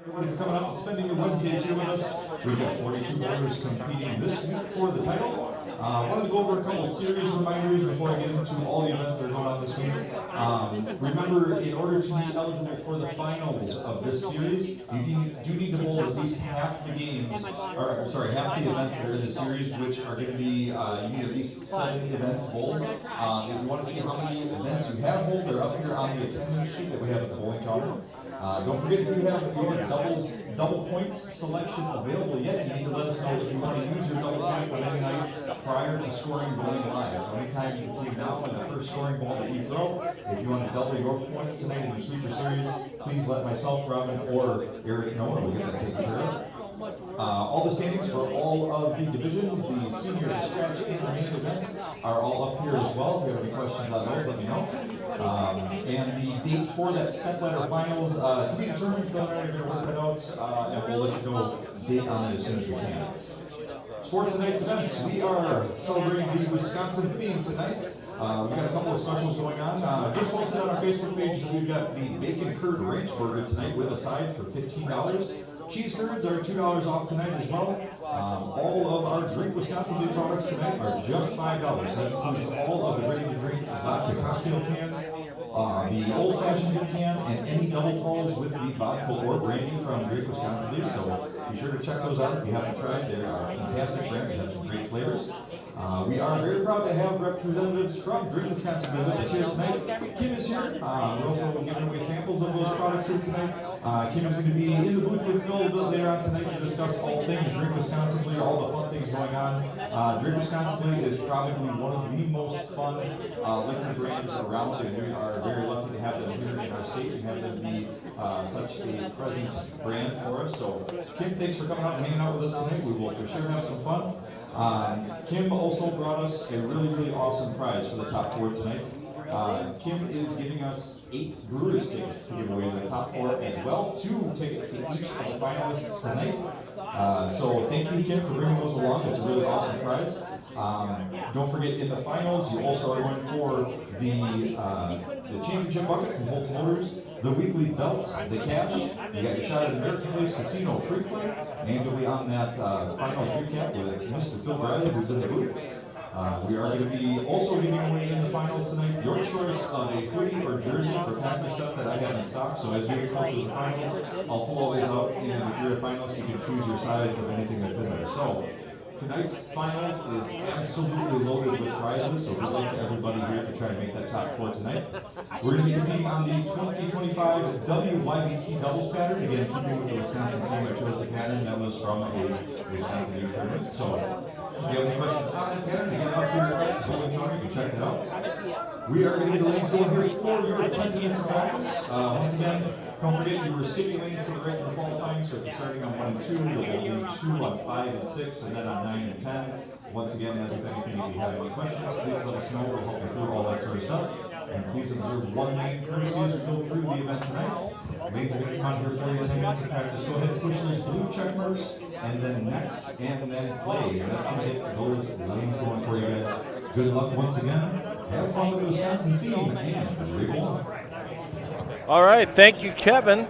Everybody for coming out and spending your Wednesdays here with us. We've got 42 bowlers competing this week for the title. Wanted to go over a couple series reminders before I get into all the events that are going on this week. Remember, in order to be eligible for the finals of this series, you do need to bowl at least half the games, or sorry, half the events that are in the series, which are going to be, you need at least 7 events bowled. If you want to see how many events you have bowled, they're up here on the attendance sheet that we have at the bowling counter. Don't forget, if you have your double points selection available yet, you need to let us know if you want to use your double points on any night prior to scoring bowling live. So anytime between now and the first scoring ball that we throw, if you want to double your points tonight in the Sweeper Series, please let myself, Robin, or Eric know, and we'll get that taken care of. All the standings for all of the divisions, the senior, the scratch, and the main event are all up here as well. If you have any questions on those, let me know. And the date for that step ladder finals to be determined. Phil and I are going to work that out, and we'll let you know date on it as soon as we can. For tonight's events, we are celebrating the Wisconsin theme tonight. We've got a couple of specials going on. Just posted on our Facebook page, we've got the bacon curd ranch burger tonight with a side for $15. Cheese curds are $2 off tonight as well. All of our Drink Wisconsin Day products tonight are just $5. That includes all of the ready-to-drink vodka cocktail cans, the old fashions in can, and any double talls with the vodka or brandy from Drink Wisconsin Day. So be sure to check those out if you haven't tried. They are a fantastic brand. They have some great flavors. We are very proud to have representatives from Drink Wisconsin Day with us here tonight. Kim is here. We're also giving away samples of those products here tonight. Kim is going to be in the booth with Phil a bit later on tonight to discuss all things Drink Wisconsin Day, all the fun things going on. Drink Wisconsin Day is probably one of the most fun liquor brands around, and we are very lucky to have them here in our state and have them be such a present brand for us. So, Kim, thanks for coming out and hanging out with us tonight. We will for sure have some fun. Kim also brought us a really awesome prize for the top 4 tonight. Kim is giving us 8 Brewers tickets to give away to the top 4 as well. 2 tickets to each of the finalists tonight. So thank you, Kim, for bringing those along. It's a really awesome prize. Don't forget, in the finals, you also are going for the championship bucket from Holtz Motors, the weekly belt, the cash. You got your shot at the American Place Casino free play, and you'll be on that finals recap with Mr. Phil Brylow, who's in the booth. We are going to be also giving away in the finals tonight your choice of a hoodie or jersey for Packer stuff that I have in stock. So as we get closer to the finals, I'll pull all these out, and if you're a finalist, you can choose your size of anything that's in there. So tonight's finals is absolutely loaded with prizes, so good luck to everybody here to try to make that top 4 tonight. We're going to be competing on the 2025 WYBT doubles pattern. Again, keeping with the Wisconsin theme, I chose the pattern that was from a Wisconsin youth tournament. So if you have any questions on that pattern, again, up here at the bowling counter, you can check that out. We are going to get the lanes going here for your 10 minutes of practice. Once again, don't forget you were skipping lanes to the right to the qualifying, so if you're starting on 1 and 2, there will be 2 on 5 and 6, and then on 9 and 10. Once again, as with anything, if you have any questions, please let us know. We'll help you through all that sort of stuff. And please observe 1 lane courtesy as we go through the event tonight. Lanes are going to come on here for your 10 minutes of practice. Go ahead and push those blue check marks, and then next, and then play. And that's going to get those lanes going for you guys. Good luck once again. Have fun with the Wisconsin theme, and great ball. All right, thank you, Kevin.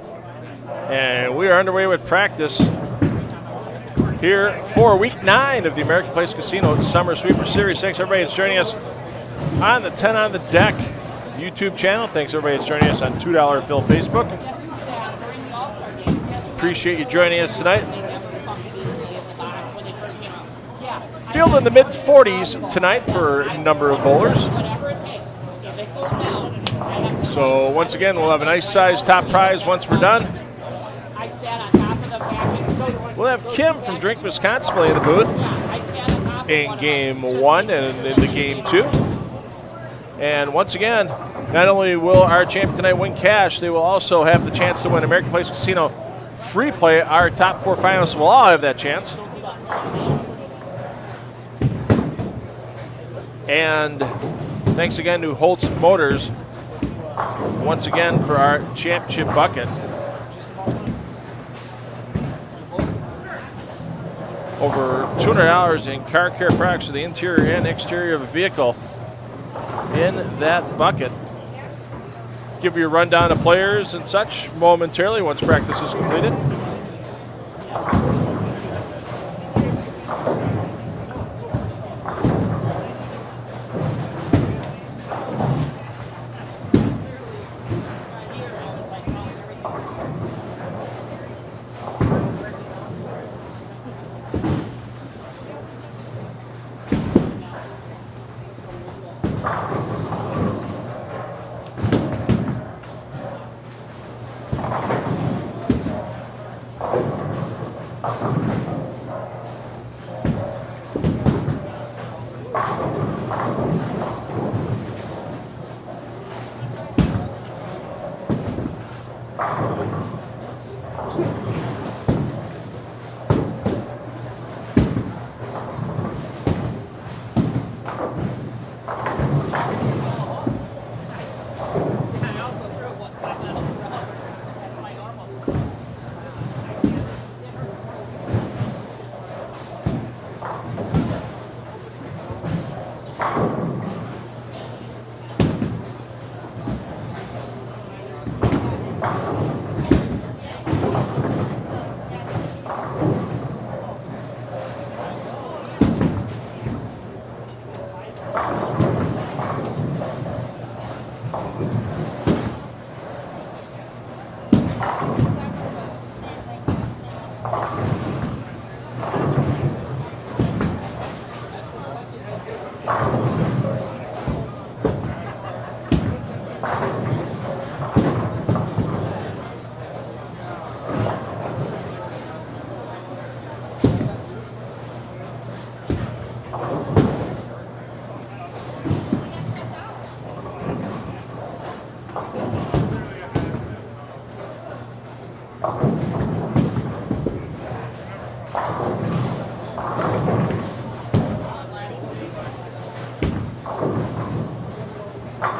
And we are underway with practice here for Week 9 of the American Place Casino Summer Sweeper Series. Thanks, everybody that's joining us on the 10 on the Deck YouTube channel. Thanks, everybody that's joining us on $2 Phil Facebook. Appreciate you joining us tonight. Field in the mid-40s tonight for a number of bowlers. So once again, we'll have a nice sized top prize once we're done. We'll have Kim from Drink Wisconsin play in the booth in game 1 and in the game 2. And once again, not only will our champion tonight win cash, they will also have the chance to win American Place Casino free play. Our top 4 finalists will all have that chance. And thanks again to Holtz Motors once again for our championship bucket. Over $200 in car care products for the interior and exterior of a vehicle in that bucket. give you a rundown of players and such momentarily once practice is completed.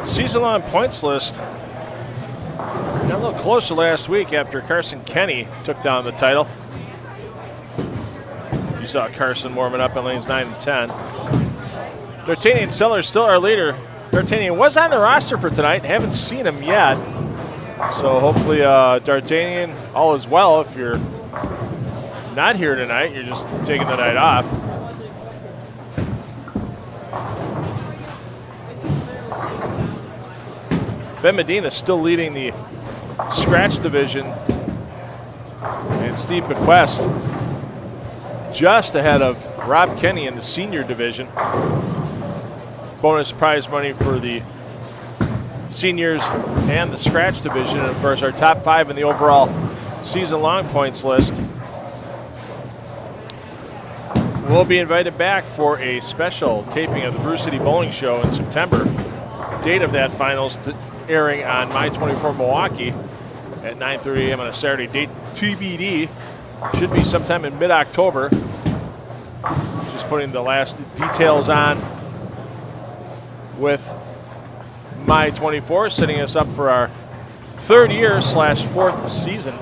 Season-long points list got a little closer last week after Carson Kenny took down the title. You saw Carson warming up in lanes 9 and 10. D'Artagnan Sellers still our leader. D'Artagnan was on the roster for tonight. Haven't seen him yet. So hopefully D'Artagnan, all is well. If you're not here tonight, you're just taking the night off. Ben Medina still leading the scratch division, and Steve Bequest just ahead of Rob Kenny in the senior division. Bonus prize money for the seniors and the scratch division, and of course our top 5 in the overall season-long points list will be invited back for a special taping of the Brew City Bowling Show in September. Date of that finals airing on My 24 Milwaukee at 9:30 a.m. on a Saturday. Date TBD. Should be sometime in mid-October. Just putting the last details on with My 24, setting us up for our 3rd year / 4th season.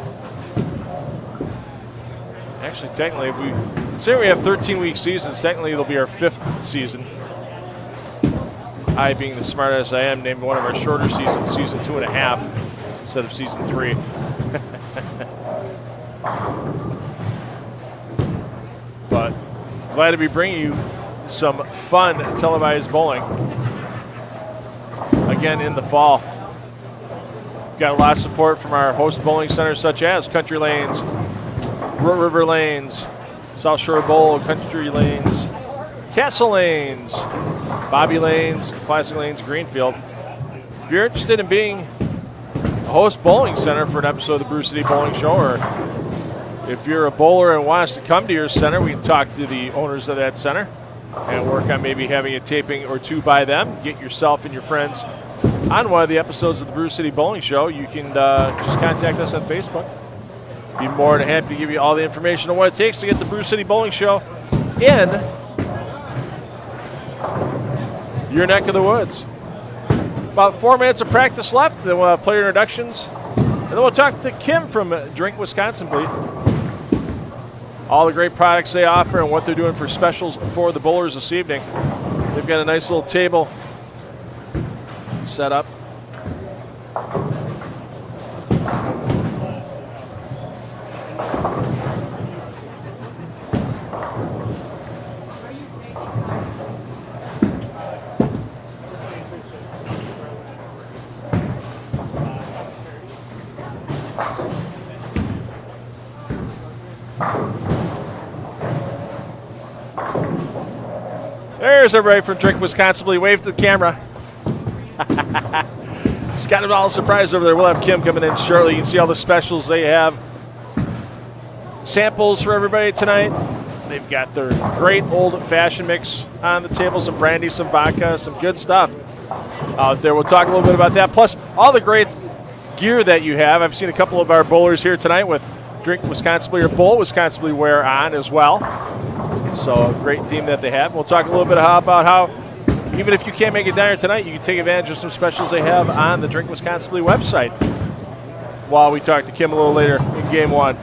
Actually, technically, if we say we have 13-week seasons, technically it'll be our 5th season. I, being the smart as I am, named one of our shorter seasons season 2.5 instead of season 3. But glad to be bringing you some fun televised bowling again in the fall. We've got a lot of support from our host bowling centers such as Country Lanes, River Lanes, South Shore Bowl, Country Lanes, Castle Lanes, Bobby Lanes, Classic Lanes, Greenfield. If you're interested in being a host bowling center for an episode of the Brew City Bowling Show, or if you're a bowler and wants to come to your center, we can talk to the owners of that center and work on maybe having a taping or 2 by them. Get yourself and your friends on one of the episodes of the Brew City Bowling Show. You can just contact us on Facebook. Be more than happy to give you all the information on what it takes to get the Brew City Bowling Show in your neck of the woods. About 4 minutes of practice left, then we'll have player introductions, and then we'll talk to Kim from Drink Wisconsin, please. All the great products they offer and what they're doing for specials for the bowlers this evening. They've got a nice little table set up. There's everybody from Drink, Wisconsin. Wave to the camera. Just got it all surprised over there. We'll have Kim coming in shortly. You can see all the specials they have. Samples for everybody tonight. They've got their great old-fashioned mix on the table. Some brandy, some vodka, some good stuff out there. We'll talk a little bit about that. Plus, all the great gear that you have. I've seen a couple of our bowlers here tonight with Drink Wisconsin or Bowl Wisconsin wear on as well. So a great theme that they have. We'll talk a little bit about how even if you can't make it down here tonight, you can take advantage of some specials they have on the Drink Wisconsin website while we talk to Kim a little later in Game 1.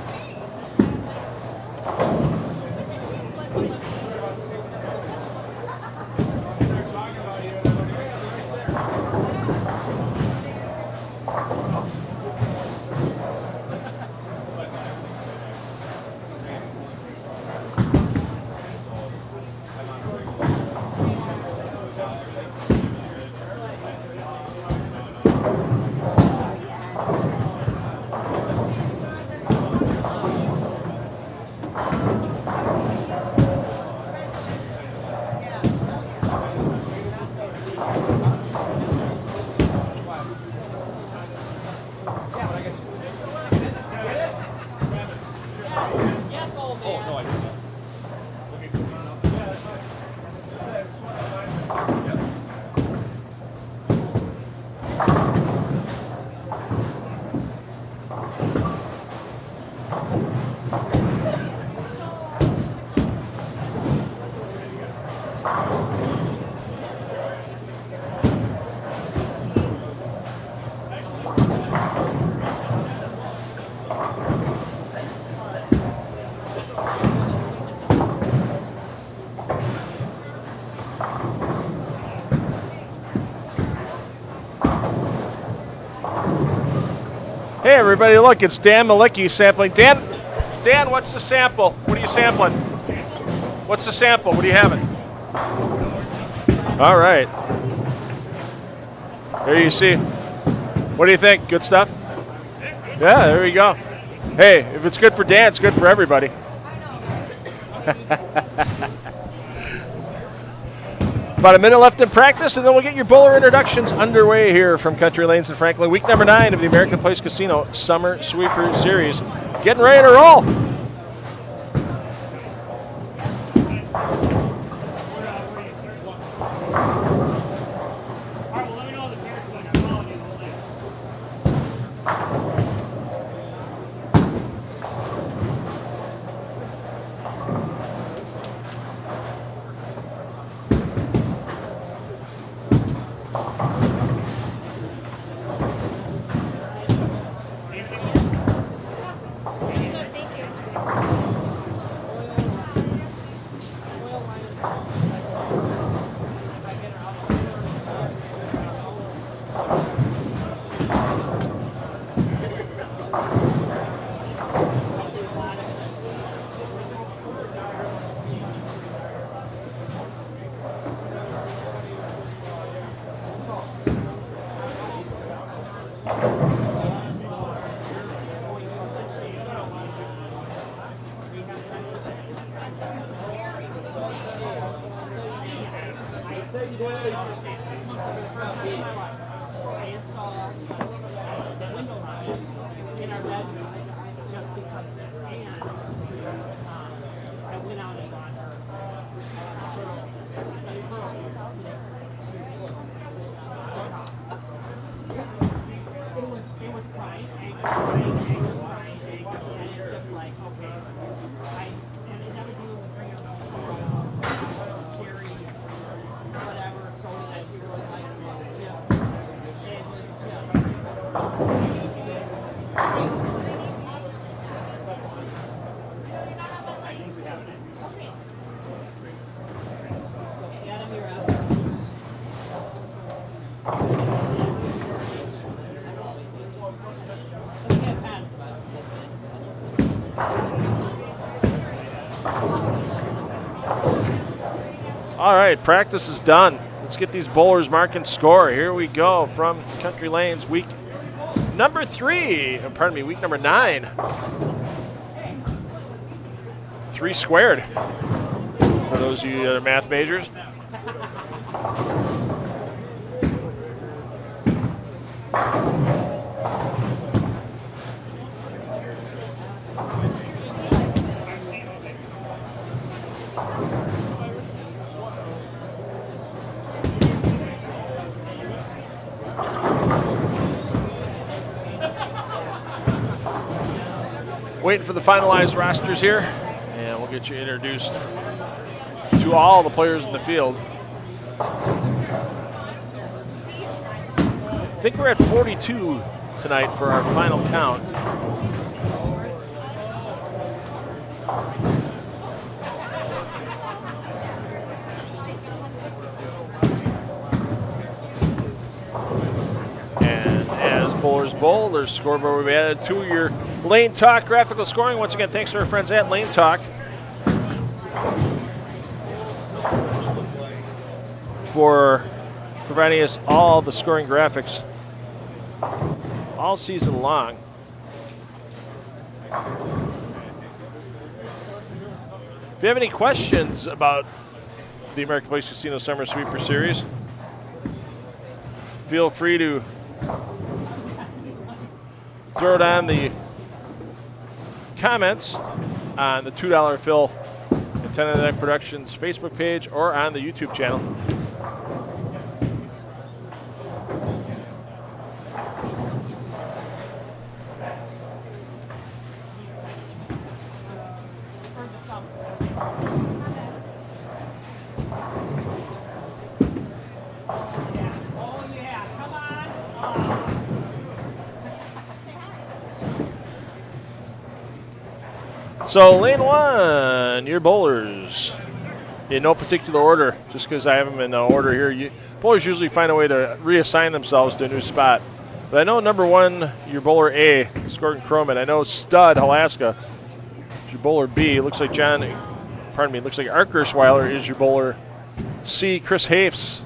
Hey everybody, look, it's Dan Malicki sampling. Dan, what's the sample? What are you sampling? What's the sample? What are you having? All right. There you see. What do you think? Good stuff? Yeah, there we go. Hey, if it's good for Dan, it's good for everybody. About a minute left in practice, and then we'll get your bowler introductions underway here from Country Lanes and Franklin. Week number 9 of the American Place Casino Summer Sweeper Series. Getting ready to roll. All right, practice is done. Let's get these bowlers marking score. Here we go from Country Lanes, week number 9. 3 squared for those of you that are math majors. Waiting for the finalized rosters here, and we'll get you introduced to all the players in the field. I think we're at 42 tonight for our final count. And as Bowlers Bowl, there's scoreboard we added to your Lane Talk graphical scoring. Once again, thanks to our friends at Lane Talk for providing us all the scoring graphics all season long. If you have any questions about the American Place Casino Summer Sweeper Series, feel free to throw it on the comments on the $2 Phil and 10 of the Deck Productions Facebook page or on the YouTube channel. So lane 1, your bowlers, in no particular order, just because I have them in order here. Bowlers usually find a way to reassign themselves to a new spot. But I know number 1, your bowler A, Scorton Croman. I know Stud, Alaska, is your bowler B. It looks like looks like Arkerschweiler is your bowler C. Chris Hafes,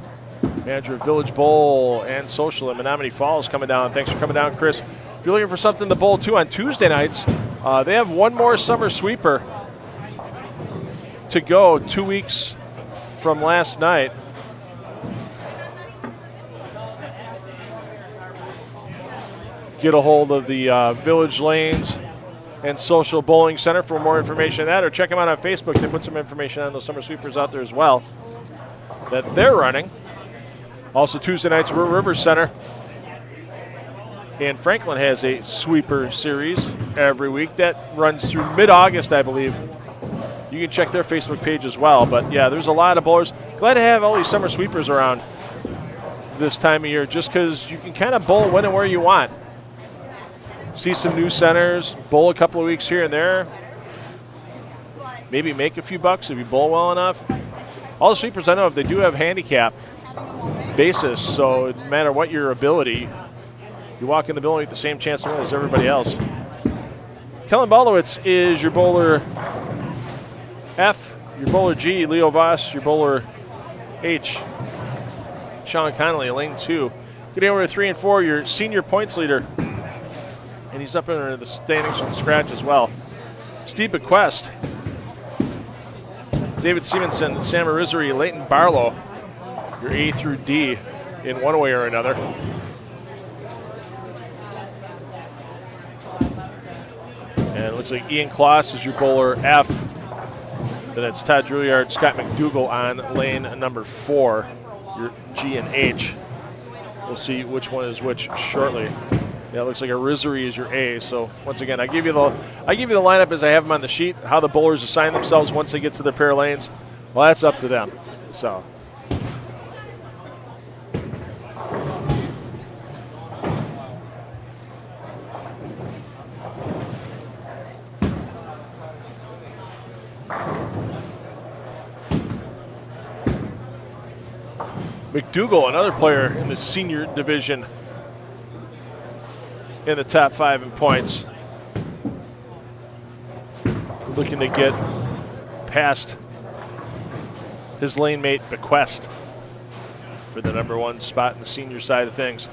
manager of Village Bowl and Social in Menominee Falls, coming down. Thanks for coming down, Chris. If you're looking for something to bowl too on Tuesday nights, they have one more summer sweeper to go 2 weeks from last night. Get a hold of the Village Lanes and Social Bowling Center for more information on that, or check them out on Facebook. They put some information on those summer sweepers out there as well that they're running. Also Tuesday nights, River Center and Franklin has a sweeper series every week that runs through mid-August, I believe. You can check their Facebook page as well. But yeah, there's a lot of bowlers. Glad to have all these summer sweepers around this time of year, just because you can kind of bowl when and where you want. See some new centers, bowl a couple of weeks here and there. Maybe make a few bucks if you bowl well enough. All the sweepers I know of, they do have handicap basis, so no matter what your ability, you walk in the building with the same chance to win as everybody else. Kellen Balowitz is your bowler F, your bowler G, Leo Voss, your bowler H, Sean Connolly, lane 2. Getting over to 3 and 4, your senior points leader, and he's up in the standings from the scratch as well. Steve Bequest, David Stevenson, Sam Arizari, Leighton Barlow, your A through D in one way or another. And it looks like Ian Kloss is your bowler F. Then it's Todd Juilliard, Scott McDougall on lane number 4, your G and H. We'll see which one is which shortly. Yeah, it looks like Arizari is your A. So once again, I give you the lineup as I have them on the sheet. How the bowlers assign themselves once they get to their pair of lanes, well, that's up to them. So. McDougall, another player in the senior division, in the top 5 in points. Looking to get past his lane mate Bequest for the number 1 spot in the senior side of things.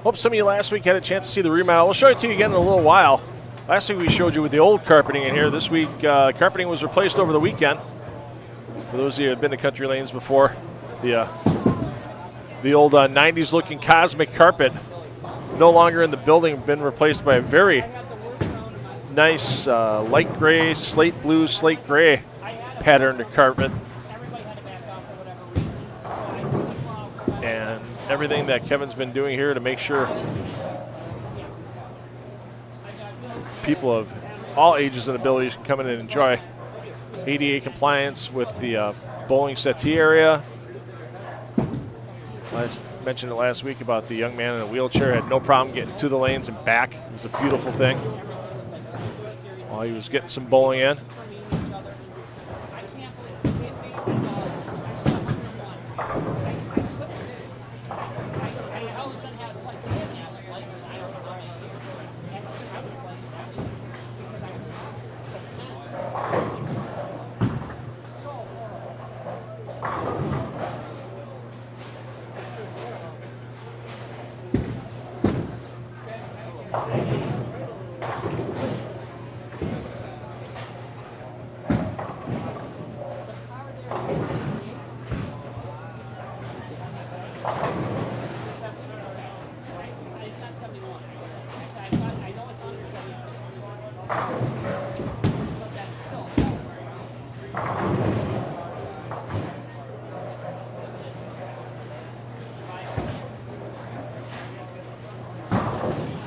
Hope some of you last week had a chance to see the remodel. We'll show it to you again in a little while. Last week we showed you with the old carpeting in here. This week carpeting was replaced over the weekend. For those of you who have been to Country Lanes before, the old 90s looking cosmic carpet no longer in the building, been replaced by a very nice light gray, slate blue, slate gray patterned carpet. And everything that Kevin's been doing here to make sure people of all ages and abilities can come in and enjoy ADA compliance with the bowling settee area. I mentioned it last week about the young man in a wheelchair, had no problem getting to the lanes and back. It was a beautiful thing while he was getting some bowling in.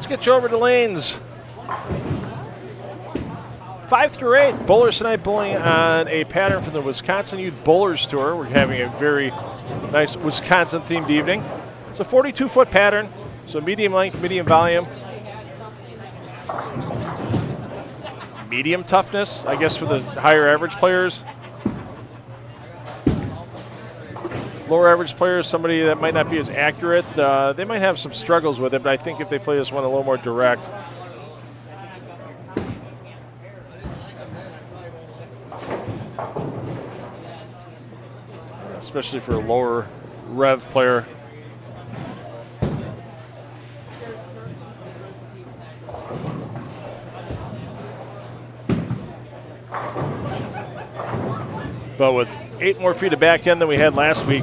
Let's get you over to lanes 5 through 8. Bowlers tonight bowling on a pattern from the Wisconsin Youth Bowlers Tour. We're having a very nice Wisconsin-themed evening. It's a 42-foot pattern, so medium length, medium volume. Medium toughness, I guess, for the higher average players. Lower average players, somebody that might not be as accurate, they might have some struggles with it, but I think if they play this one a little more direct. Especially for a lower rev player. But with 8 more feet of back end than we had last week.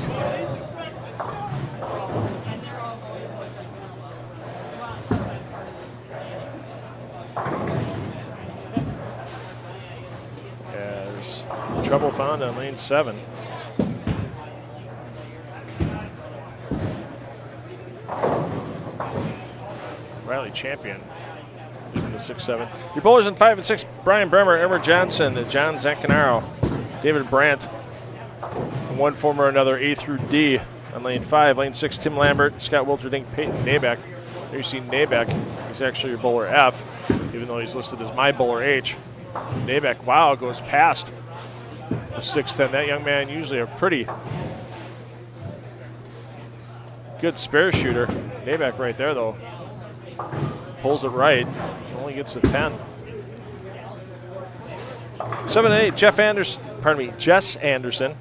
As trouble found on lane 7. Riley Champion in the 6-7. Your bowlers in 5 and 6, Brian Bremer, Edward Johnson, John Zancanaro, David Brandt, and one form or another A through D on lane 5. Lane 6, Tim Lambert, Scott Wilterdink, Peyton Nabeck. There you see Nabeck. He's actually your bowler F, even though he's listed as my bowler H. Nabeck, wow, goes past the 6'10". That young man usually a pretty good spare shooter. Nabeck right there, though. Pulls it right. Only gets a 10. 7 and 8, Jess Anderson.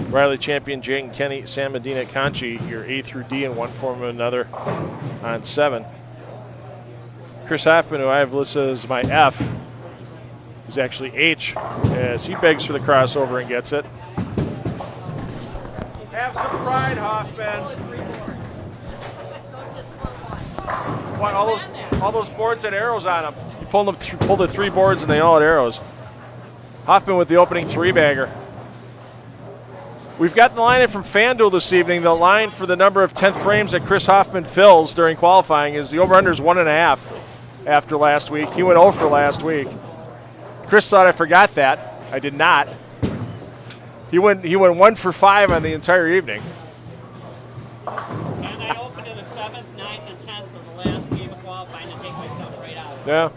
Riley Champion, Jaden Kenny, Sam Medina Conchi, your A through D in one form or another on 7. Chris Hoffman, who I have listed as my F, is actually H, as he begs for the crossover and gets it. Have some pride, Hoffman. What, all those boards had arrows on them. You pulled the 3 boards and they all had arrows. Hoffman with the opening 3-bagger. We've got the line in from FanDuel this evening. The line for the number of 10th frames that Chris Hoffman fills during qualifying is the over-under is 1.5 after last week. He went 0 for last week. Chris thought I forgot that. I did not. He went 1 for 5 on the entire evening. And I opened in the 7th, 9th, and 10th of the last game of qualifying to take myself right out. Yeah.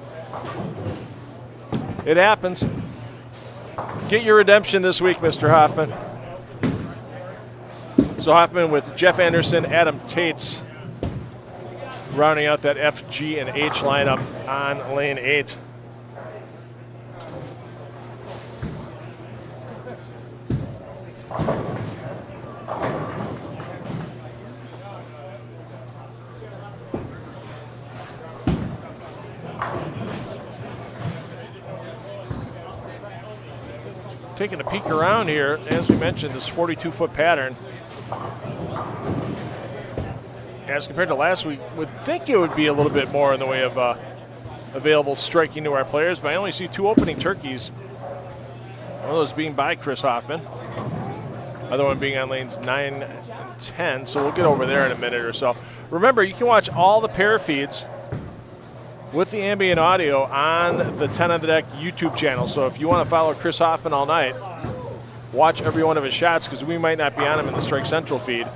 It happens. Get your redemption this week, Mr. Hoffman. So Hoffman with Jeff Anderson, Adam Tates, rounding out that F, G, and H lineup on lane 8. taking a peek around here, as we mentioned, this 42-foot pattern. As compared to last week, would think it would be a little bit more in the way of available striking to our players, but I only see 2 opening turkeys. One of those being by Chris Hoffman. Other one being on lanes 9 and 10, so we'll get over there in a minute or so. Remember, you can watch all the pair feeds with the ambient audio on the 10 on the Deck YouTube channel. So if you want to follow Chris Hoffman all night, watch every one of his shots, because we might not be on him in the Strike Central feed.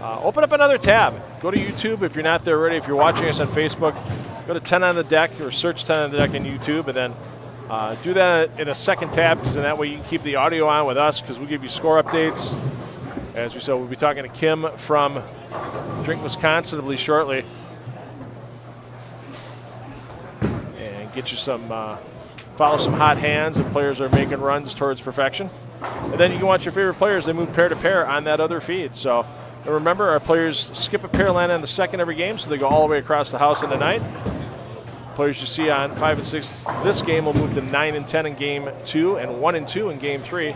Open up another tab. Go to YouTube if you're not there already. If you're watching us on Facebook, go to 10 on the Deck or search 10 on the Deck on YouTube, and then do that in a second tab, because then that way you can keep the audio on with us, because we give you score updates. As we said, we'll be talking to Kim from Drink Wisconsin shortly, and get you some, follow some hot hands and players are making runs towards perfection. And then you can watch your favorite players. They move pair to pair on that other feed. So and remember, our players skip a pair land on the second every game, so they go all the way across the house in the night. Players you see on 5 and 6 this game will move to 9 and 10 in game 2 and 1 and 2 in game 3.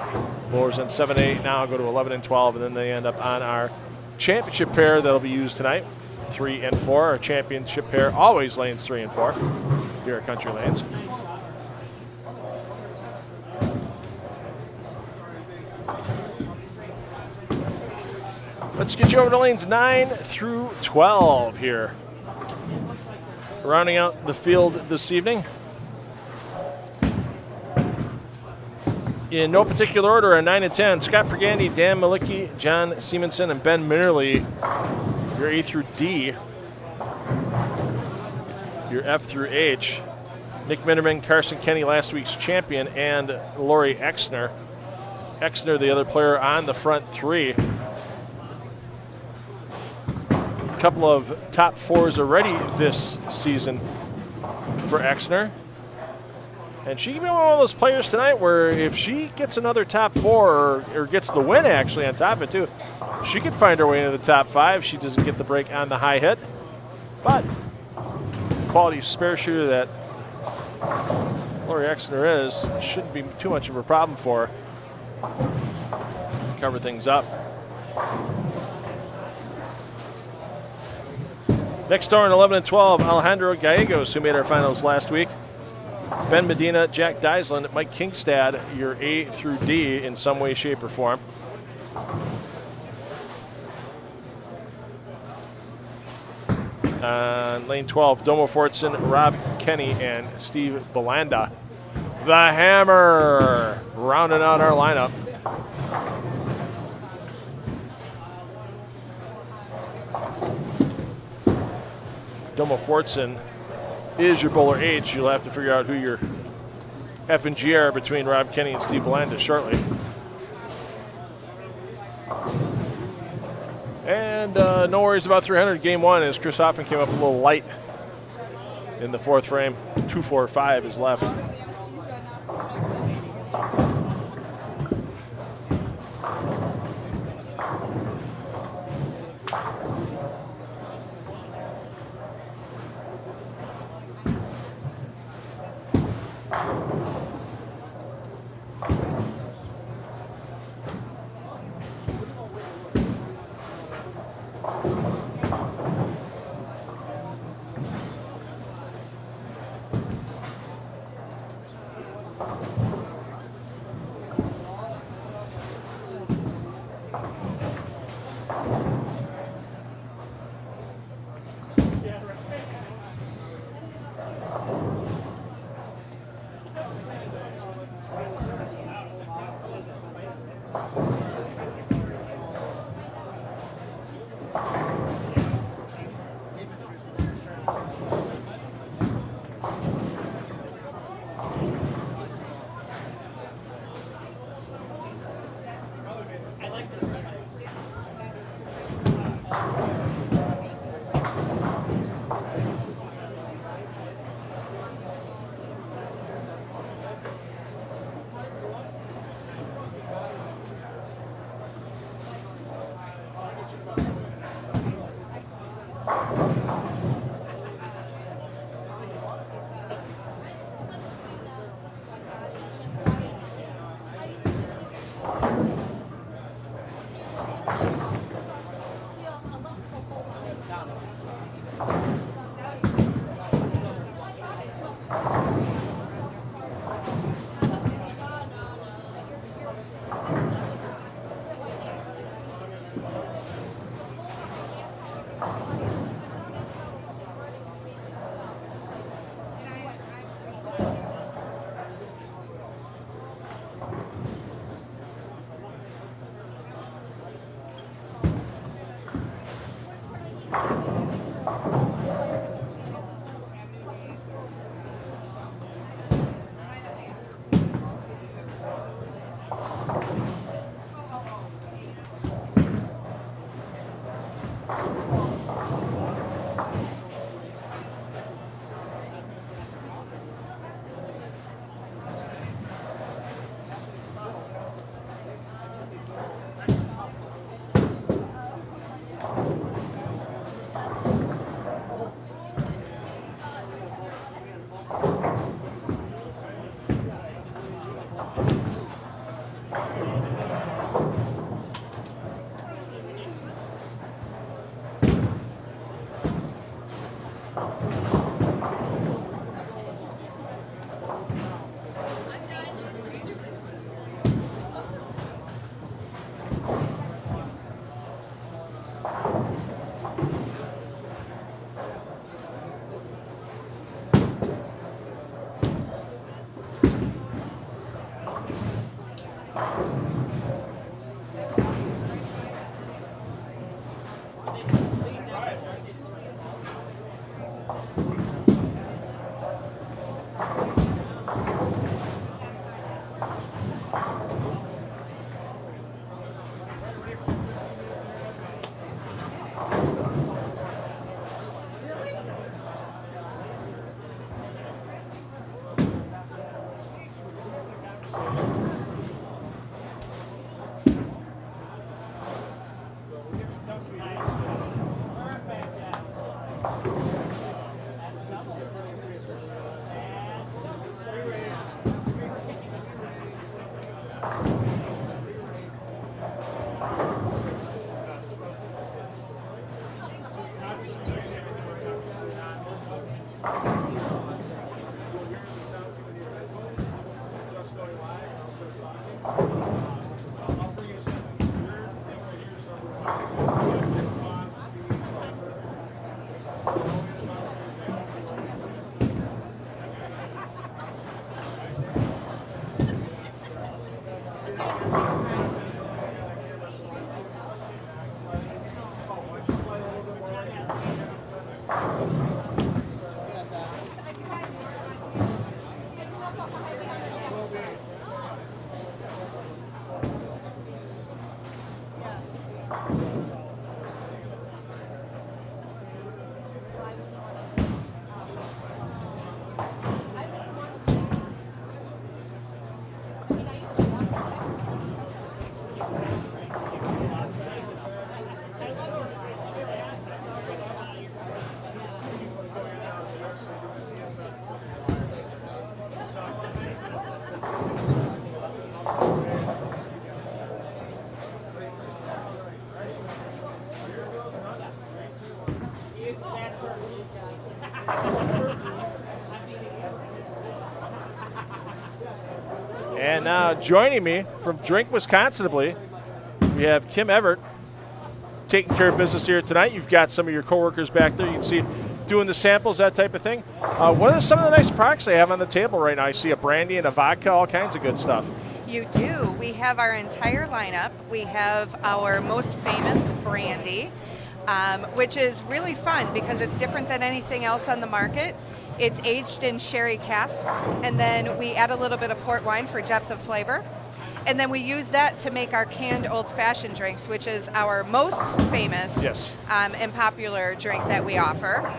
Bowlers on 7 and 8 now go to 11 and 12, and then they end up on our championship pair that'll be used tonight, 3 and 4. Our championship pair always lanes 3 and 4 here at Country Lanes. Let's get you over to lanes 9 through 12 here. Rounding out the field this evening. In no particular order, on 9 and 10, Scott Pergandy, Dan Malicki, John Seamanson, and Ben Minnerly. Your A through D. Your F through H. Nick Minderman, Carson Kenny, last week's champion, and Lori Exner. Exner, the other player on the front 3. Couple of top 4s already this season for Exner. And she can be one of those players tonight where if she gets another top 4 or gets the win actually on top of it too, she could find her way into the top 5. She doesn't get the break on the high hit. But quality spare shooter that Lori Exner is, shouldn't be too much of a problem for her. Cover things up. Next door in 11 and 12, Alejandro Gallegos, who made our finals last week. Ben Medina, Jack Deisland, Mike Kingstad, your A through D in some way, shape, or form. Lane 12, Domo Fortson, Rob Kenny, and Steve Belanda. The Hammer rounding out our lineup. Domo Fortson is your bowler H. You'll have to figure out who your F and G are between Rob Kenny and Steve Belanda shortly. And no worries about 300 game 1 as Chris Hoffman came up a little light in the 4th frame. 2-4-5 is left. And now joining me from Drink Wisconsinably, we have Kim Everett taking care of business here tonight. You've got some of your coworkers back there. You can see doing the samples, that type of thing. What are some of the nice products they have on the table right now? I see a brandy and a vodka, all kinds of good stuff. You do. We have our entire lineup. We have our most famous brandy, which is really fun because it's different than anything else on the market. It's aged in sherry casks, and then we add a little bit of port wine for depth of flavor. And then we use that to make our canned old-fashioned drinks, which is our most famous and popular drink that we offer.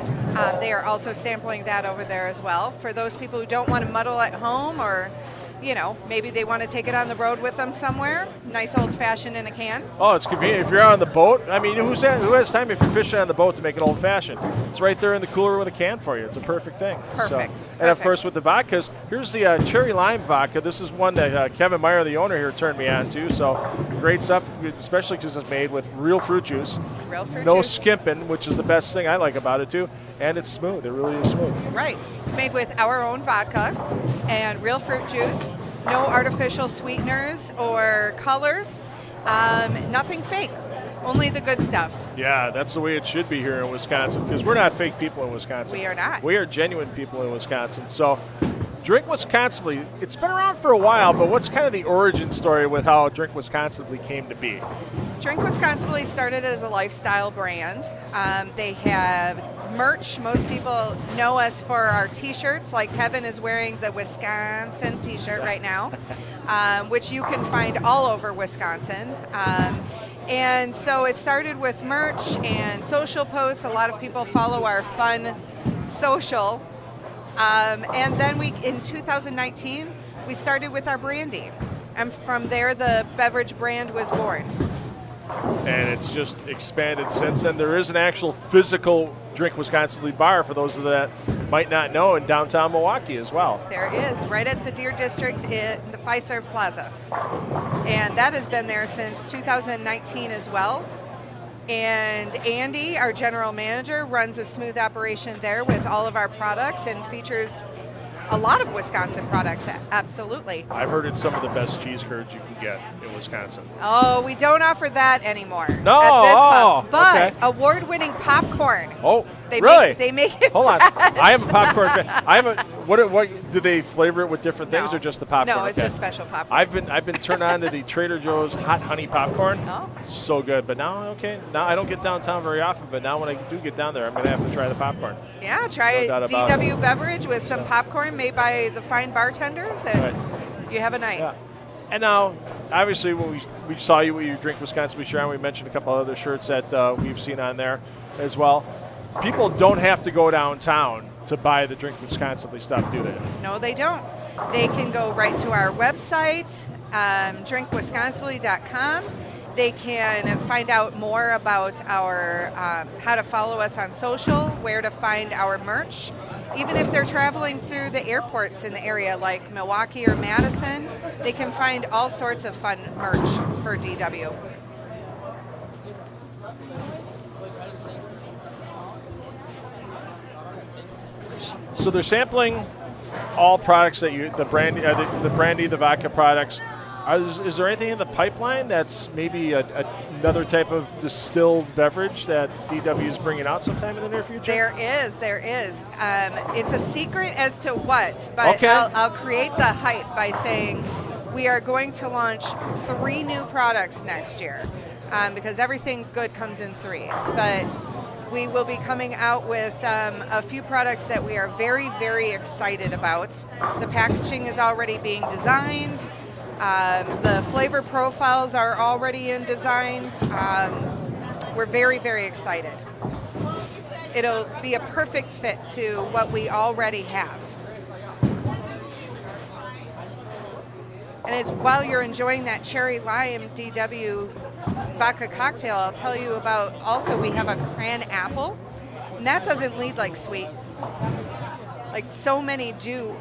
They are also sampling that over there as well. For those people who don't want to muddle at home, or maybe they want to take it on the road with them somewhere, nice old-fashioned in a can. Oh, it's convenient. If you're on the boat, I mean, who has time if you're fishing on the boat to make an old-fashioned? It's right there in the cooler with a can for you. It's a perfect thing. Perfect. So, and, of course, with the vodkas, here's the cherry lime vodka. This is one that Kevin Meyer, the owner here, turned me on to. So great stuff, especially because it's made with real fruit juice. Real fruit no juice. skimping, which is the best thing I like about it, too. And it's smooth. It really is smooth. Right. It's made with our own vodka and real fruit juice. No artificial sweeteners or colors. Nothing fake. only the good stuff. Yeah, that's the way it should be here in Wisconsin, because we're not fake people in Wisconsin. We are not. We are genuine people in Wisconsin. So Drink Wisconsin, it's been around for a while, but what's kind of the origin story with how Drink Wisconsin came to be? Drink Wisconsin started as a lifestyle brand. They have merch. Most people know us for our t-shirts, like Kevin is wearing the Wisconsin t-shirt right now, which you can find all over Wisconsin. And so it started with merch and social posts. A lot of people follow our fun social. And then in 2019, we started with our brandy. And from there, the beverage brand was born. And it's just expanded since then. There is an actual physical Drink Wisconsin bar, for those that might not know, in downtown Milwaukee as well. There is, right at the Deer District in the Fiserv Plaza. And that has been there since 2019 as well. And Andy, our general manager, runs a smooth operation there with all of our products and features a lot of Wisconsin products, absolutely. I've heard it's some of the best cheese curds you can get in Wisconsin. Oh, we don't offer that anymore no, at this pub. But okay. award-winning popcorn. Oh, they really? They make it Hold fresh. on. I am a popcorn fan. What do they flavor it with different things No. or just the popcorn? No, it's just special popcorn. I've been turned on to the Trader Joe's hot honey popcorn. Oh. So good. But now I don't get downtown very often, but now when I do get down there, I'm going to have to try the popcorn. Yeah, try No a doubt about DW beverage with some popcorn made by the fine bartenders, and you have a night. Yeah. And now, obviously, when we saw you with your Drink Wisconsin shirt on, we mentioned a couple other shirts that we've seen on there as well. People don't have to go downtown to buy the Drink Wisconsin stuff, do they? No, they don't. They can go right to our website, drinkwisconsinly.com. They can find out more about our how to follow us on social, where to find our merch. Even if they're traveling through the airports in the area like Milwaukee or Madison, they can find all sorts of fun merch for DW. So they're sampling all products that the brandy, the vodka products. Is there anything in the pipeline that's maybe another type of distilled beverage that DW is bringing out sometime in the near future? There is. It's a secret as to what, but okay. I'll create the hype by saying we are going to launch 3 new products next year, because everything good comes in threes. But we will be coming out with a few products that we are very, very excited about. The packaging is already being designed. The flavor profiles are already in design. We're very, very excited. It'll be a perfect fit to what we already have. And while you're enjoying that cherry lime DW vodka cocktail, I'll tell you about also we have a cran apple, and that doesn't lead like sweet. Like so many do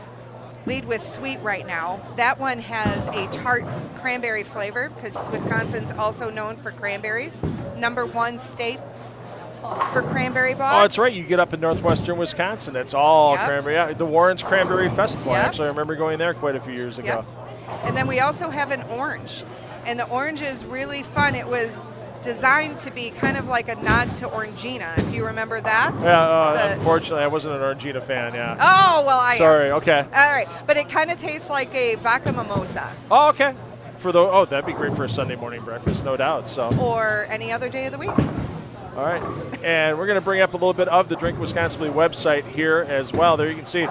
lead with sweet right now. That one has a tart cranberry flavor because Wisconsin's also known for cranberries. #1 state for cranberry bogs. Oh, that's right. You get up in northwestern Wisconsin, it's all Yep. cranberry. Yeah, the Warren's Cranberry Festival. Yep. Actually, I remember going there quite a few years ago. Yep. And then we also have an orange. And the orange is really fun. It was designed to be kind of like a nod to Orangina, if you remember that. Yeah, unfortunately, I wasn't an Orangina fan, yeah. Oh, well, I am. Sorry, okay. All right. But it kind of tastes like a vodka mimosa. Oh, okay. That'd be great for a Sunday morning breakfast, no doubt. So. Or any other day of the week. All right. And we're going to bring up a little bit of the Drink Wisconsin website here as well. There you can see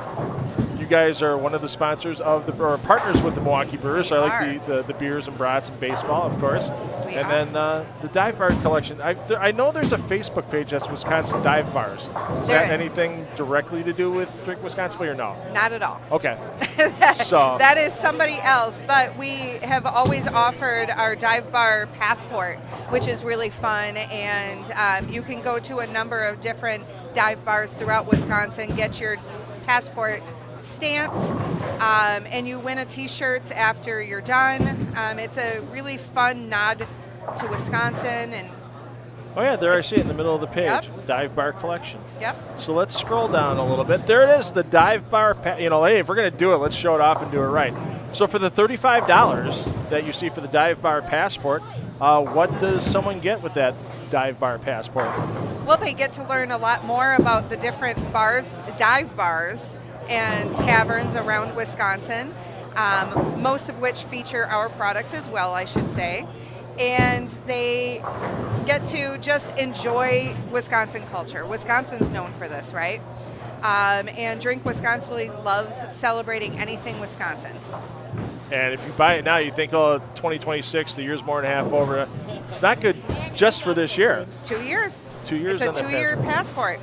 you guys are one of the sponsors of or partners with the Milwaukee Brewers. So I like the beers and brats and baseball, of course. Then the dive bar collection. I know there's a Facebook page that's Wisconsin Dive Bars. Is that anything directly to do with Drink Wisconsin or no? Not at all. Okay. So that is somebody else, but we have always offered our dive bar passport, which is really fun, and you can go to a number of different dive bars throughout Wisconsin, get your passport stamped, and you win a t-shirt after you're done. It's a really fun nod to Wisconsin. And oh yeah, there I see it in the middle of the page. Yep. Dive bar collection. Yep. So let's scroll down a little bit. There it is, the dive bar. Hey, if we're going to do it, let's show it off and do it right. So for the $35 that you see for the dive bar passport, What does someone get with that dive bar passport? Well, they get to learn a lot more about the different bars, dive bars, and taverns around Wisconsin, most of which feature our products as well, I should say. And they get to just enjoy Wisconsin culture. Wisconsin's known for this, right? And Drink Wisconsin loves celebrating anything Wisconsin. And if you buy it now, you think, oh, 2026, the year's more than half over. It's not good just for this year. 2 years. 2 years. It's a 2-year passport.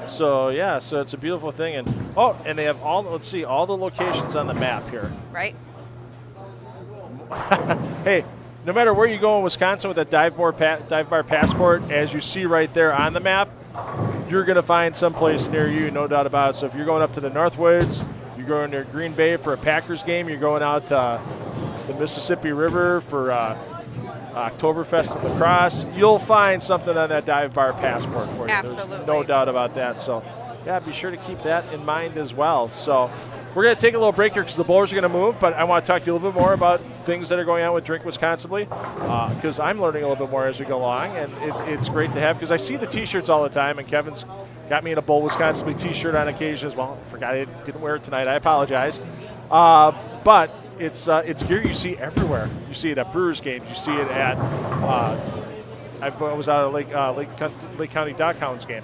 So yeah, so it's a beautiful thing, and they have all the locations on the map here. Right. Hey, no matter where you go in Wisconsin with that dive bar passport, as you see right there on the map, you're going to find someplace near you, no doubt about it. So if you're going up to the Northwoods, you're going to Green Bay for a Packers game, you're going out the Mississippi River for Oktoberfest and lacrosse, you'll find something on that dive bar passport for you. Absolutely. There's no doubt about that. So yeah, be sure to keep that in mind as well. So we're going to take a little break here because the bowlers are going to move, but I want to talk to you a little bit more about things that are going on with Drink Wisconsin, because I'm learning a little bit more as we go along, and it's great to have, because I see the T-shirts all the time, and Kevin's got me in a Bowl Wisconsin T-shirt on occasion as well. I forgot I didn't wear it tonight. I apologize. But it's gear you see everywhere. You see it at Brewers games. You see it at I was out at Lake County Dockhounds game.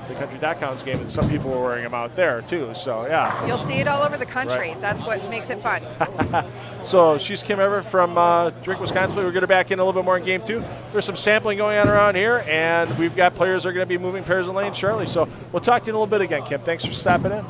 The Country Dockhounds game, and some people were wearing them out there too. So yeah, you'll see it all over the country. Right. That's what makes it fun. So she's Kim Everett from Drink Wisconsin. We're going to back in a little bit more in game 2. There's some sampling going on around here, and we've got players that are going to be moving pairs and lanes shortly. So we'll talk to you in a little bit again, Kim. Thanks for stopping in.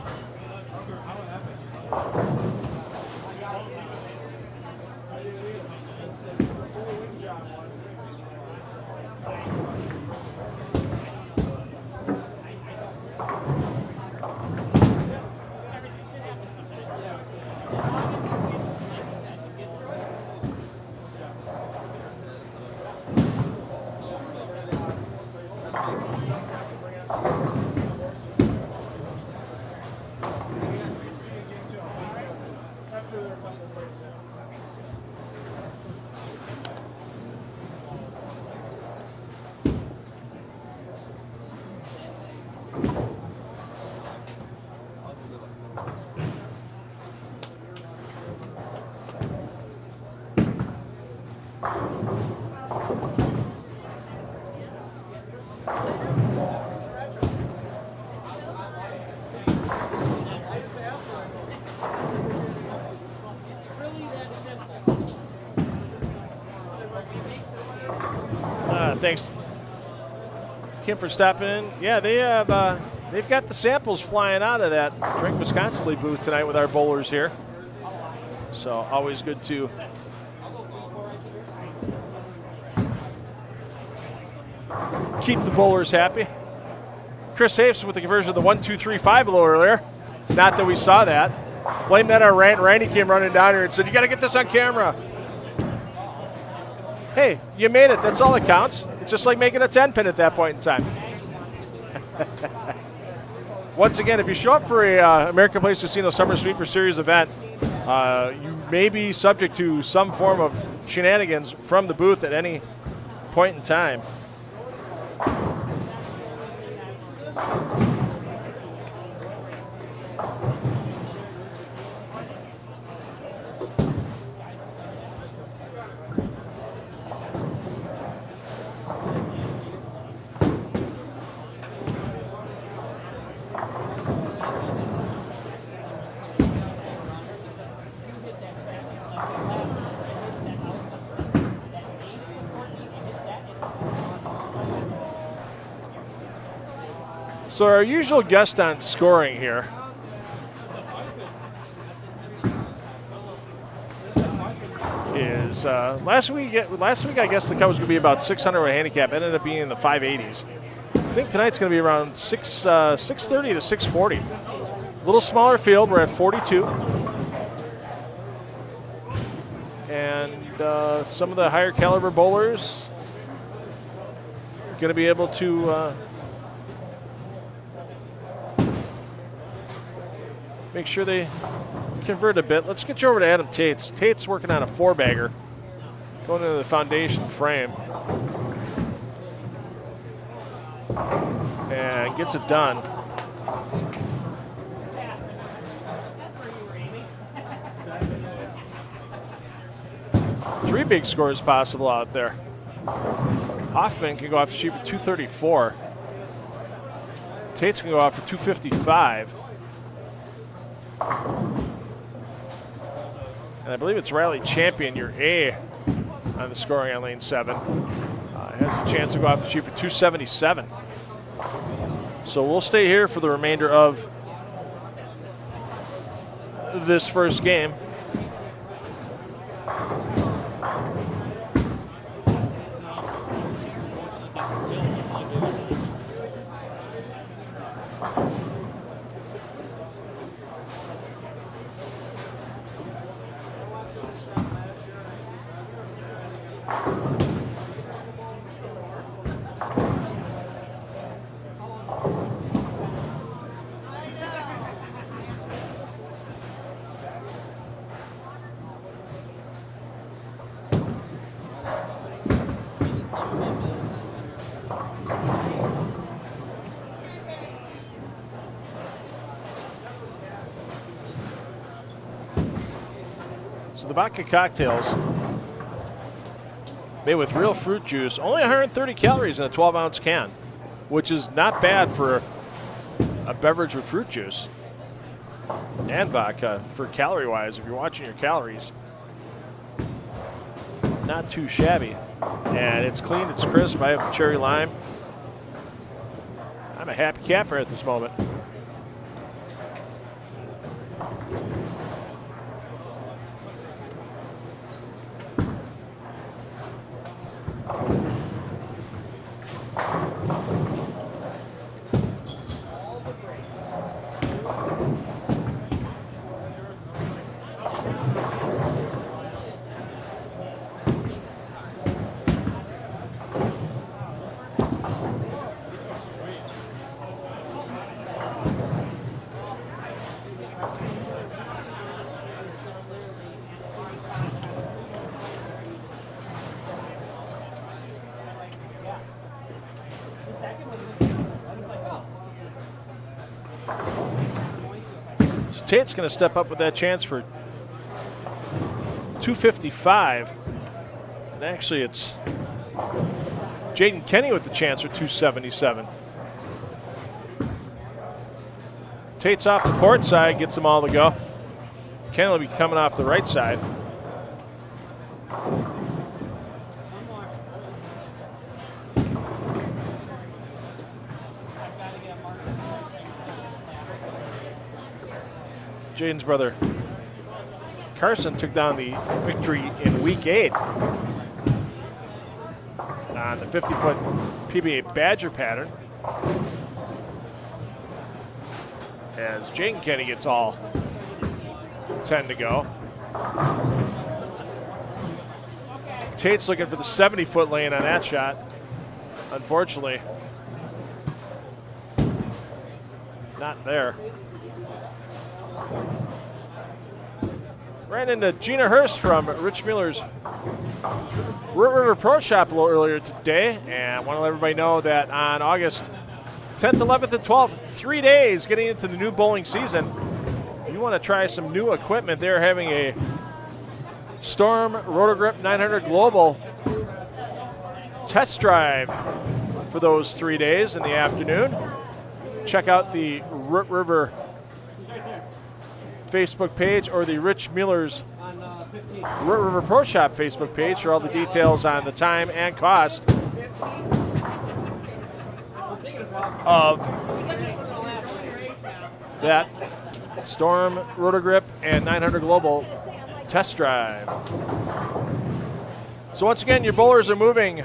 Thanks, Kim, for stopping in. Yeah, they've got the samples flying out of that Drink Wisconsin booth tonight with our bowlers here. So always good to keep the bowlers happy. Chris Hafes with the conversion of the 1-2-3-5 a little earlier. Not that we saw that. Blame that on Randy came running down here and said, "You got to get this on camera." Hey, you made it. That's all that counts. It's just like making a 10-pin at that point in time. Once again, if you show up for a American Place Casino Summer Sweeper Series event, you may be subject to some form of shenanigans from the booth at any point in time. So our usual guest on scoring here is last week. I guess the cut was going to be about 600 with a handicap. Ended up being in the 580s. I think tonight's going to be around 630 to 640. A little smaller field. We're at 42, and some of the higher caliber bowlers going to be able to. Make sure they convert a bit. Let's get you over to Adam Tate's. Tate's working on a 4-bagger. Going into the foundation frame. And gets it done. Three big scores possible out there. Hoffman can go off the sheet for 234. Tate's can go off for 255. And I believe it's Riley Champion, your A, on the scoring on lane 7. Has a chance to go off the sheet for 277. So we'll stay here for the remainder of this first game. So the vodka cocktails made with real fruit juice, only 130 calories in a 12-ounce can, which is not bad for a beverage with fruit juice and vodka for calorie-wise. If you're watching your calories, not too shabby. And it's clean, it's crisp. I have the cherry lime. I'm a happy camper at this moment. Tate's going to step up with that chance for 255. And actually, it's Jaden Kenny with the chance for 277. Tate's off the port side, gets them all to go. Kenny will be coming off the right side. Jaden's brother Carson took down the victory in week 8 on the 50-foot PBA Badger pattern. As Jaden Kenny gets all 10 to go. Tate's looking for the 70-foot lane on that shot. Unfortunately, not there. Ran into Gina Hurst from Rich Miller's River Pro Shop a little earlier today, and I want to let everybody know that on August 10th, 11th, and 12th, 3 days getting into the new bowling season, if you want to try some new equipment, they're having a Storm Rotogrip 900 Global test drive for those 3 days in the afternoon. Check out the River Facebook page or the Rich Miller's River Pro Shop Facebook page for all the details on the time and cost of that Storm Rotogrip and 900 Global test drive. So once again, your bowlers are moving.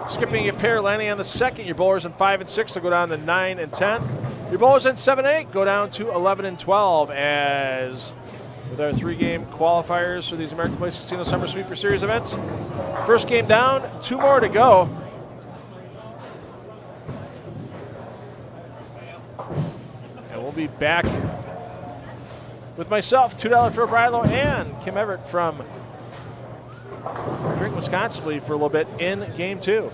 Skipping a pair, landing on the second. Your bowlers in 5 and 6 will go down to 9 and 10. Your bowlers in 7 and 8 go down to 11 and 12 as with our 3-game qualifiers for these American Place Casino Summer Sweeper Series events. First game down, 2 more to go. And we'll be back with myself, $2 Phil Brylow, and Kim Everett from Drink Wisconsin for a little bit in game 2.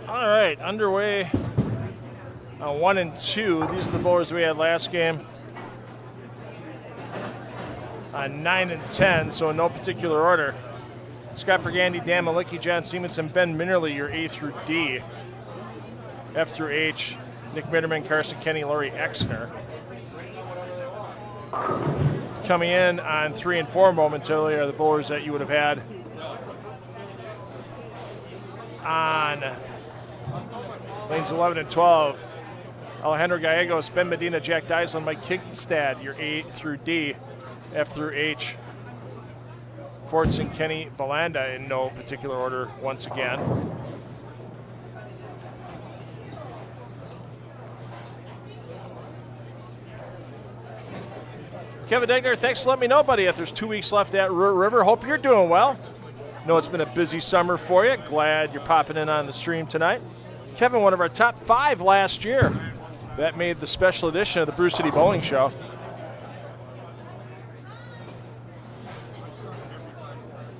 All right, underway on 1 and 2. These are the bowlers we had last game. On 9 and 10, so in no particular order. Scott Bergandy, Dan Malicki, John Siemens, Ben Minnerly, your A through D. F through H, Nick Mitterman, Carson Kenny, Laurie Exner. Coming in on 3 and 4 momentarily are the bowlers that you would have had on lanes 11 and 12. Alejandro Gallegos, Ben Medina, Jack Dyson, Mike Kingstad, your A through D. F through H, Fortson, Kenny Belanda in no particular order once again. Kevin Degner, thanks for letting me know, buddy, that there's 2 weeks left at Root River. Hope you're doing well. Know it's been a busy summer for you. Glad you're popping in on the stream tonight. Kevin, one of our top 5 last year. That made the special edition of the Brew City Bowling Show.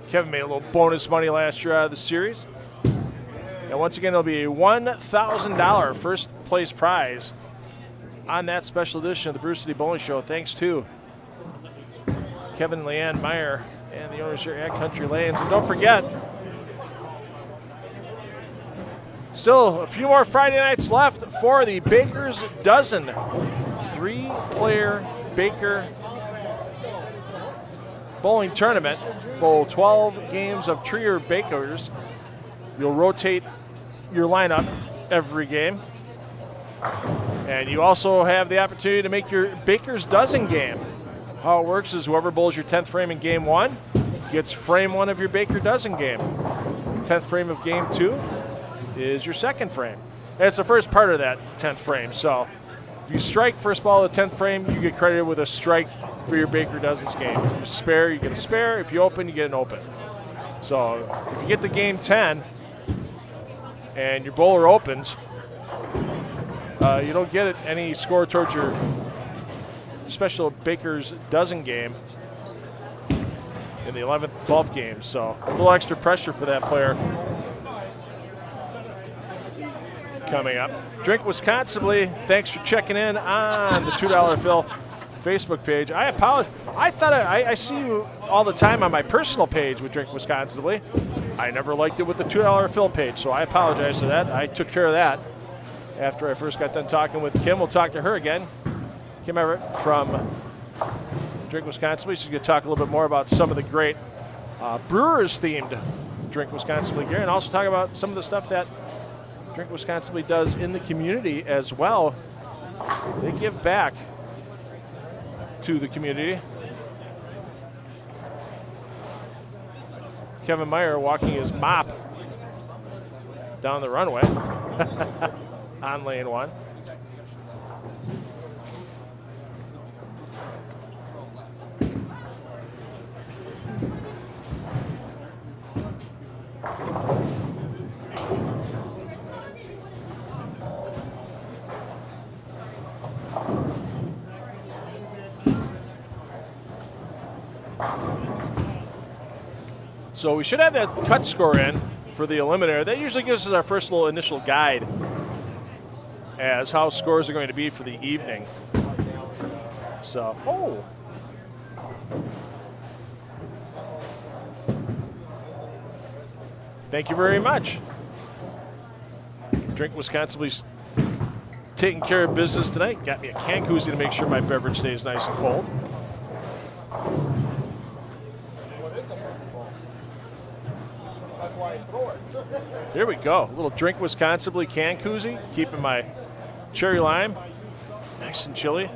Kevin made a little bonus money last year out of the series. And once again, there'll be a $1,000 first place prize on that special edition of the Brew City Bowling Show, thanks to Kevin and Leanne Meyer and the owners here at Country Lanes. And don't forget, still a few more Friday nights left for the Baker's Dozen 3-player Baker bowling tournament. Bowl 12 games of trio Bakers. You'll rotate your lineup every game. And you also have the opportunity to make your Baker's Dozen game. How it works is whoever bowls your 10th frame in game 1 gets frame 1 of your Baker Dozen game. 10th frame of game 2 is your 2nd frame. And it's the first part of that 10th frame. So if you strike first ball of the 10th frame, you get credited with a strike for your Baker Dozens game. If you spare, you get a spare. If you open, you get an open. So if you get the game 10 and your bowler opens, you don't get any score towards your special Baker's Dozen game in the 11th, 12th game. So a little extra pressure for that player coming up. Drink Wisconsin, thanks for checking in on the $2 Phil Facebook page. I apologize. I thought I see you all the time on my personal page with Drink Wisconsin. I never liked it with the $2 Phil page, so I apologize for that. I took care of that after I first got done talking with Kim. We'll talk to her again. Kim Everett from Drink Wisconsin. She's going to talk a little bit more about some of the great Brewers-themed Drink Wisconsin gear, and also talk about some of the stuff that Drink Wisconsin does in the community as well. They give back to the community. Kevin Meyer walking his mop down the runway on lane 1. So we should have that cut score in for the eliminator. That usually gives us our first little initial guide as how scores are going to be for the evening. So, Thank you very much. Drink Wisconsin taking care of business tonight. Got me a can koozie to make sure my beverage stays nice and cold. Here we go. A little Drink Wisconsin can koozie, keeping my cherry lime nice and chilly.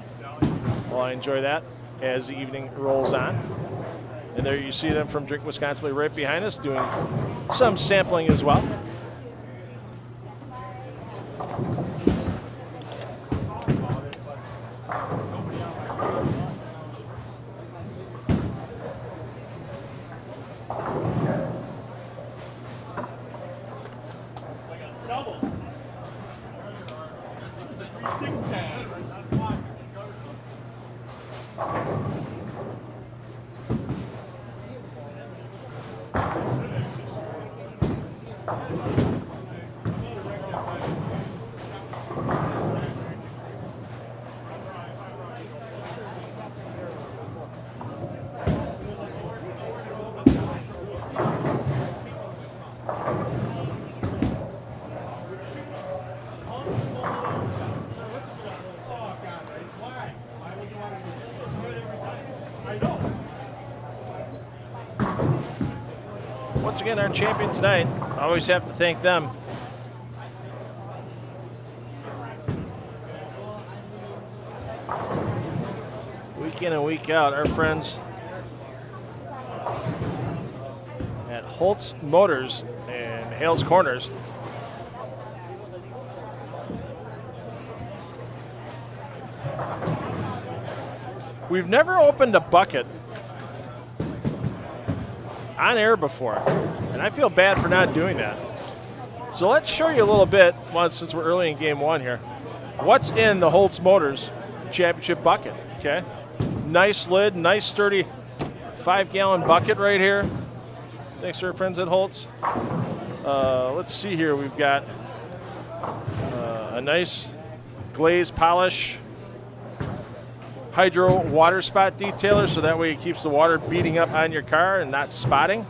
Well, I enjoy that as the evening rolls on. And there you see them from Drink Wisconsin right behind us doing some sampling as well. Once again, our champion tonight. I always have to thank them. Week in and week out, our friends at Holtz Motors and Hales Corners. We've never opened a bucket on air before, and I feel bad for not doing that. So let's show you a little bit, since we're early in game one here, what's in the Holtz Motors championship bucket, okay? Nice lid, nice sturdy 5-gallon bucket right here. Thanks to our friends at Holtz. Let's see here, we've got a nice glaze polish hydro water spot detailer, so that way it keeps the water beating up on your car and not spotting.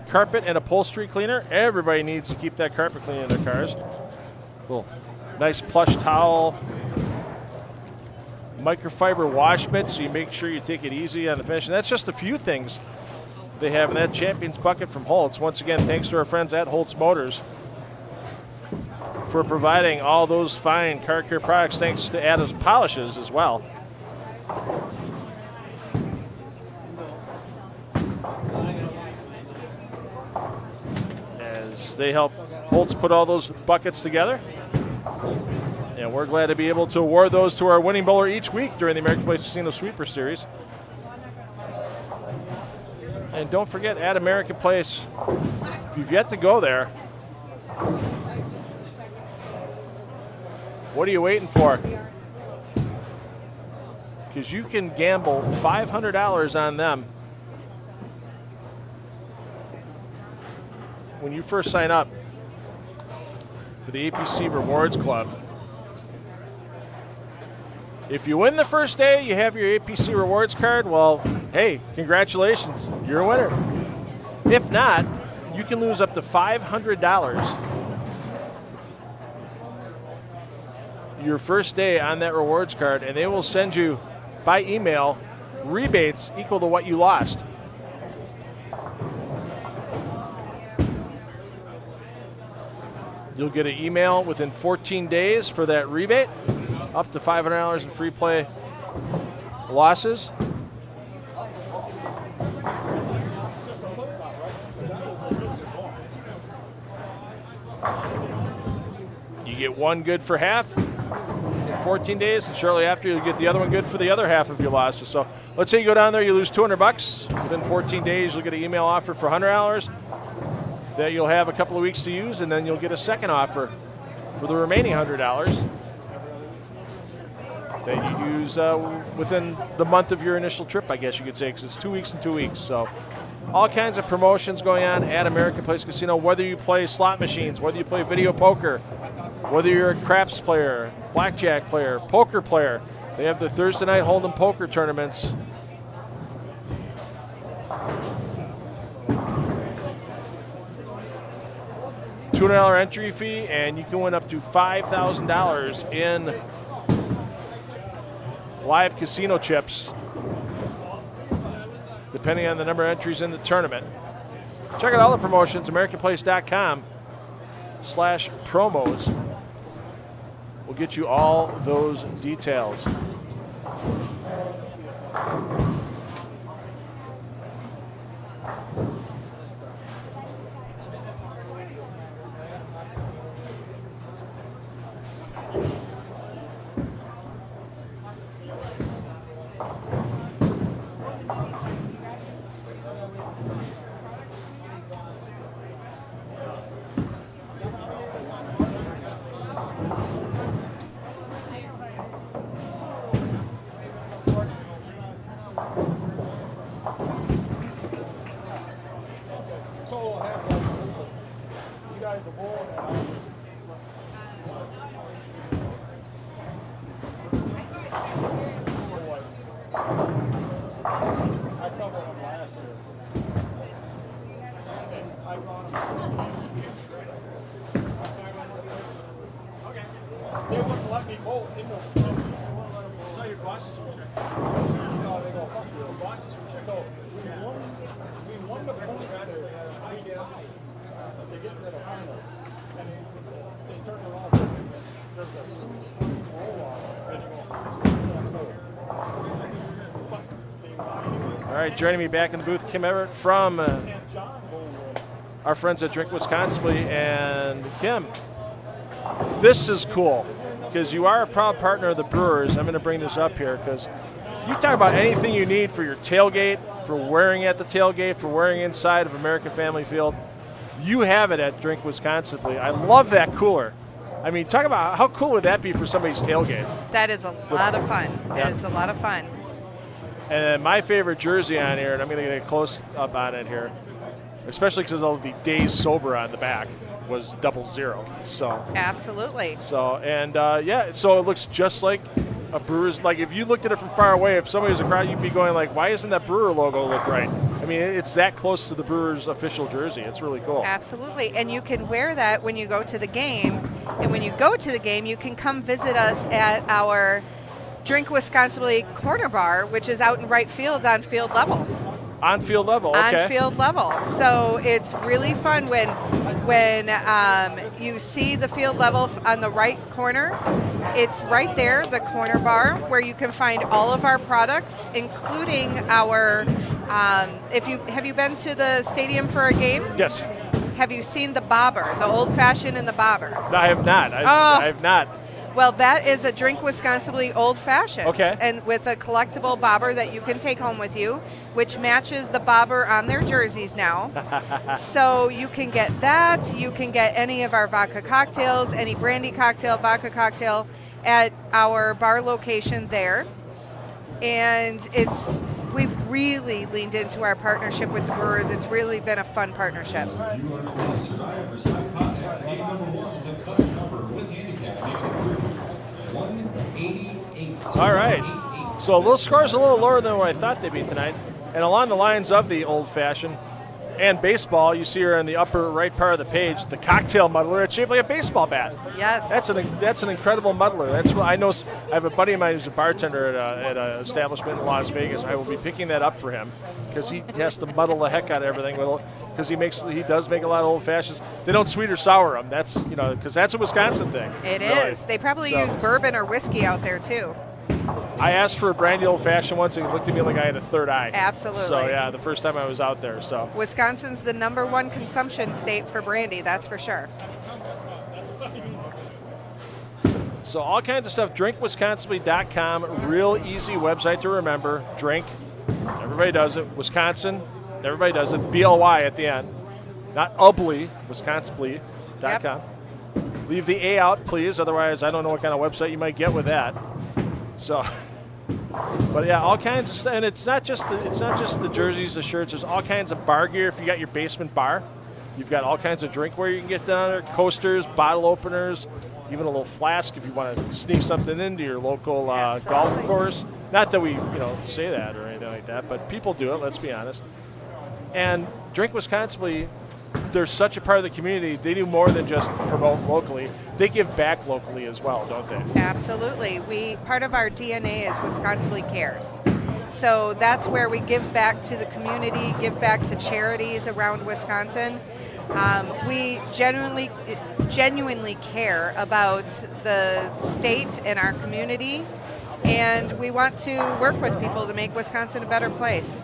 Carpet and upholstery cleaner. Everybody needs to keep that carpet clean in their cars. Little nice plush towel. Microfiber wash mitt, so you make sure you take it easy on the finish. And that's just a few things they have in that Champions bucket from Holtz. Once again, thanks to our friends at Holtz Motors for providing all those fine car care products, thanks to Adams Polishes as well. As they help Holtz put all those buckets together. And we're glad to be able to award those to our winning bowler each week during the American Place Casino Sweeper Series. And don't forget, at American Place, if you've yet to go there, what are you waiting for? Because you can gamble $500 on them when you first sign up for the APC Rewards Club. If you win the first day, you have your APC Rewards card, well, hey, congratulations, you're a winner. If not, you can lose up to $500 your first day on that rewards card, and they will send you by email rebates equal to what you lost. You'll get an email within 14 days for that rebate, up to $500 in free play losses. You get one good for half in 14 days, and shortly after you'll get the other one good for the other half of your losses. So let's say you go down there, you lose $200. Within 14 days, you'll get an email offer for $100 that you'll have a couple of weeks to use, and then you'll get a second offer for the remaining $100 that you use within the month of your initial trip, I guess you could say, because it's 2 weeks and 2 weeks. So all kinds of promotions going on at American Place Casino, whether you play slot machines, whether you play video poker, whether you're a craps player, blackjack player, poker player. They have the Thursday night Hold'em poker tournaments. $200 entry fee, and you can win up to $5,000 in live casino chips, depending on the number of entries in the tournament. Check out all the promotions, AmericanPlace.com/promos. We'll get you all those details. All right, joining me back in the booth, Kim Everett from our friends at Drink Wisconsin. And Kim, this is cool because you are a proud partner of the Brewers. I'm going to bring this up here because you talk about anything you need for your tailgate, for wearing at the tailgate, for wearing inside of American Family Field. You have it at Drink Wisconsin. I love that cooler. I mean, talk about how cool would that be for somebody's tailgate? That is a lot of fun. Yeah. It is a lot of fun. And then my favorite jersey on here, and I'm going to get a close up on it here, especially because of the days sober on the back, was 00. So Absolutely. So and so it looks just like a Brewers. Like if you looked at it from far away, if somebody was across, you'd be going like, "Why isn't that Brewer logo look right?" I mean, it's that close to the Brewers official jersey. It's really cool. Absolutely. And you can wear that when you go to the game. And when you go to the game, you can come visit us at our Drink Wisconsin corner bar, which is out in right field on field level. On field level, okay. On field level. So it's really fun when you see the field level on the right corner. It's right there, the corner bar, where you can find all of our products, including our. Have you been to the stadium for a game? Yes. Have you seen the bobber, the old fashioned and the bobber? No, I have not. I have not. Well, that is a Drink Wisconsin old fashioned. Okay. And with a collectible bobber that you can take home with you, which matches the bobber on their jerseys now. So you can get that. You can get any of our vodka cocktails, any brandy cocktail, vodka cocktail at our bar location there. And we've really leaned into our partnership with the Brewers. It's really been a fun partnership. You are the survivor side contact, game number 1, the cut number with handicap, making it through 188. All right. So the score's a little lower than what I thought they'd be tonight. And along the lines of the old-fashioned and baseball, you see here in the upper right part of the page, the cocktail muddler. It's shaped like a baseball bat. Yes. That's an incredible muddler. That's what I know. I have a buddy of mine who's a bartender at an establishment in Las Vegas. I will be picking that up for him because he has to muddle the heck out of everything because he does make a lot of old fashions. They don't sweet or sour them. That's because that's a Wisconsin thing. It really. is. They probably use bourbon or whiskey out there too. I asked for a brandy old fashioned once, and he looked at me like I had a third eye. Absolutely. So yeah, the first time I was out there. So Wisconsin's the #1 consumption state for brandy. That's for sure. So all kinds of stuff. DrinkWisconsin.com. Real easy website to remember. Drink. Everybody does it. Wisconsin. Everybody does it. BLY at the end. Not Ubly. Wisconsin.com. Yep. Leave the A out, please. Otherwise, I don't know what kind of website you might get with that. So, but yeah, all kinds of stuff. And it's not just the jerseys, the shirts. There's all kinds of bar gear. If you got your basement bar, you've got all kinds of drinkware you can get down there. Coasters, bottle openers, even a little flask if you want to sneak something into your local golf course. Not that we say that or anything like that, but people do it. Let's be honest. And Drink Wisconsin they're such a part of the community. They do more than just promote locally. They give back locally as well, don't they? Absolutely. Part of our DNA is Wisconsin Cares. So that's where we give back to the community, give back to charities around Wisconsin. We genuinely care about the state and our community, and we want to work with people to make Wisconsin a better place.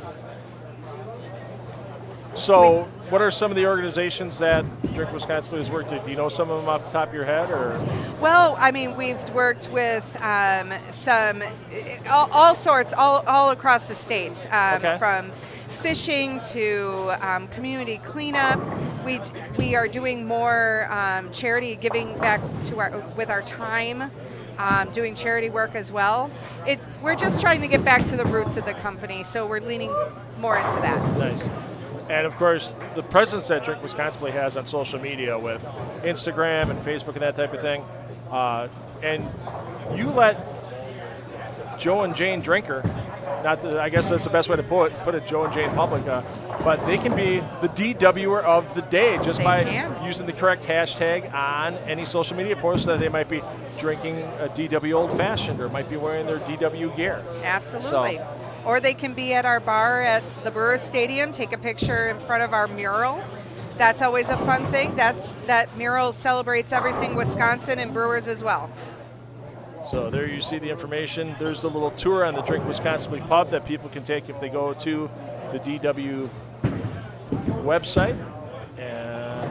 So, what are some of the organizations that Drink Wisconsin has worked with? Do you know some of them off the top of your head, or? Well, I mean, we've worked with all sorts, all across the state, from fishing to community cleanup. We are doing more charity, giving back to with our time, doing charity work as well. We're just trying to get back to the roots of the company, so we're leaning more into that. Nice. And of course, the presence that Drink Wisconsin has on social media with Instagram and Facebook and that type of thing. And you let Joe and Jane Drinker, I guess that's the best way to put it, Joe and Jane Public, but they can be the DWer of the day just by using the correct hashtag on any social media post that they might be drinking a DW Old Fashioned or might be wearing their DW gear. Absolutely. So, or they can be at our bar at the Brewers Stadium, take a picture in front of our mural. That's always a fun thing. That mural celebrates everything Wisconsin and Brewers as well. So there you see the information. There's the little tour on the Drink Wisconsin pub that people can take if they go to the DW website. And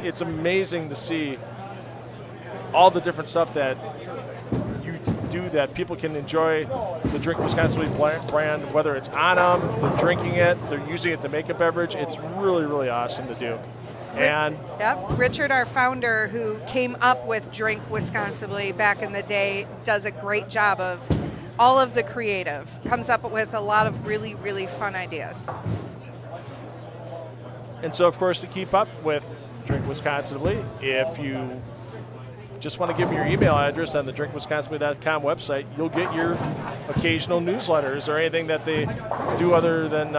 it's amazing to see all the different stuff that you do that people can enjoy the Drink Wisconsin brand, whether it's on them, they're drinking it, they're using it to make a beverage. It's really, really awesome to do. And Richard, our founder, who came up with Drink Wisconsin back in the day, does a great job of all of the creative, comes up with a lot of really, really fun ideas. And so, of course, to keep up with Drink Wisconsin, if you just want to give me your email address on the drinkwisconsin.com website, you'll get your occasional newsletters or anything that they do other than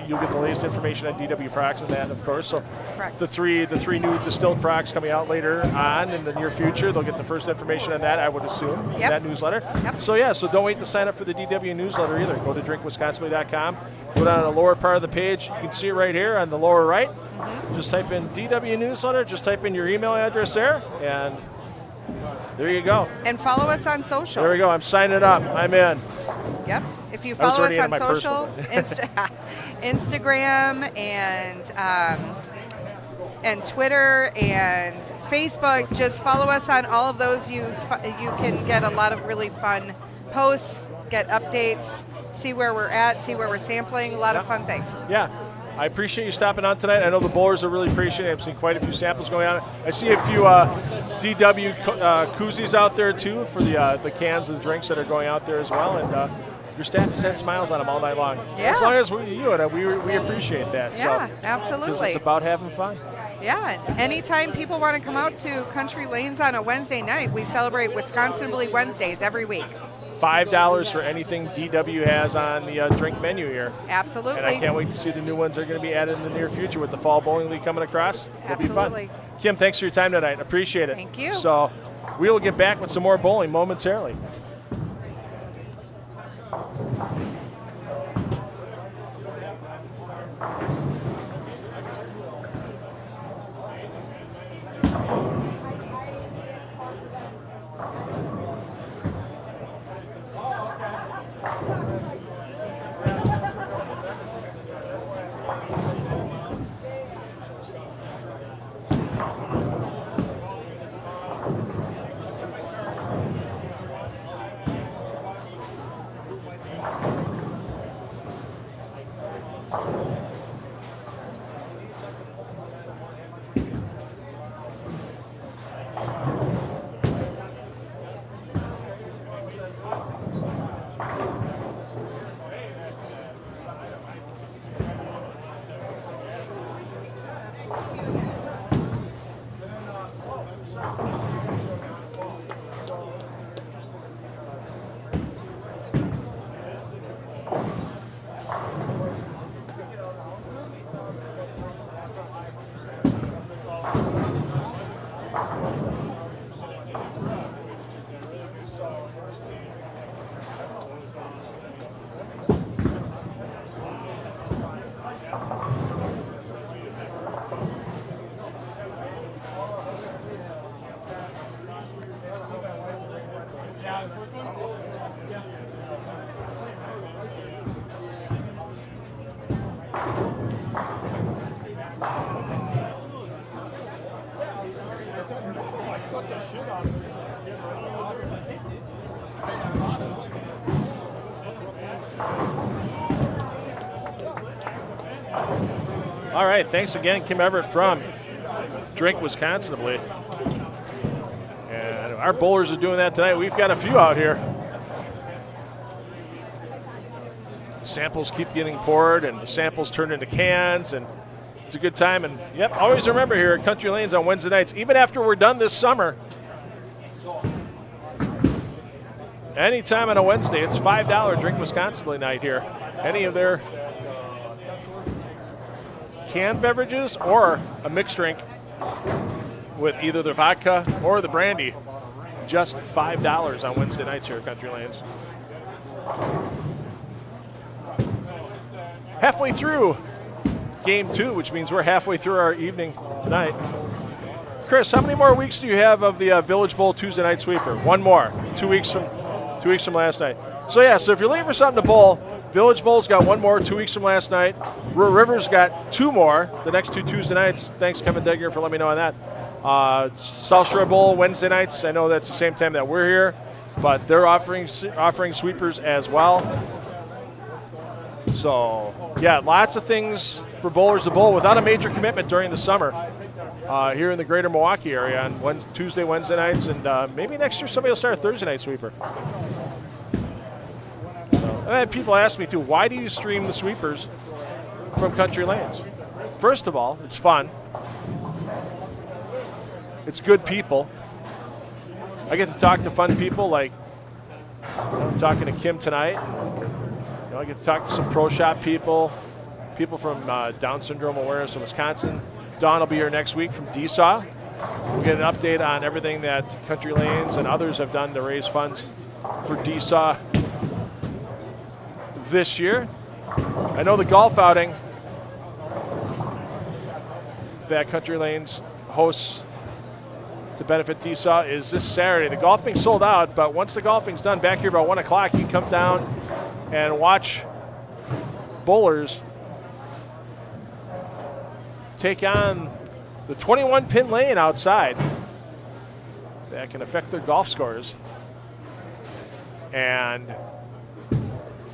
you'll get the latest information on DW products and that, of course. So correct. the three new distilled products coming out later on in the near future, they'll get the first information on that, I would assume, in that newsletter. Yep. So don't wait to sign up for the DW newsletter either. Go to drinkwisconsin.com, go down to the lower part of the page. You can see it right here on the lower right. Mm-hmm. Just type in DW newsletter, just type in your email address there, and there you go. And follow us on social. There we go. I'm signing up. I'm in. Yep. If you follow us on social, Instagram and Twitter and Facebook, just follow us on all of those. You can get a lot of really fun posts, get updates, see where we're at, see where we're sampling, a lot of fun things. Yeah. I appreciate you stopping on tonight. I know the bowlers are really appreciating it. I've seen quite a few samples going on. I see a few DW koozies out there, too, for the cans of drinks that are going out there as well. And your staff has had smiles on them all night long. Yeah. As long as we appreciate that. Yeah, so, absolutely. Because it's about having fun. Yeah, anytime people want to come out to Country Lanes on a Wednesday night, we celebrate Wisconsin-Billy Wednesdays every week. $5 for anything DW has on the drink menu here. Absolutely. And I can't wait to see the new ones that are going to be added in the near future with the Fall Bowling League coming across. It'll Absolutely. be fun. Kim, thanks for your time tonight. Appreciate it. Thank you. So we will get back with some more bowling momentarily. All right, thanks again, Kim Everett from Drink, Wisconsin, I believe. And our bowlers are doing that tonight. We've got a few out here. Samples keep getting poured, and the samples turn into cans, and it's a good time. And, yep, always remember here at Country Lanes on Wednesday nights, even after we're done this summer, anytime on a Wednesday, it's $5 Drink Wisconsin night here. Any of their canned beverages or a mixed drink with either the vodka or the brandy, just $5 on Wednesday nights here at Country Lanes. Halfway through game 2, which means we're halfway through our evening tonight. Chris, how many more weeks do you have of the Village Bowl Tuesday night sweeper? One more, 2 weeks from last night. So yeah, so if you're looking for something to bowl, Village Bowl's got one more 2 weeks from last night. Ruhr River's got 2 more the next 2 Tuesday nights. Thanks, Kevin Degger, for letting me know on that. South Shore Bowl Wednesday nights. I know that's the same time that we're here, but they're offering sweepers as well. So yeah, lots of things for bowlers to bowl without a major commitment during the summer here in the greater Milwaukee area on Tuesday, Wednesday nights, and maybe next year somebody will start a Thursday night sweeper. And I had people ask me too, why do you stream the sweepers from Country Lanes? First of all, it's fun. It's good people. I get to talk to fun people like I'm talking to Kim tonight. I get to talk to some pro shop people from Down Syndrome Awareness in Wisconsin. Dawn will be here next week from DSAW. We'll get an update on everything that Country Lanes and others have done to raise funds for DSAW this year. I know the golf outing that Country Lanes hosts to benefit DSAW is this Saturday. The golfing sold out, but once the golfing's done back here about 1 o'clock, you can come down and watch bowlers take on the 21-pin lane outside that can affect their golf scores. And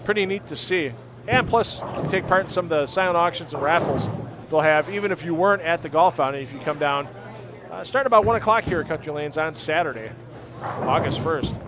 pretty neat to see. And plus, you can take part in some of the silent auctions and raffles they'll have, even if you weren't at the golf outing, if you come down. Starting about 1 o'clock here at Country Lanes on Saturday, August 1st.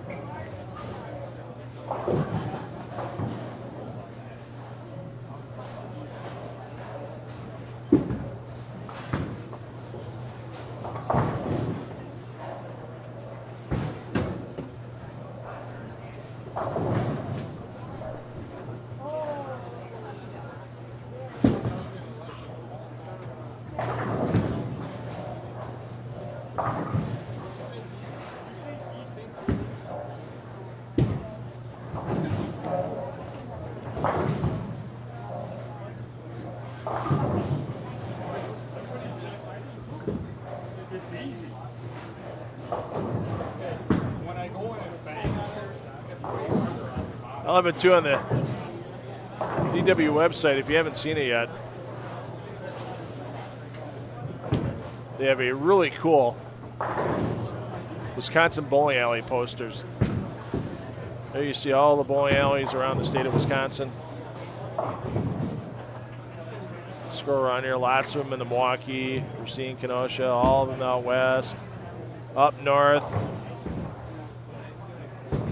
I love it too on the DW website. If you haven't seen it yet, they have a really cool Wisconsin bowling alley posters. There you see all the bowling alleys around the state of Wisconsin. Scroll around here, lots of them in the Milwaukee, Racine, Kenosha, all of them out west, up north.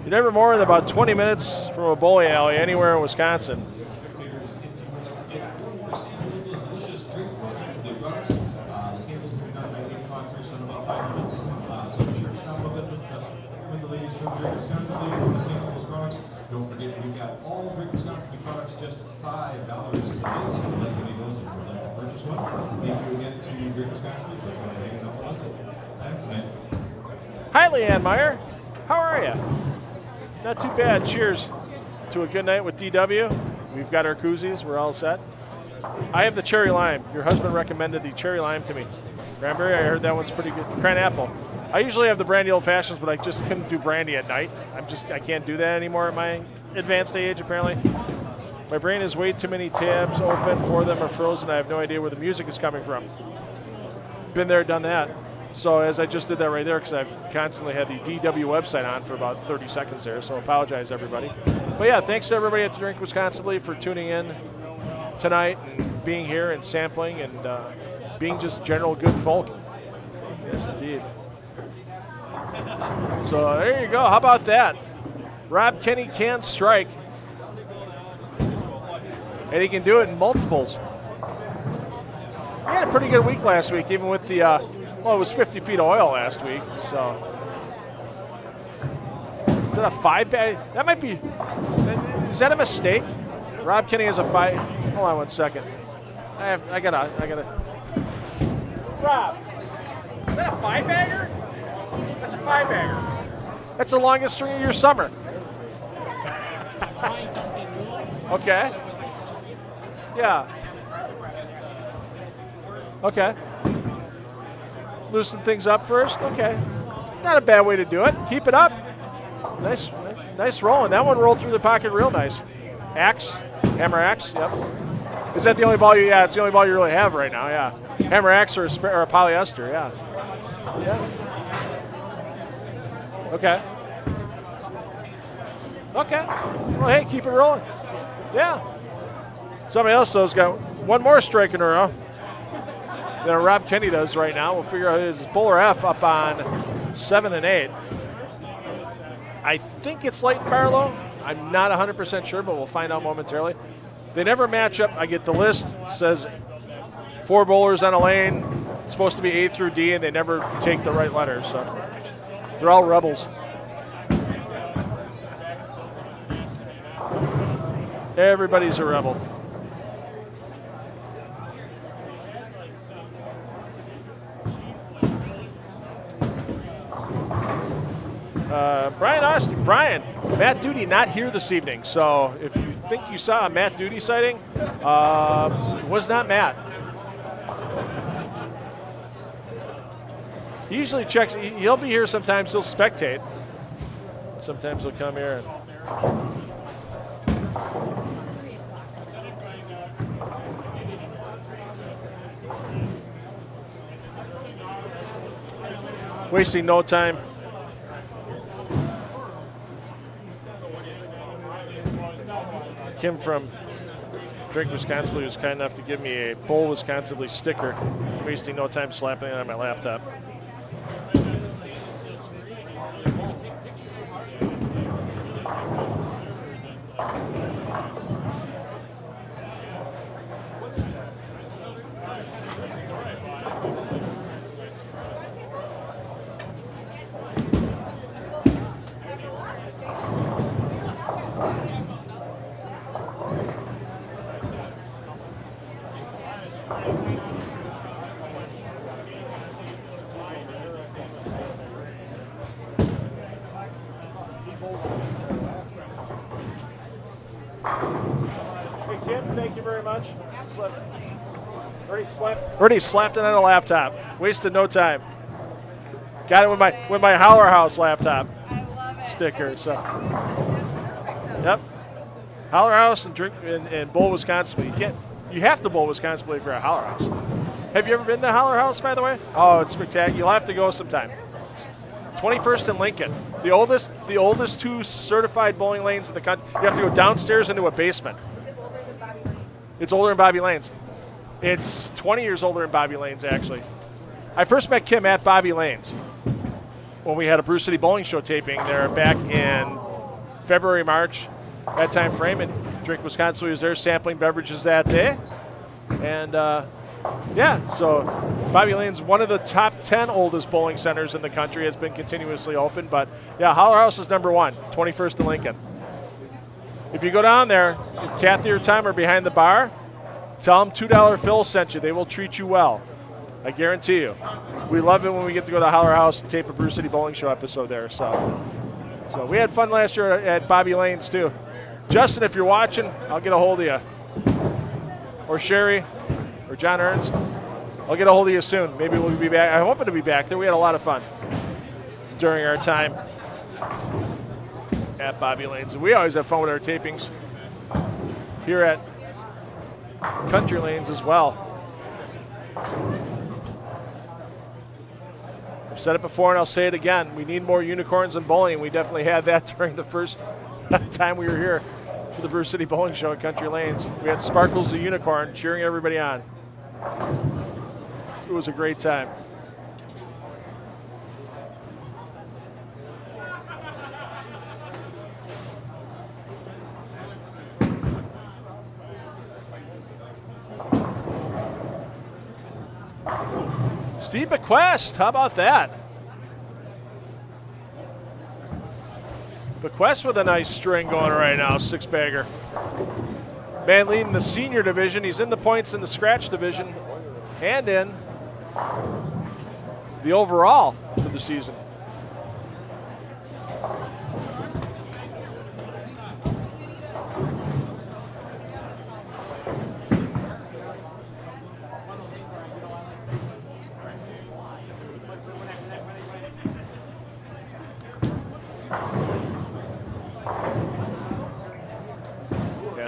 You're never more than about 20 minutes from a bowling alley anywhere in Wisconsin. Spectators, if you would like to get or sample those delicious Drink Wisconsin Blue products, the samples will be done by 8 o'clock for about 5 minutes. So be sure to stop up with the ladies from Drink Wisconsin Blue if you want to sample those products. Don't forget, we've got all Drink Wisconsin Blue products just $5 today. If you'd like any of those, if you'd like to purchase one, thank you again to Drink Wisconsin Blue for coming and hanging out with us at time tonight. Hi, Leanne Meyer. How are you? Not too bad. Cheers to a good night with DW. We've got our koozies. We're all set. I have the cherry lime. Your husband recommended the cherry lime to me. Cranberry, I heard that one's pretty good. Cran apple. I usually have the brandy old fashions, but I just couldn't do brandy at night. I can't do that anymore at my advanced age, apparently. My brain has way too many tabs open. 4 of them are frozen. I have no idea where the music is coming from. Been there, done that. So as I just did that right there, because I've constantly had the DW website on for about 30 seconds there, so apologize, everybody. But yeah, thanks to everybody at the Drink Wisconsin for tuning in tonight and being here and sampling and being just general good folk. Yes, indeed. So there you go. How about that? Rob Kenny can strike. And he can do it in multiples. He had a pretty good week last week, even with the, well, it was 50 feet of oil last week. So is that a 5-bag? That might be, is that a mistake? Rob Kenny has a 5. Hold on 1 second. I gotta. Rob, is that a 5-bagger? That's a 5-bagger. That's the longest string of your summer. Okay. Yeah. Okay. Loosen things up first. Okay. Not a bad way to do it. Keep it up. Nice rolling. That one rolled through the pocket real nice. Axe. Hammer axe. Yep. Is that the only ball you? Yeah, it's the only ball you really have right now. Yeah. Hammer axe or a polyester. Yeah. Yeah. Okay. Okay. Well, hey, keep it rolling. Yeah. Somebody else, though, has got one more strike in a row than Rob Kenny does right now. We'll figure out his bowler F up on 7 and 8. I think it's Leighton Barlow. I'm not 100% sure, but we'll find out momentarily. They never match up. I get the list. It says 4 bowlers on a lane. It's supposed to be A through D, and they never take the right letter. So they're all rebels. Everybody's a rebel. Brian Austin. Brian, Matt Duty not here this evening. So if you think you saw a Matt Duty sighting, was not Matt. He usually checks. He'll be here sometimes. He'll spectate. Sometimes he'll come here. Wasting no time. Kim from Drink Wisconsin was kind enough to give me a Bowl Wisconsin sticker. Wasting no time slapping it on my laptop. Already slapped it on a laptop. Wasted no time. Got it with my Howler House laptop sticker. So, yep. Howler House and Drink and Bowl Wisconsin. You have to Bowl Wisconsin if you're a Howler House. Have you ever been to Howler House, by the way? Oh, it's spectacular. You'll have to go sometime. 21st and Lincoln. The oldest 2 certified bowling lanes in the country. You have to go downstairs into a basement. It's older than Bobby Lane's. It's 20 years older than Bobby Lane's, actually. I first met Kim at Bobby Lane's when we had a Brew City Bowling Show taping there back in February, March, that time frame. And Drink Wisconsin was there sampling beverages that day. And, yeah, so Bobby Lane's one of the top 10 oldest bowling centers in the country, has been continuously open. But, yeah, Howler House is number 1, 21st and Lincoln. If you go down there, if Kathy or Tom are behind the bar, tell them $2 Phil sent you. They will treat you well. I guarantee you. We love it when we get to go to Howler House and tape a Brew City Bowling Show episode there. So we had fun last year at Bobby Lane's too. Justin, if you're watching, I'll get a hold of you. Or Sherry, or John Ernst. I'll get a hold of you soon. Maybe we'll be back. I'm hoping to be back there. We had a lot of fun during our time at Bobby Lane's. And we always have fun with our tapings here at Country Lanes as well. I've said it before and I'll say it again. We need more unicorns in bowling. We definitely had that during the first time we were here for the Brew City Bowling Show at Country Lanes. We had Sparkles the Unicorn cheering everybody on. It was a great time. Steve Bequest, how about that? Bequest with a nice string going right now, six-bagger. Man leading the senior division. He's in the points in the scratch division and in the overall for the season.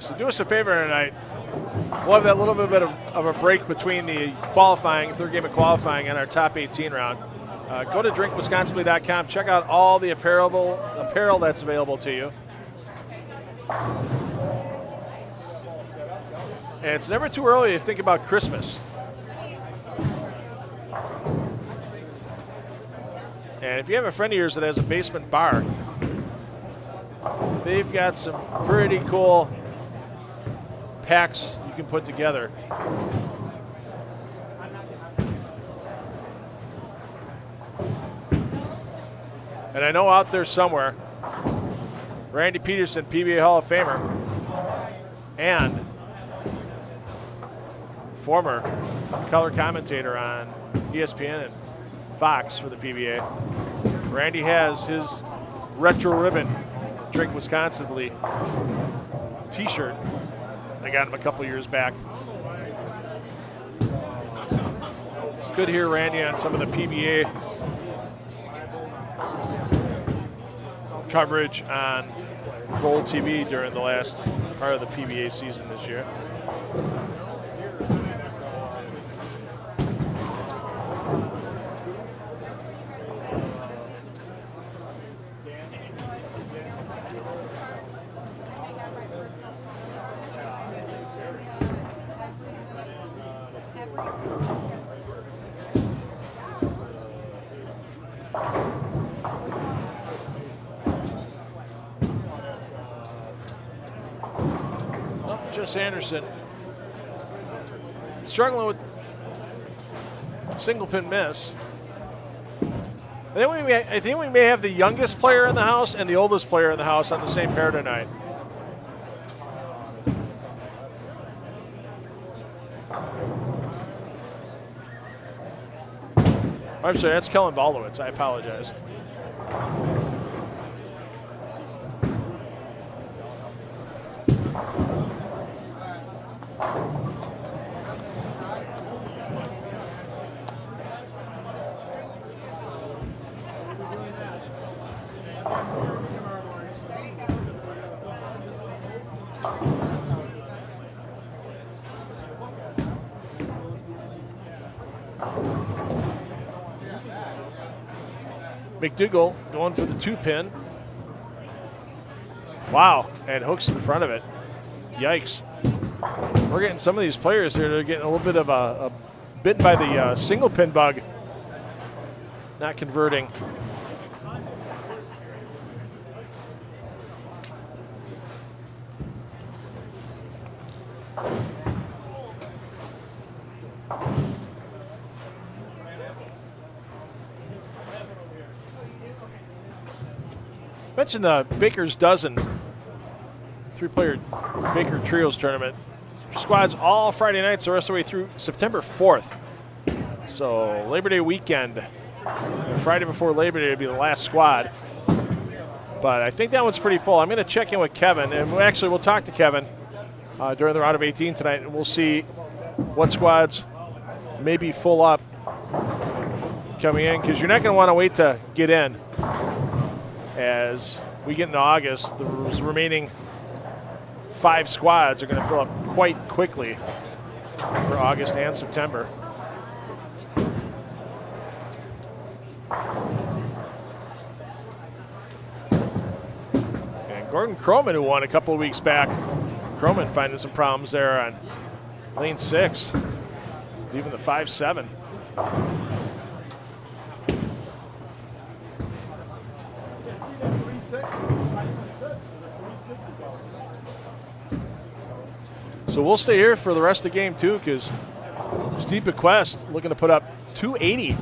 So do us a favor tonight. We'll have that little bit of a break between the qualifying, third game of qualifying, and our top 18 round. Go to drinkwisconsinly.com. Check out all the apparel that's available to you. And it's never too early to think about Christmas. And if you have a friend of yours that has a basement bar, they've got some pretty cool packs you can put together. And I know out there somewhere, Randy Peterson, PBA Hall of Famer, and former color commentator on ESPN and Fox for the PBA. Randy has his retro ribbon Drink Wisconsinly t-shirt. I got him a couple years back. Good hear Randy on some of the PBA coverage on Bowl TV during the last part of the PBA season this year. Anderson struggling with single pin miss. I think we may have the youngest player in the house and the oldest player in the house on the same pair tonight. I'm sorry, that's Kellen Baldowitz. I apologize. McDougall going for the 2-pin. Wow, and hooks in front of it. Yikes. We're getting some of these players here that are getting a little bit of a bitten by the single pin bug. Not converting. Mentioned the Baker's Dozen 3-player Baker Trios tournament. Squads all Friday nights the rest of the way through September 4th. So Labor Day weekend. Friday before Labor Day would be the last squad. But I think that one's pretty full. I'm going to check in with Kevin, and we'll talk to Kevin during the round of 18 tonight, and we'll see what squads may be full up coming in, because you're not going to want to wait to get in. As we get into August, the remaining 5 squads are going to fill up quite quickly for August and September. Gordon Croman, who won a couple of weeks back. Croman finding some problems there on lane 6, even the 5-7. So we'll stay here for the rest of the game too, because Steve Bequest looking to put up 280.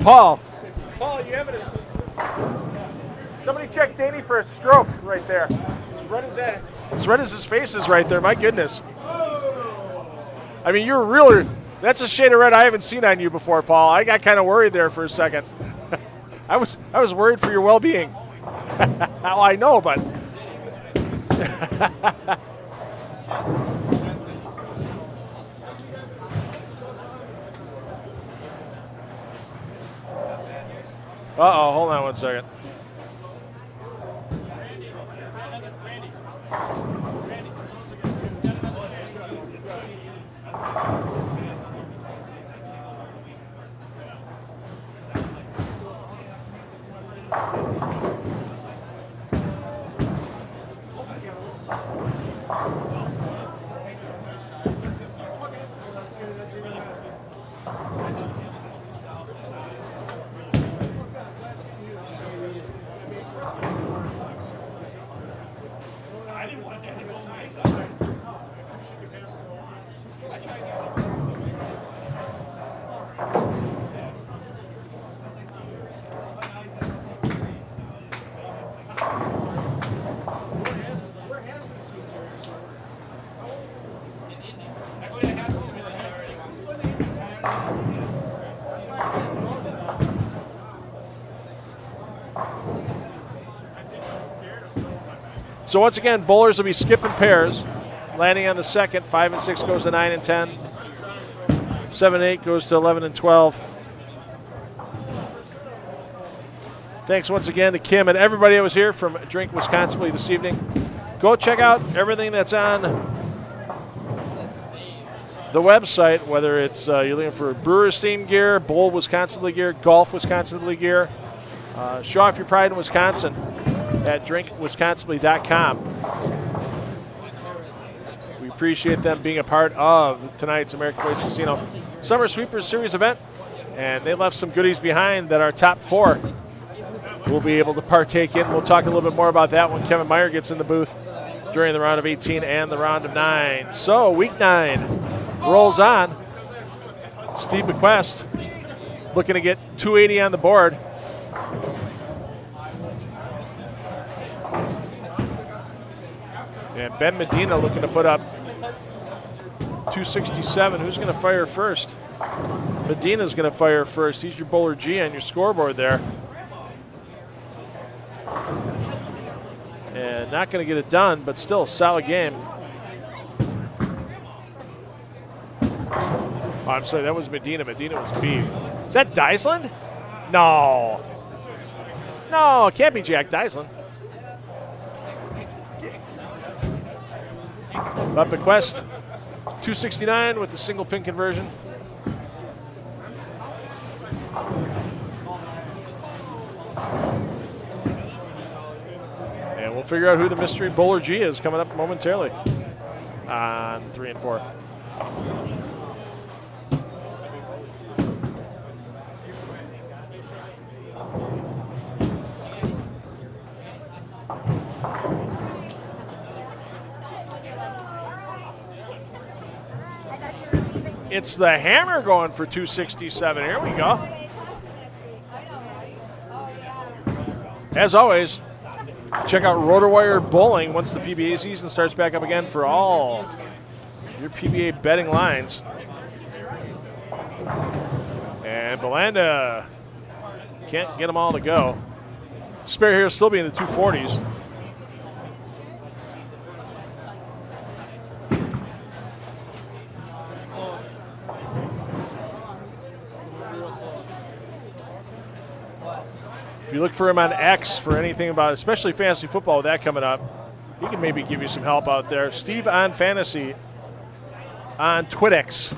Paul, you having a... Somebody check Danny for a stroke right there. As red as that. As red as his face is right there, my goodness. I mean, you're really... That's a shade of red I haven't seen on you before, Paul. I got kind of worried there for a second. I was worried for your well-being. Well, I know, but... Uh-oh, hold on one second. So once again, bowlers will be skipping pairs. Landing on the second, 5 and 6 goes to 9 and 10. 7 and 8 goes to 11 and 12. Thanks once again to Kim and everybody that was here from Drink Wisconsin this evening. Go check out everything that's on the website, whether it's you're looking for Brewers themed gear, Bowl Wisconsin gear, Golf Wisconsin gear. Show off your pride in Wisconsin at drinkwisconsinly.com. We appreciate them being a part of tonight's American Place Casino Summer Sweepers Series event, and they left some goodies behind that our top 4 will be able to partake in. We'll talk a little bit more about that when Kevin Meyer gets in the booth during the round of 18 and the round of 9. So week 9 rolls on. Steve Bequest looking to get 280 on the board. And Ben Medina looking to put up 267. Who's going to fire first? Medina's going to fire first. He's your bowler G on your scoreboard there. And not going to get it done, but still a solid game. Oh, I'm sorry, that was Medina. Medina was B. Is that Dyson? No. No, it can't be Jack Dyson. Up at Quest, 269 with the single pin conversion. And we'll figure out who the mystery bowler G is coming up momentarily on 3 and 4. It's the Hammer going for 267. Here we go. As always, check out RotorWire Bowling once the PBA season starts back up again for all your PBA betting lines. And Belanda can't get them all to go. Spare here still be in the 240s. If you look for him on X for anything about, especially fantasy football with that coming up, he can maybe give you some help out there. Steve on Fantasy on Twitx.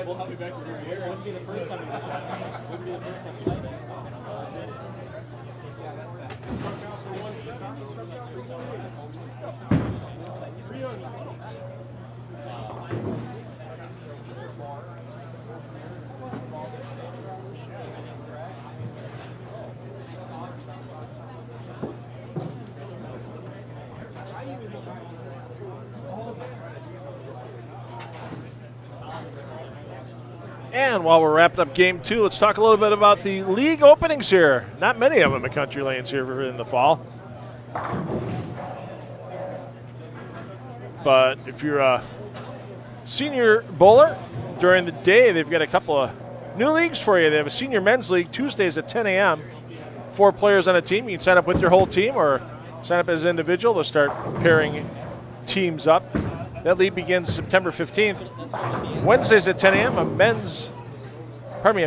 We'll have you back to your ear. It'll be the first time And while we're wrapping up game 2, let's talk a little bit about the league openings here. Not many of them at Country Lanes here in the fall. But if you're a senior bowler, during the day they've got a couple of new leagues for you. They have a senior men's league Tuesdays at 10 a.m. 4 players on a team. You can sign up with your whole team or sign up as an individual. They'll start pairing teams up. That league begins September 15th. Wednesdays at 10 a.m. A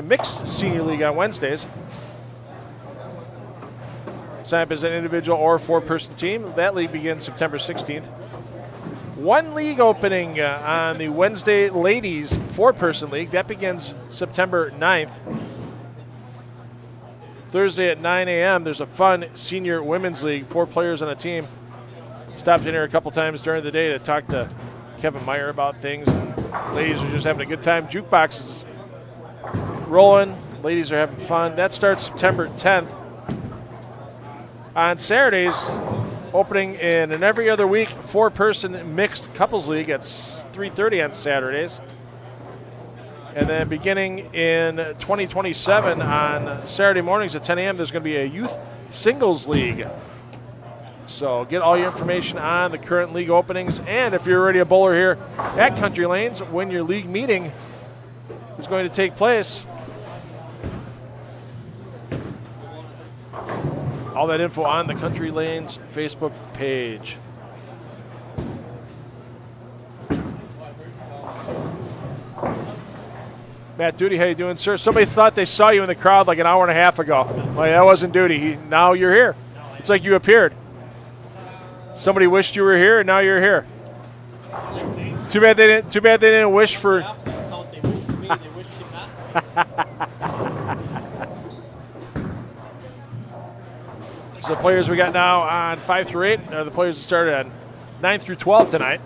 mixed senior league on Wednesdays. Sign up as an individual or 4-person team. That league begins September 16th. One league opening on the Wednesday ladies 4-person league. That begins September 9th. Thursday at 9 a.m. there's a fun senior women's league, 4 players on a team. Stopped in here a couple times during the day to talk to Kevin Meyer about things. Ladies are just having a good time. Jukebox is rolling. Ladies are having fun. That starts September 10th. On Saturdays, opening in an every other week 4-person mixed couples league at 3:30 on Saturdays. And then beginning in 2027 on Saturday mornings at 10 a.m., there's going to be a youth singles league. So get all your information on the current league openings. And if you're already a bowler here at Country Lanes, when your league meeting is going to take place, all that info on the Country Lanes Facebook page. Matt Duty, how you doing, sir? Somebody thought they saw you in the crowd like an hour and a half ago. Well, that wasn't Duty. Now you're here. It's like you appeared. Somebody wished you were here, and now you're here. Too bad they didn't wish for. So the players we got now on 5 through 8 are the players that started on 9 through 12 tonight.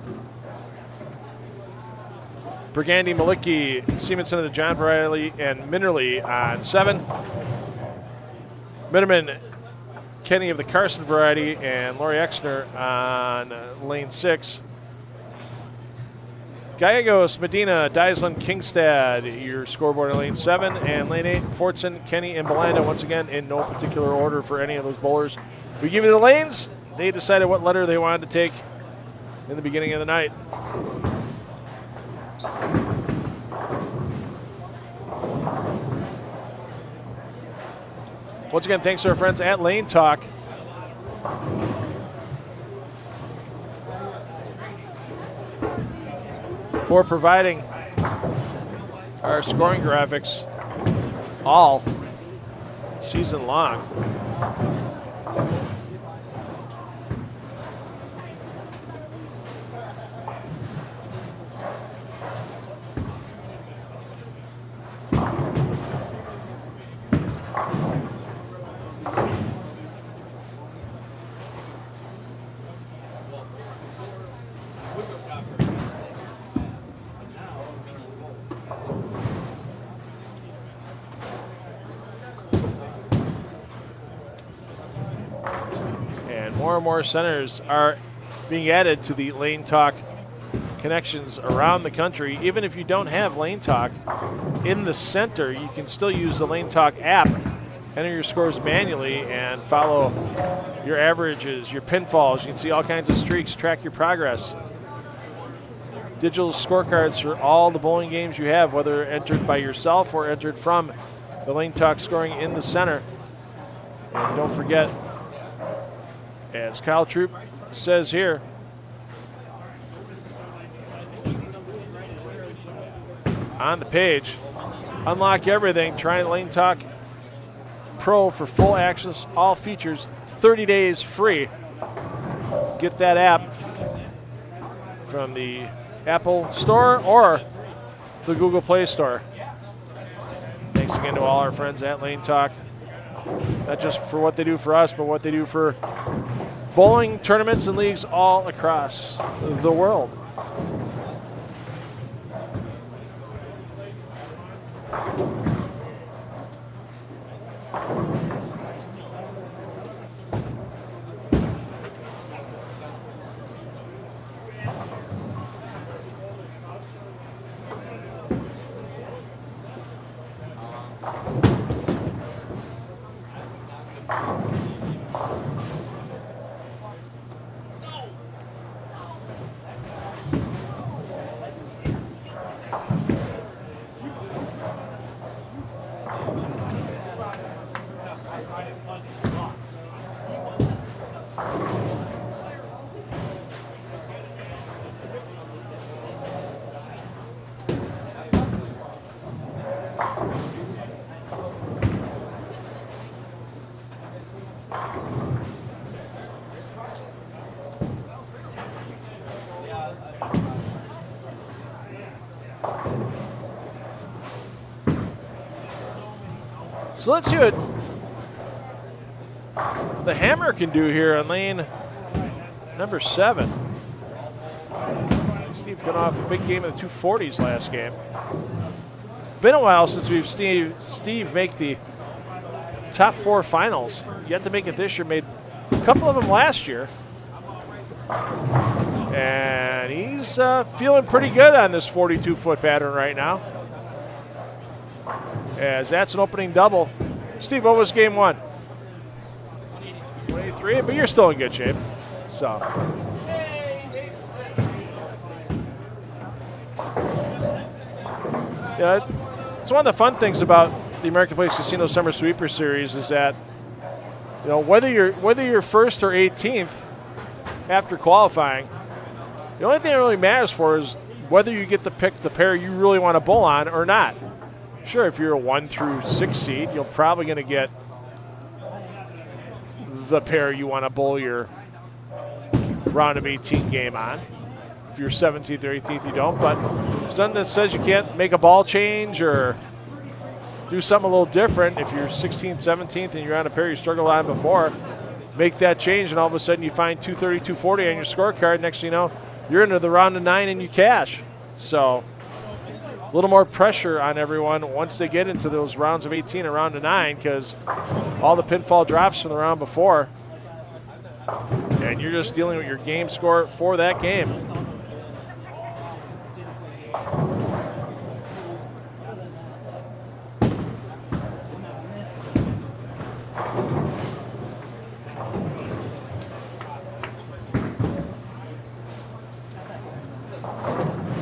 Burgandy, Malicki, Simonson of the John Variety, and Minnerly on 7. Mitterman, Kenny of the Carson Variety, and Lori Exner on lane 6. Gallegos, Medina, Dyslin, Kingstad, your scoreboard in lane 7, and lane 8, Fortson, Kenny, and Belanda, once again in no particular order for any of those bowlers. We give you the lanes. They decided what letter they wanted to take in the beginning of the night. Once again, thanks to our friends at Lane Talk. For providing our scoring graphics all season long. More and more centers are being added to the Lane Talk connections around the country. Even if you don't have Lane Talk in the center, you can still use the Lane Talk app, enter your scores manually, and follow your averages, your pinfalls. You can see all kinds of streaks, track your progress. Digital scorecards for all the bowling games you have, whether entered by yourself or entered from the Lane Talk scoring in the center. And don't forget, as Kyle Troop says here, on the page, unlock everything. Try Lane Talk Pro for full access, all features, 30 days free. Get that app from the Apple Store or the Google Play Store. Thanks again to all our friends at Lane Talk, not just for what they do for us, but what they do for bowling tournaments and leagues all across the world. So let's see what the Hammer can do here on lane number 7. Steve got off a big game of the 240s last game. Been a while since we've seen Steve make the top 4 finals. Yet to make it this year. Made a couple of them last year. And he's feeling pretty good on this 42-foot pattern right now. As that's an opening double. Steve, what was game 1? 183, but you're still in good shape. So. Yeah, it's one of the fun things about the American Place Casino Summer Sweeper Series is that, you know, whether you're first or 18th after qualifying, the only thing that really matters for is whether you get to pick the pair you really want to bowl on or not. Sure, if you're a 1 through 6 seed, you're probably going to get the pair you want to bowl your round of 18 game on. If you're 17th or 18th, you don't. But there's nothing that says you can't make a ball change or do something a little different. If you're 16th, 17th, and you're on a pair you struggled on before, make that change, and all of a sudden you find 230, 240 on your scorecard. Next thing you know, you're into the round of 9 and you cash. So a little more pressure on everyone once they get into those rounds of 18 and round of 9, because all the pinfall drops from the round before, and you're just dealing with your game score for that game.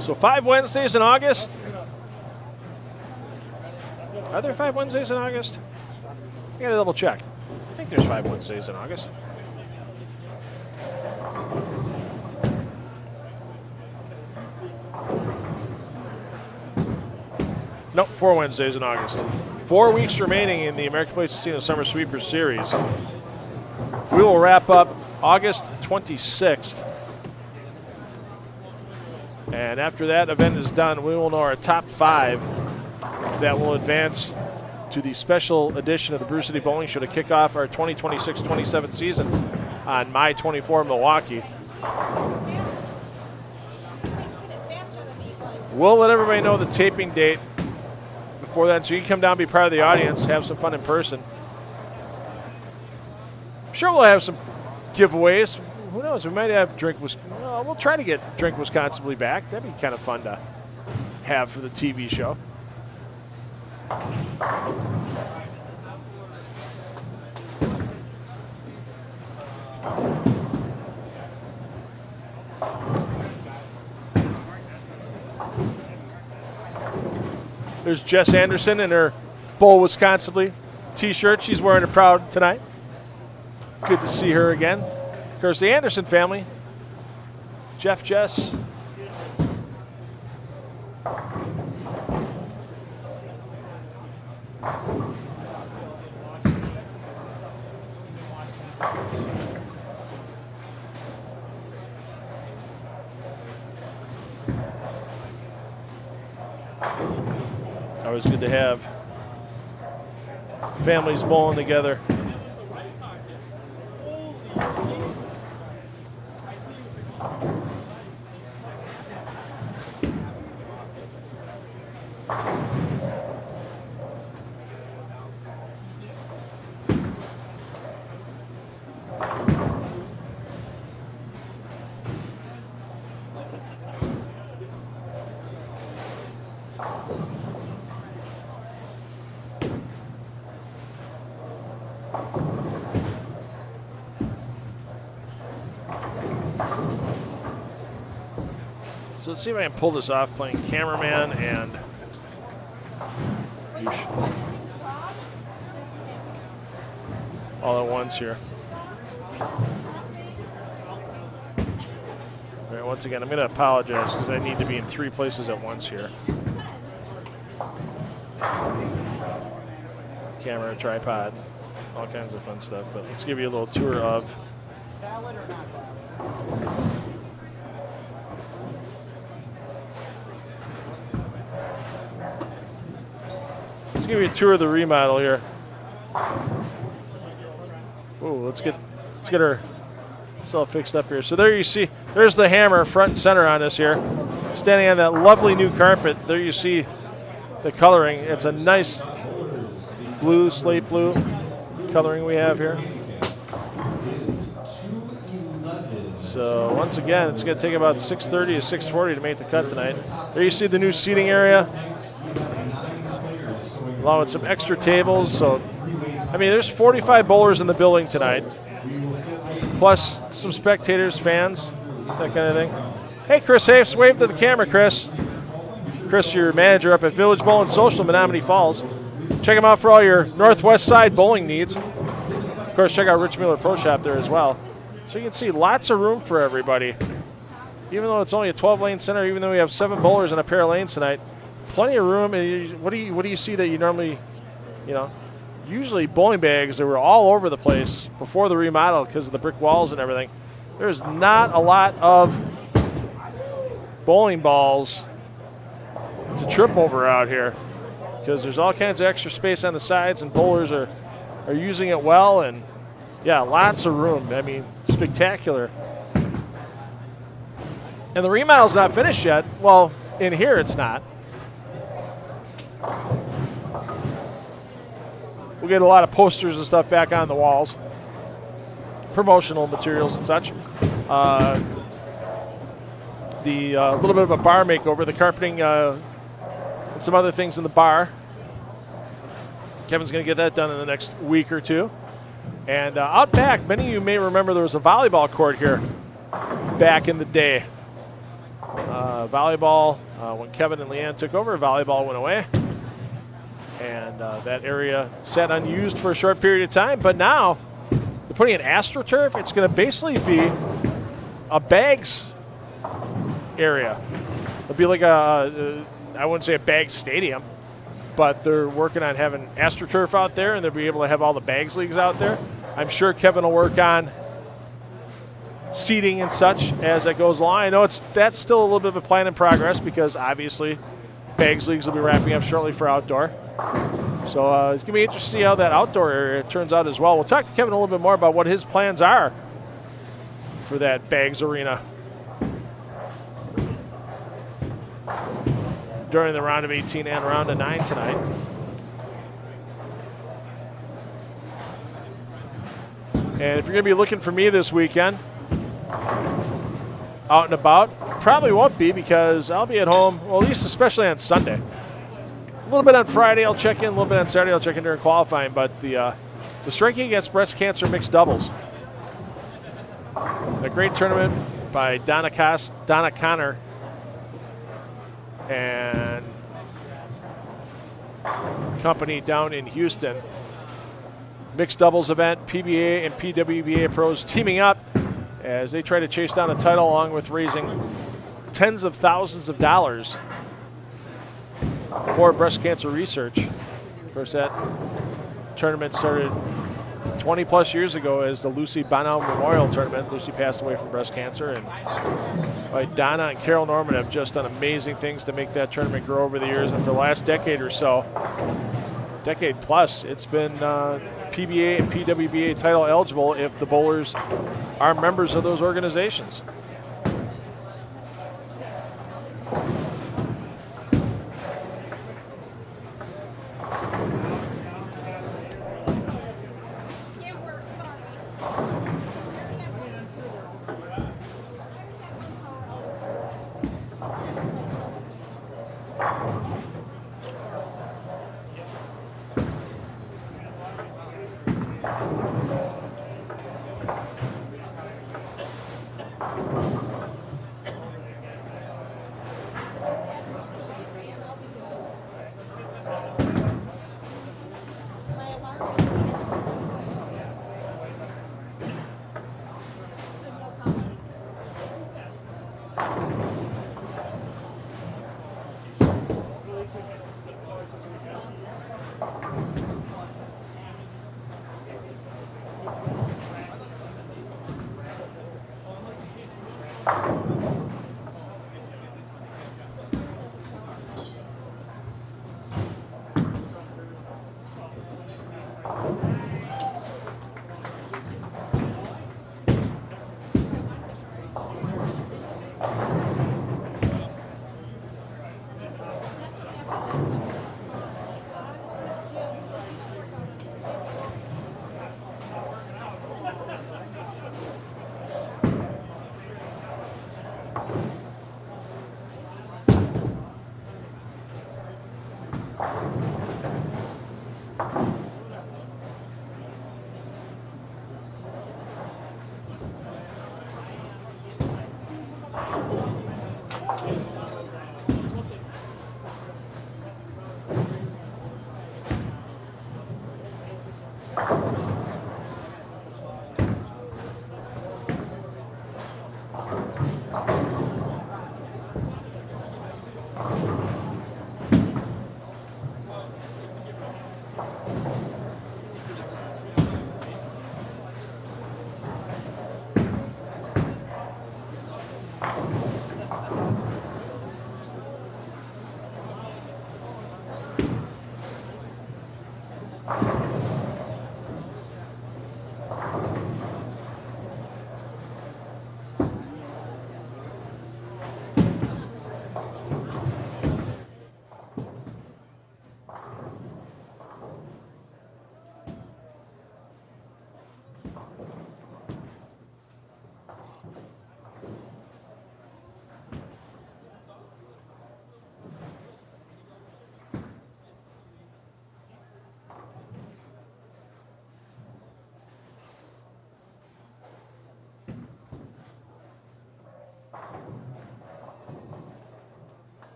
So 5 Wednesdays in August. Are there 5 Wednesdays in August? I gotta double check. I think there's 5 Wednesdays in August. Nope, 4 Wednesdays in August. 4 weeks remaining in the American Place Casino Summer Sweeper Series. We will wrap up August 26th. And after that event is done, we will know our top 5 that will advance to the special edition of the Brew City Bowling Show to kick off our 2026-27 season on May 24 Milwaukee. We'll let everybody know the taping date before that, so you can come down, be part of the audience, have some fun in person. I'm sure we'll have some giveaways. Who knows? We might have Drink Wisconsin. Well, we'll try to get Drink Wisconsin back. That'd be kind of fun to have for the TV show. There's Jess Anderson in her Bowl Wisconsin t-shirt. She's wearing it proud tonight. Good to see her again. Of course, the Anderson family. Jeff, Jess. Always good to have families bowling together. So let's see if I can pull this off playing cameraman and all at once here. All right, once again, I'm going to apologize because I need to be in 3 places at once here. Camera, tripod, all kinds of fun stuff. But let's give you a little tour of. Let's give you a tour of the remodel here. Ooh, let's get ourselves fixed up here. So there you see, there's the hammer front and center on this here. Standing on that lovely new carpet, there you see the coloring. It's a nice blue, slate blue coloring we have here. So once again, it's going to take about 6:30 to 6:40 to make the cut tonight. There you see the new seating area, along with some extra tables. So, I mean, there's 45 bowlers in the building tonight, plus some spectators, fans, that kind of thing. Hey, Chris Hafes, wave to the camera, Chris. Chris, your manager up at Village Bowl and Social in Menominee Falls. Check him out for all your Northwest Side bowling needs. Of course, check out Rich Miller Pro Shop there as well. So you can see lots of room for everybody. Even though it's only a 12-lane center, even though we have 7 bowlers and a pair of lanes tonight, plenty of room. And what do you see that you normally, usually bowling bags that were all over the place before the remodel because of the brick walls and everything. There's not a lot of bowling balls to trip over out here because there's all kinds of extra space on the sides and bowlers are using it well, and yeah, lots of room. I mean, spectacular. And the remodel's not finished yet. Well, in here it's not. We'll get a lot of posters and stuff back on the walls, promotional materials and such. The little bit of a bar makeover, the carpeting, and some other things in the bar. Kevin's going to get that done in the next week or two. And out back, many of you may remember there was a volleyball court here back in the day. Volleyball, when Kevin and Leanne took over, volleyball went away. And that area sat unused for a short period of time. But now they're putting in AstroTurf. It's going to basically be a bags area. It'll be like I wouldn't say a bags stadium, but they're working on having AstroTurf out there, and they'll be able to have all the bags leagues out there. I'm sure Kevin will work on seating and such as that goes along. I know that's still a little bit of a plan in progress because obviously bags leagues will be wrapping up shortly for outdoor. So it's going to be interesting to see how that outdoor area turns out as well. We'll talk to Kevin a little bit more about what his plans are for that bags arena during the round of 18 and round of 9 tonight. And if you're going to be looking for me this weekend, out and about, probably won't be because I'll be at home, well, at least especially on Sunday. A little bit on Friday, I'll check in. A little bit on Saturday, I'll check in during qualifying. But the Striking Against Breast Cancer Mixed Doubles, a great tournament by Donna Connor and company down in Houston. Mixed doubles event, PBA and PWBA pros teaming up as they try to chase down a title along with raising tens of thousands of dollars for breast cancer research. Of course, that tournament started 20 plus years ago as the Lucy Bonham Memorial Tournament. Lucy passed away from breast cancer, and Donna and Carol Norman have just done amazing things to make that tournament grow over the years. And for the last decade or so, decade plus, it's been PBA and PWBA title eligible if the bowlers are members of those organizations.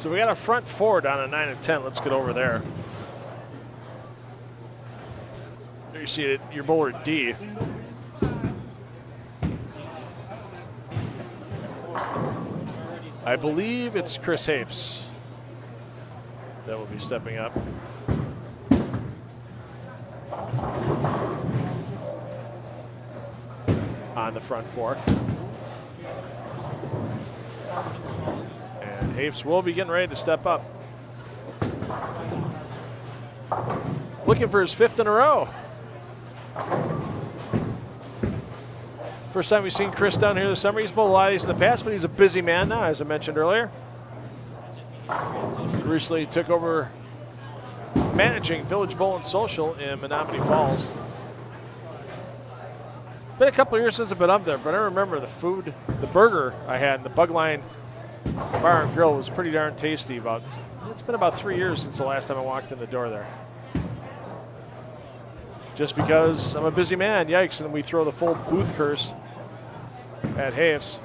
So we got a front four down at 9 and 10. Let's get over there. There you see it, your bowler D. I believe it's Chris Hafes that will be stepping up. On the front four. And Hafes will be getting ready to step up. Looking for his 5th in a row. First time we've seen Chris down here this summer. He's bowled a lot of these in the past, but he's a busy man now, as I mentioned earlier. He recently took over managing Village Bowl and Social in Menominee Falls. Been a couple of years since I've been up there, but I remember the food, the burger I had in the Bugline Bar and Grill was pretty darn tasty. It's been about 3 years since the last time I walked in the door there. Just because I'm a busy man, yikes, and we throw the full booth curse at Hafes.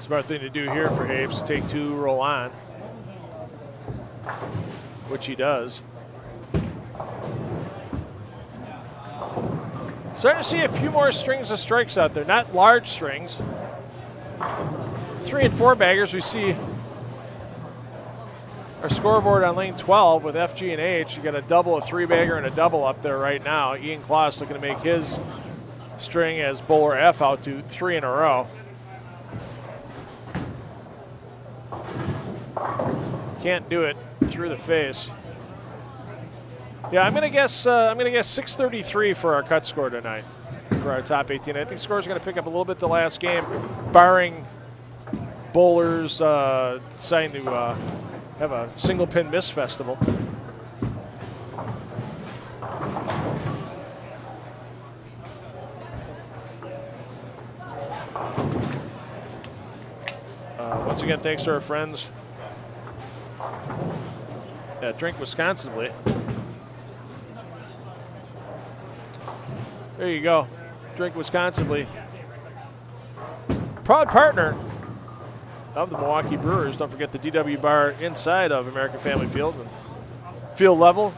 Smart thing to do here for Hafes, take 2, roll on, which he does. Starting to see a few more strings of strikes out there, not large strings. 3 and 4 baggers, we see our scoreboard on lane 12 with F, G, and H. You got a double, a 3-bagger, and a double up there right now. Ian Kloss looking to make his string as bowler F out to 3 in a row. Can't do it through the face. Yeah, I'm gonna guess 633 for our cut score tonight for our top 18. I think score's gonna pick up a little bit the last game, barring bowlers deciding to have a single pin miss festival. Once again, thanks to our friends at Drink Wisconsinly. There you go. Drink Wisconsinly. Proud partner of the Milwaukee Brewers. Don't forget the DW bar inside of American Family Field. And field level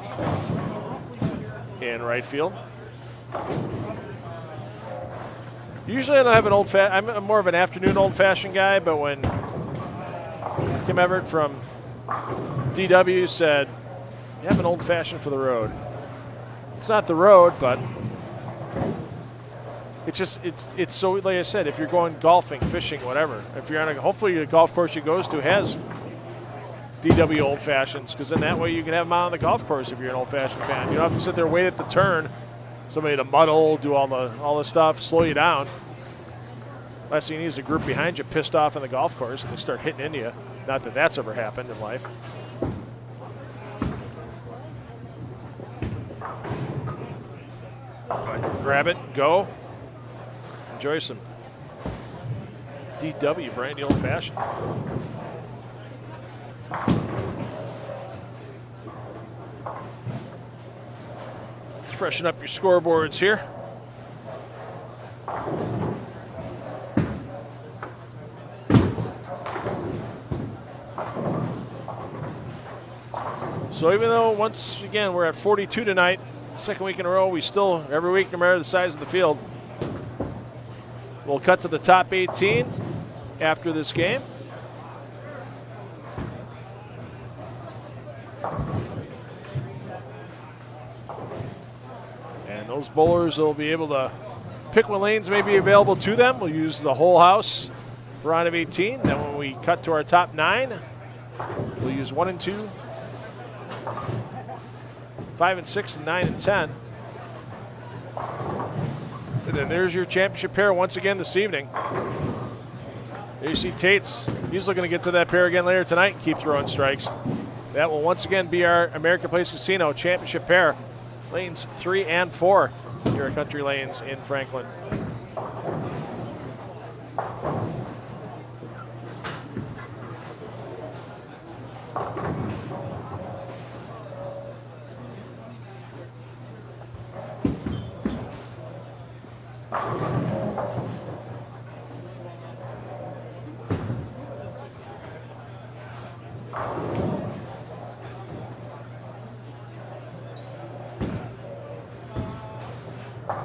in right field. Usually I don't have an I'm more of an afternoon old-fashioned guy, but when Kim Everett from DW said, you have an old-fashioned for the road. It's not the road, but it's so, like I said, if you're going golfing, fishing, whatever, if you're on hopefully the golf course you goes to has DW old fashions, because then that way you can have them out on the golf course if you're an old fashioned fan. You don't have to sit there, wait at the turn, somebody to muddle, do all the stuff, slow you down. Last thing you need is a group behind you pissed off on the golf course and they start hitting into you. Not that that's ever happened in life. Grab it, go. Enjoy some DW brandy old fashioned. Freshen up your scoreboards here. So even though once again we're at 42 tonight, second week in a row, we still, every week, no matter the size of the field, we'll cut to the top 18 after this game. And those bowlers will be able to pick what lanes may be available to them. We'll use the whole house for round of 18. Then when we cut to our top 9, we'll use 1 and 2, 5 and 6, and 9 and 10. And then there's your championship pair once again this evening. There you see Tate's. He's looking to get to that pair again later tonight and keep throwing strikes. That will once again be our American Place Casino championship pair. Lanes 3 and 4 here at Country Lanes in Franklin. If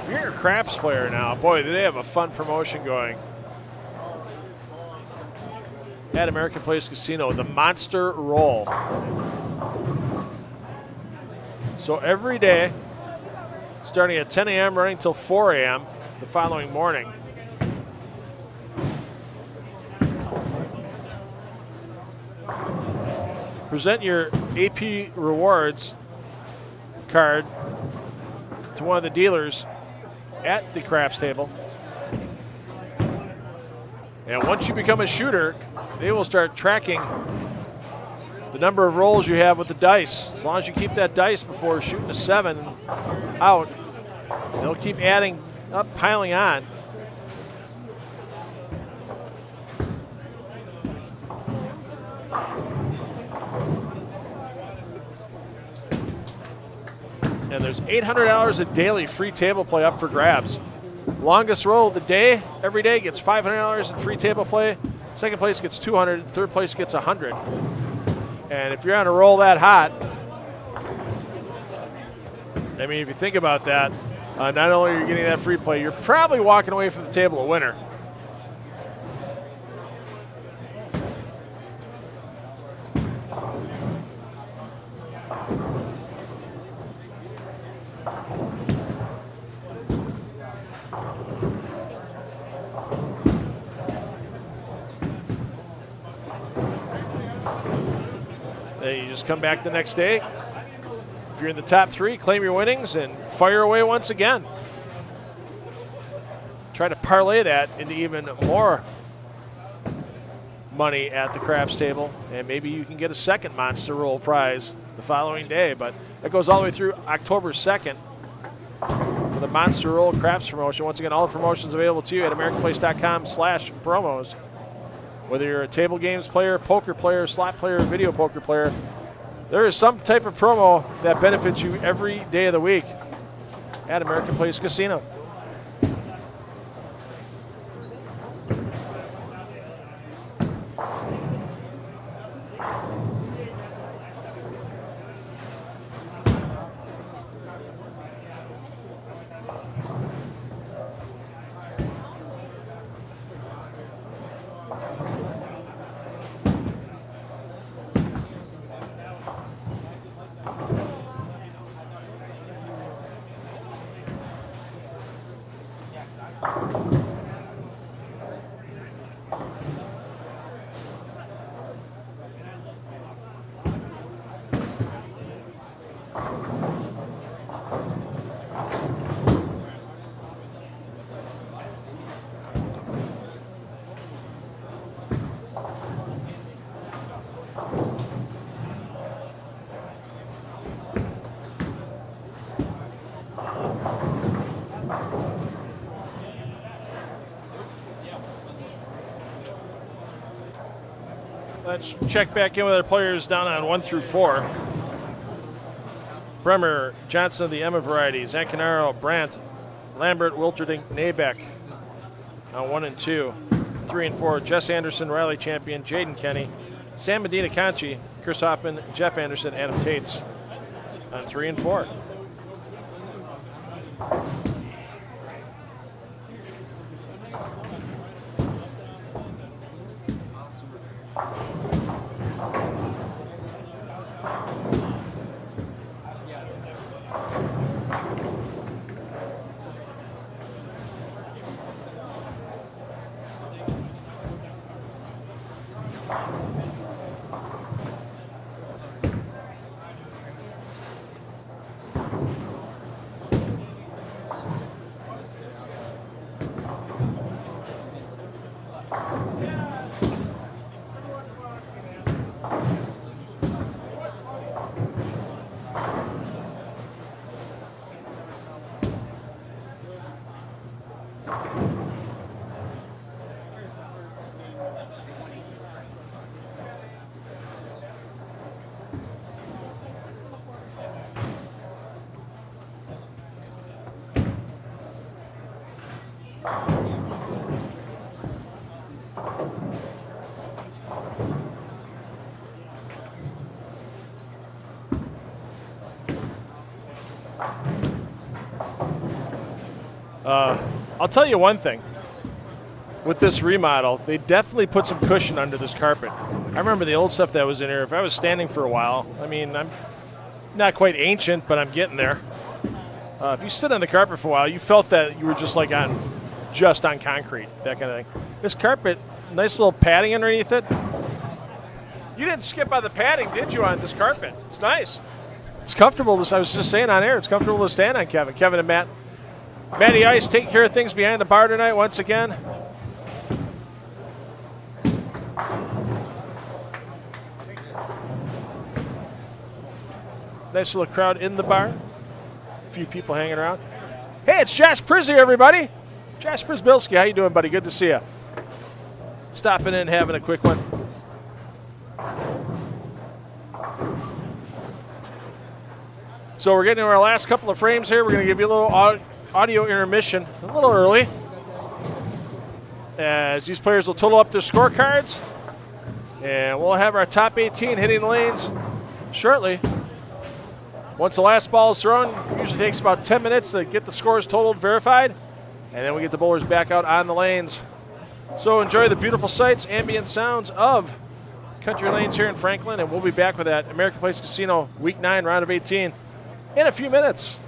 you're a craps player now, boy, do they have a fun promotion going. At American Place Casino, the Monster Roll. So every day, starting at 10 a.m., running till 4 a.m. the following morning. Present your AP Rewards card to one of the dealers at the craps table. And once you become a shooter, they will start tracking the number of rolls you have with the dice. As long as you keep that dice before shooting a 7 out, they'll keep adding up, piling on. And there's $800 a daily free table play up for grabs. Longest roll of the day, every day, gets $500 in free table play. Second place gets $200, third place gets $100. And if you're on a roll that hot, I mean, if you think about that, not only are you getting that free play, you're probably walking away from the table a winner. Then you just come back the next day. If you're in the top 3, claim your winnings and fire away once again. Try to parlay that into even more money at the craps table, and maybe you can get a second Monster Roll prize the following day. But that goes all the way through October 2nd for the Monster Roll craps promotion. Once again, all the promotions available to you at AmericanPlace.com/promos. Whether you're a table games player, poker player, slot player, video poker player, there is some type of promo that benefits you every day of the week at American Place Casino. Let's check back in with our players down on 1 through 4. Bremer, Johnson of the Emma variety, Zancanaro, Brandt, Lambert, Wilterding, Nabeck on 1 and 2. 3 and 4, Jess Anderson, Riley Champion, Jaden Kenny, Sam Medina Conchi, Chris Hoffman, Jeff Anderson, Adam Tates on 3 and 4. I'll tell you one thing. With this remodel, they definitely put some cushion under this carpet. I remember the old stuff that was in here. If I was standing for a while, I mean, I'm not quite ancient, but I'm getting there. If you stood on the carpet for a while, you felt that you were just like on concrete, that kind of thing. This carpet, nice little padding underneath it. You didn't skip on the padding, did you, on this carpet? It's nice. It's comfortable. I was just saying on air, it's comfortable to stand on, Kevin. Kevin and Matt. Matty Ice taking care of things behind the bar tonight once again. Nice little crowd in the bar. A few people hanging around. Hey, it's Josh Prizzy, everybody. Josh Przbilski, how you doing, buddy? Good to see you. Stopping in, having a quick one. So we're getting to our last couple of frames here. We're going to give you a little audio intermission, a little early, as these players will total up their scorecards, and we'll have our top 18 hitting the lanes shortly. Once the last ball is thrown, it usually takes about 10 minutes to get the scores totaled, verified, and then we get the bowlers back out on the lanes. So enjoy the beautiful sights, ambient sounds of Country Lanes here in Franklin, and we'll be back with that American Place Casino Week 9 round of 18 in a few minutes.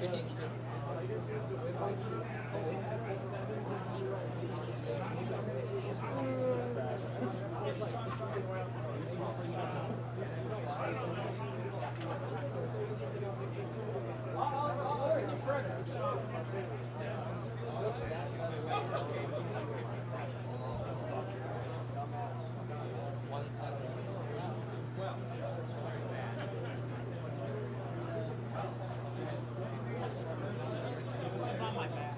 This is on my back.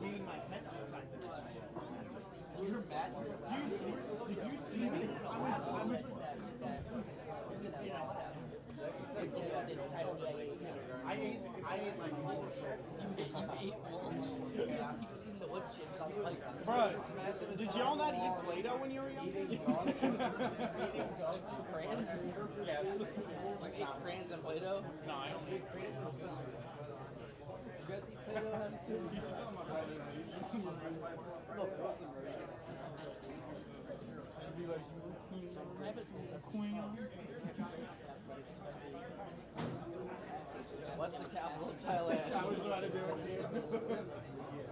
Being my pet outside the You're mad. Did you see me? I ate like mulch. Bro, did y'all not eat Play-Doh when you were young? Crayons? Yes. Like 8 crayons and Play-Doh? No, I don't eat crayons. You guys eat Play-Doh too? What's the capital of Thailand? I was about to do it.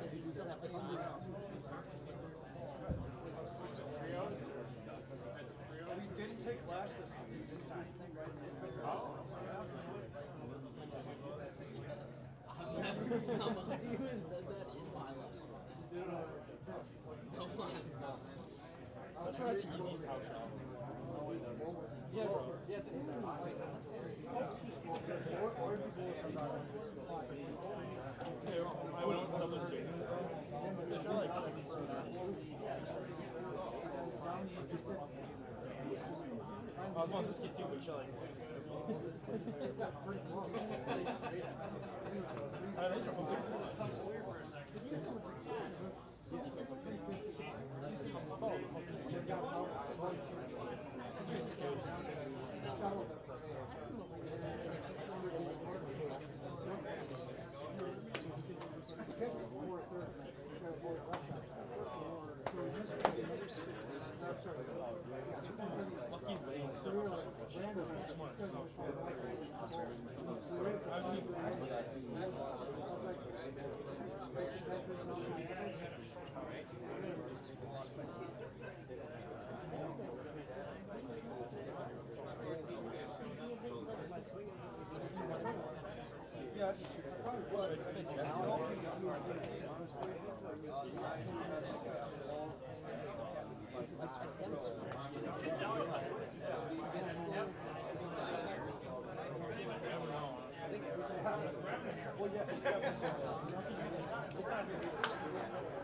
Does he still have the sign? We didn't take last this time. I've never said that in my life. That's why it's Easy's house. I went out with someone too. They're like 70 I was on this kid too, but she's like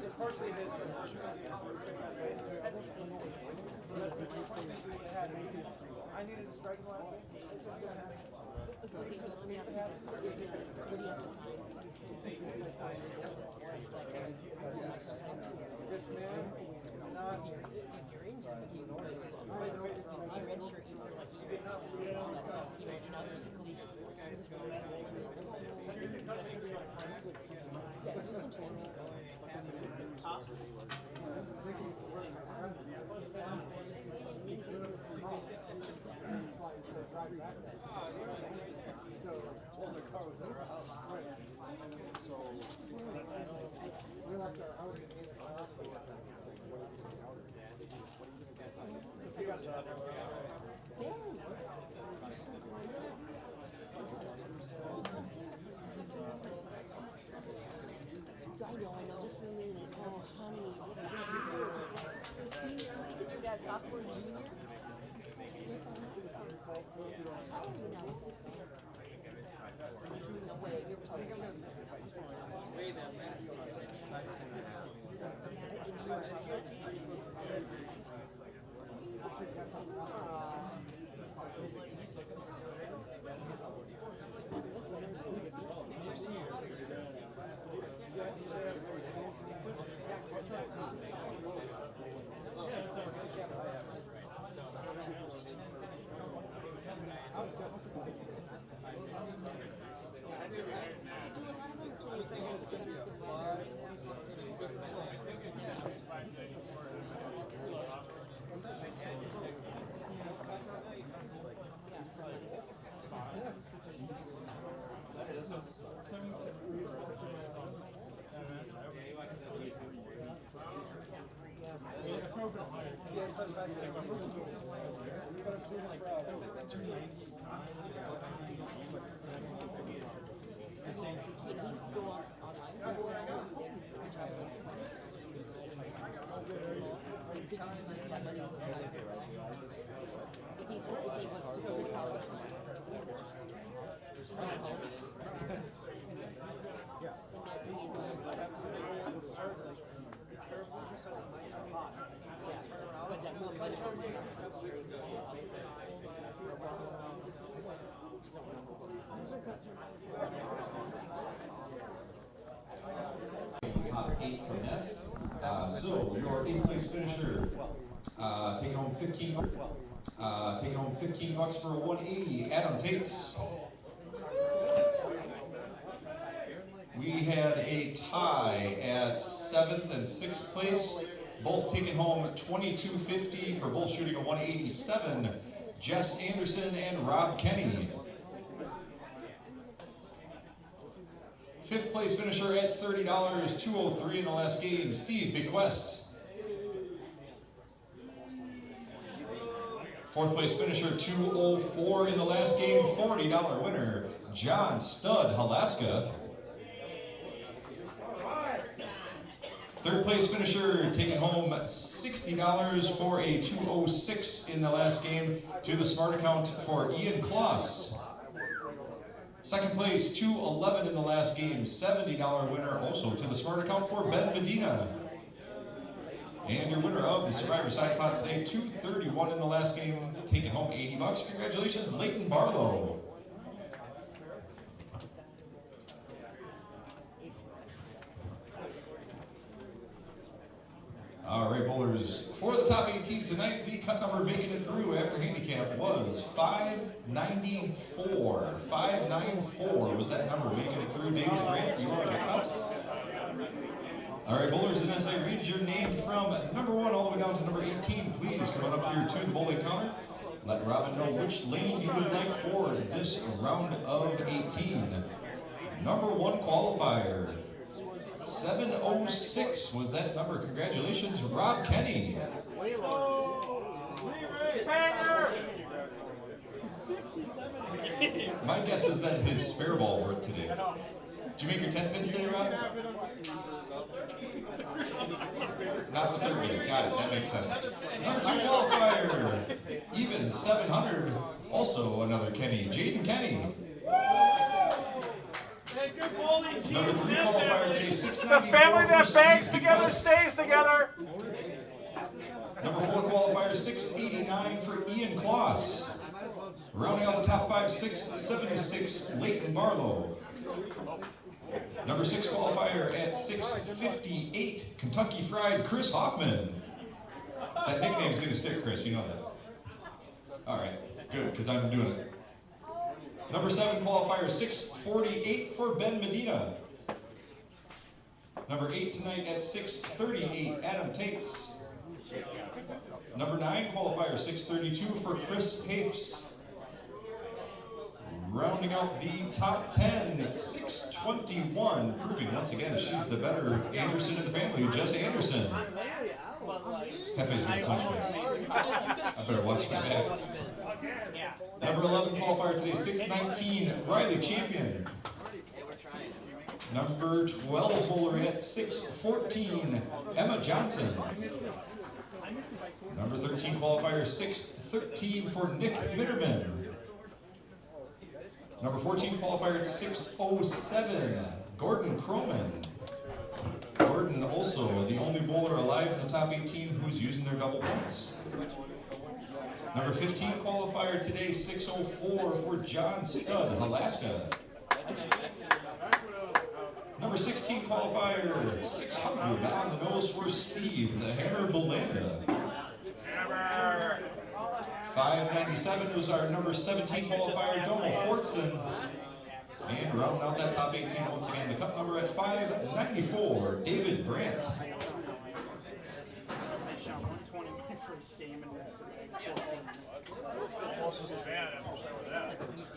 it's partially his. I needed a strike last week. Okay, so let me ask you this. What do you have to sign? This man, If you're injured, you redshirt, you were like, all that stuff. You read another collegiate sports. Yeah, you can transfer. I know, just for me, oh, honey, what did your dad, sophomore, junior? How tall are you now? 6? No way, you're talking about Way that back. When he go online, then we talk about it could use that money. If he was to go to college at home, but that will much more money. Top 8 from that. So your 8th place finisher taking home $15 for a 180. Adam Tates. We had a tie at 7th and 6th place, both taking home $22.50 for both shooting a 187. Jess Anderson and Rob Kenny. 5th place finisher at $30, $203 in the last game, Steve Bequest. 4th place finisher, $204 in the last game, $40 winner, John Stud Halaska. 3rd place finisher taking home $60 for a 206 in the last game to the smart account for Ian Kloss. 2nd place, $211 in the last game, $70 winner also to the smart account for Ben Medina. And your winner of the Survivor Side Pot today, $231 in the last game, taking home $80. Congratulations, Leighton Barlow. All right, bowlers, for the top 18 tonight, the cut number making it through after handicap was 594. 594 was that number making it through. Davis Grant, you are the cut. All right, bowlers, and as I read your name from number 1 all the way down to number 18, please come on up here to the bowling counter. Let Robin know which lane you would like for this round of 18. Number 1 qualifier. 706 was that number. Congratulations, Rob Kenny. My guess is that his spare ball worked today. Did you make your 10 pins today, Rob? Not the 3rd pin. Got it. That makes sense. Number 2 qualifier. Even 700. Also another Kenny. Jaden Kenny. Number 3 qualifier today, 694. The family that bangs together stays together. Number 4 qualifier, 689 for Ian Kloss. Rounding out the top 5, 676, Leighton Barlow. Number 6 qualifier at 658, Kentucky Fried, Chris Hoffman. That nickname's going to stick, Chris, you know that. All right, good, because I'm doing it. Number 7 qualifier, 648 for Ben Medina. Number 8 tonight at 638, Adam Tates. Number 9 qualifier, 632 for Chris Hafes. Rounding out the top 10, 621, proving once again she's the better Anderson in the family, Jess Anderson. Hefe's gonna punch me. I better watch my back. Number 11 qualifier today, 619, Riley Champion. Number 12 bowler at 614, Emma Johnson. Number 13 qualifier, 613 for Nick Mitterman. Number 14 qualifier at 607, Gordon Croman. Gordon also the only bowler alive in the top 18 who's using their double points. Number 15 qualifier today, 604 for John Stud, Alaska. Number 16 qualifier, 600 on the nose for Steve, the Hammer Belanda. 597 was our number 17 qualifier, Donald Fortson. And rounding out that top 18 once again, the cup number at 594, David Brandt. I shot 120 my first game and missed 14.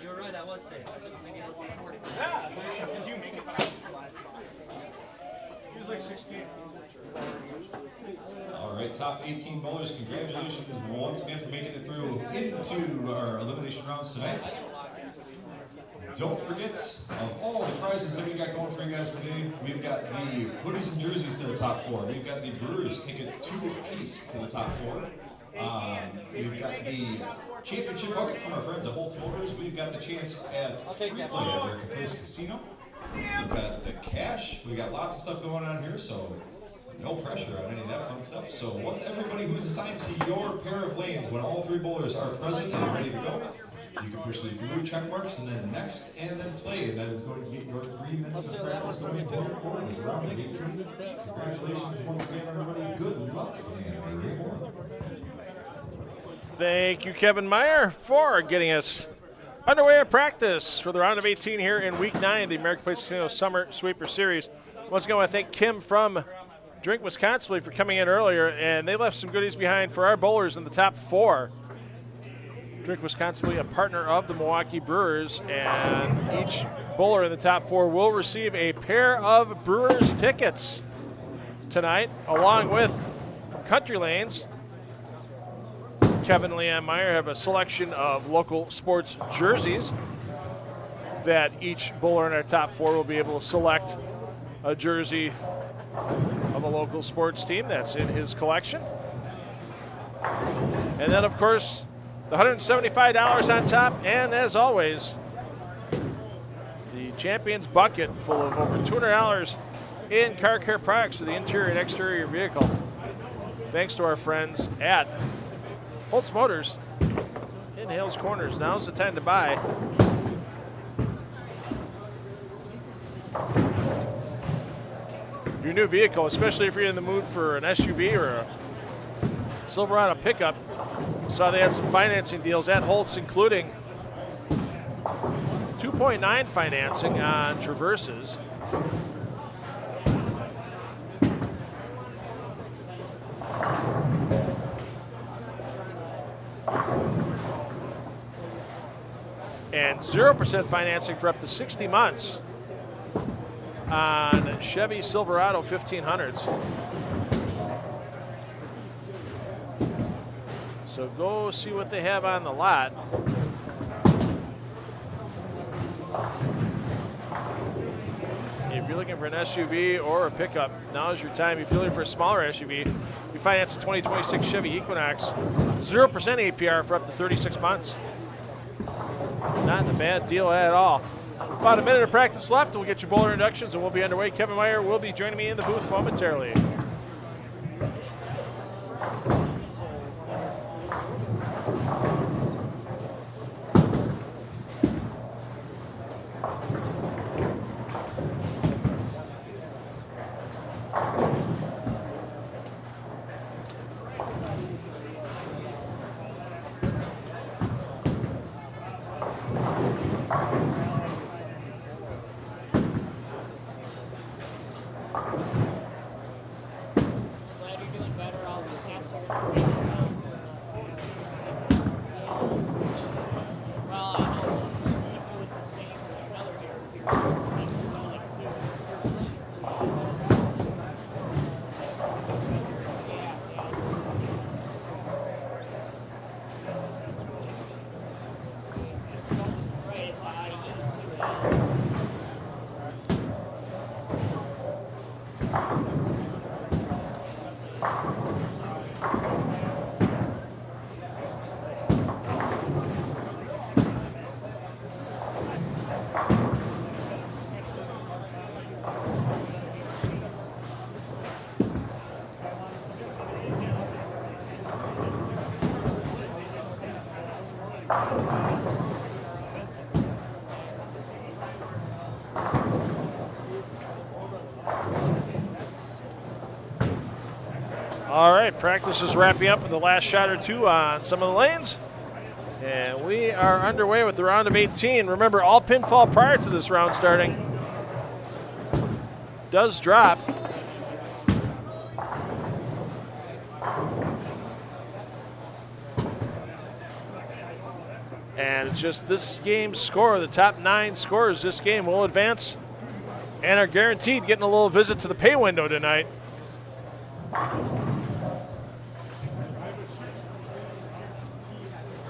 You're right, I was safe. I maybe 40. Yeah, did you make it last time? He was All right, top 18 bowlers, congratulations once again for making it through into our elimination rounds tonight. Don't forget, of all the prizes that we got going for you guys today, we've got the hoodies and jerseys to the top 4. We've got the Brewers tickets 2 apiece to the top 4. We've got the championship bucket from our friends at Holtz Motors. We've got the chance at free play at their Caprice Casino. We've got the cash. We got lots of stuff going on here, so no pressure on any of that fun stuff. So once everybody who's assigned to your pair of lanes, when all 3 bowlers are present and ready to go, you can push these blue check marks and then next and then play. That is going to get your 3 minutes of practice going forward this round of 18. Congratulations once again, everybody. Good luck and great one. Thank you, Kevin Meyer, for getting us underway in practice for the round of 18 here in Week 9 of the American Place Casino Summer Sweeper Series. Once again, I want to thank Kim from Drink Wisconsin for coming in earlier, and they left some goodies behind for our bowlers in the top 4. Drink Wisconsin, a partner of the Milwaukee Brewers, and each bowler in the top 4 will receive a pair of Brewers tickets tonight, along with from Country Lanes. Kevin and Leanne Meyer have a selection of local sports jerseys that each bowler in our top 4 will be able to select a jersey of a local sports team that's in his collection. And then, of course, the $175 on top, and as always, the Champions Bucket full of over $200 in car care products for the interior and exterior of your vehicle. Thanks to our friends at Holtz Motors in Hales Corners. Now's the time to buy. Your new vehicle, especially if you're in the mood for an SUV or a Silverado pickup. Saw they had some financing deals at Holtz, including 2.9 financing on Traverses. And 0% financing for up to 60 months on Chevy Silverado 1500s. So go see what they have on the lot. If you're looking for an SUV or a pickup, now's your time. If you're looking for a smaller SUV, you finance a 2026 Chevy Equinox, 0% APR for up to 36 months. Not a bad deal at all. About a minute of practice left. We'll get your bowler inductions and we'll be underway. Kevin Meyer will be joining me in the booth momentarily. All right, practice is wrapping up in the last shot or two on some of the lanes. And we are underway with the round of 18. Remember, all pinfall prior to this round starting does drop. And it's just this game's score, the top 9 scorers this game will advance and are guaranteed getting a little visit to the pay window tonight.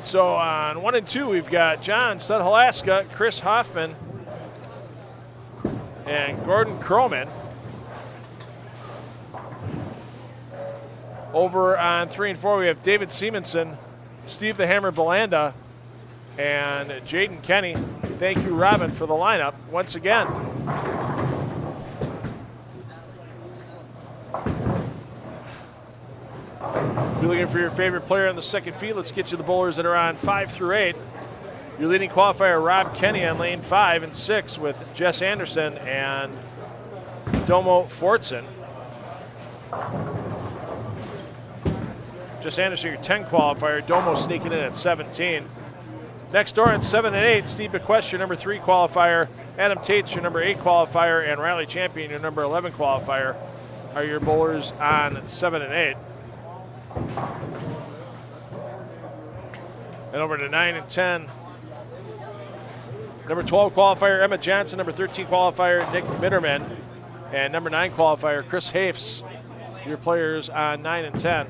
So on 1 and 2, we've got John Studhalaska, Chris Hoffman, and Gordon Croman. Over on 3 and 4, we have David Seamanson, Steve the Hammer Belanda, and Jaden Kenny. Thank you, Robin, for the lineup once again. If you're looking for your favorite player in the second field, let's get you the bowlers that are on 5 through 8. Your leading qualifier, Rob Kenny, on lane 5 and 6 with Jess Anderson and Domo Fortson. Jess Anderson, your 10 qualifier. Domo sneaking in at 17. Next door at 7 and 8, Steve Bequest, your number 3 qualifier. Adam Tate's your number 8 qualifier. And Riley Champion, your number 11 qualifier, are your bowlers on 7 and 8. And over to 9 and 10. Number 12 qualifier, Emma Johnson. Number 13 qualifier, Nick Mitterman. And number 9 qualifier, Chris Hafes. Your players on 9 and 10.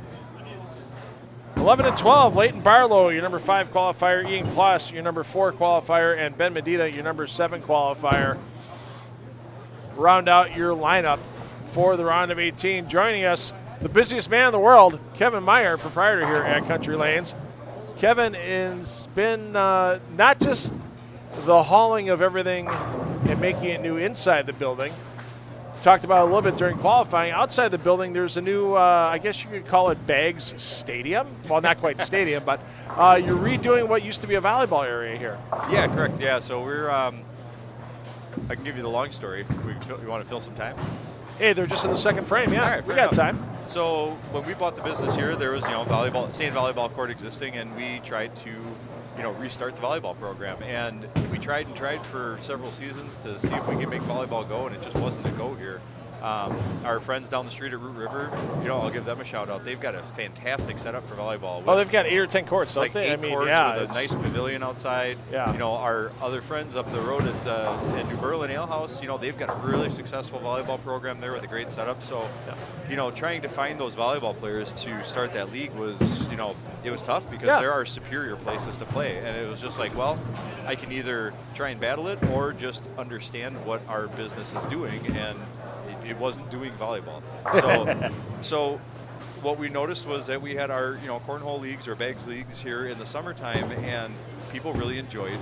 11 and 12, Leighton Barlow, your number 5 qualifier. Ian Kloss, your number 4 qualifier. And Ben Medina, your number 7 qualifier. Round out your lineup for the round of 18. Joining us, the busiest man in the world, Kevin Meyer, proprietor here at Country Lanes. Kevin has been not just the hauling of everything and making it new inside the building. Talked about it a little bit during qualifying. Outside the building, there's a new, I guess you could call it Bags Stadium. Well, not quite stadium, but you're redoing what used to be a volleyball area here. Yeah, correct. Yeah, so we're, I can give you the long story if you want to fill some time. Hey, they're just in the second frame, yeah. All right, we fair got enough. time. So when we bought the business here, there was, sand volleyball court existing, and we tried to, restart the volleyball program. And we tried for several seasons to see if we could make volleyball go, and it just wasn't a go here. Our friends down the street at Root River, I'll give them a shout out. They've got a fantastic setup for volleyball. Oh, they've got 8 or 10 courts, It's don't like they? 8 courts with a nice pavilion outside. Yeah. Our other friends up the road at New Berlin Ale House, they've got a really successful volleyball program there with a great setup. So, trying to find those volleyball players to start that league was, it was tough because there are superior places to play. And it was just like, well, I can either try and battle it or just understand what our business is doing. And it wasn't doing volleyball. So what we noticed was that we had our, cornhole leagues or bags leagues here in the summertime, and people really enjoyed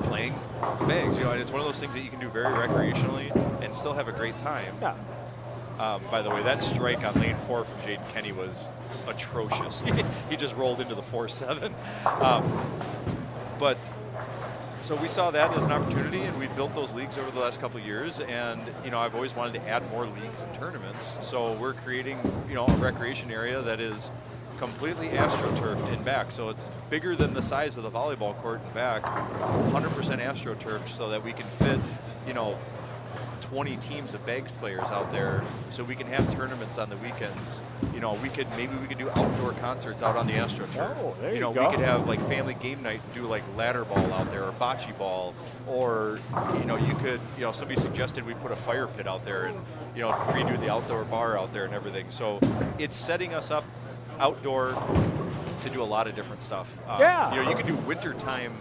playing bags. And it's one of those things that you can do very recreationally and still have a great time. Yeah. By the way, that strike on lane 4 from Jaden Kenny was atrocious. He just rolled into the 4-7. So we saw that as an opportunity, and we've built those leagues over the last couple of years. And I've always wanted to add more leagues and tournaments. So we're creating a recreation area that is completely astroturfed in back. So it's bigger than the size of the volleyball court in back, 100% astroturfed, so that we can fit 20 teams of bags players out there, so we can have tournaments on the weekends. Maybe we could do outdoor concerts out on the AstroTurf. Oh, there you go. We could have like family game night and do like ladder ball out there or bocce ball, or you could somebody suggested we put a fire pit out there and redo the outdoor bar out there and everything. So it's setting us up outdoor to do a lot of different stuff. You can do wintertime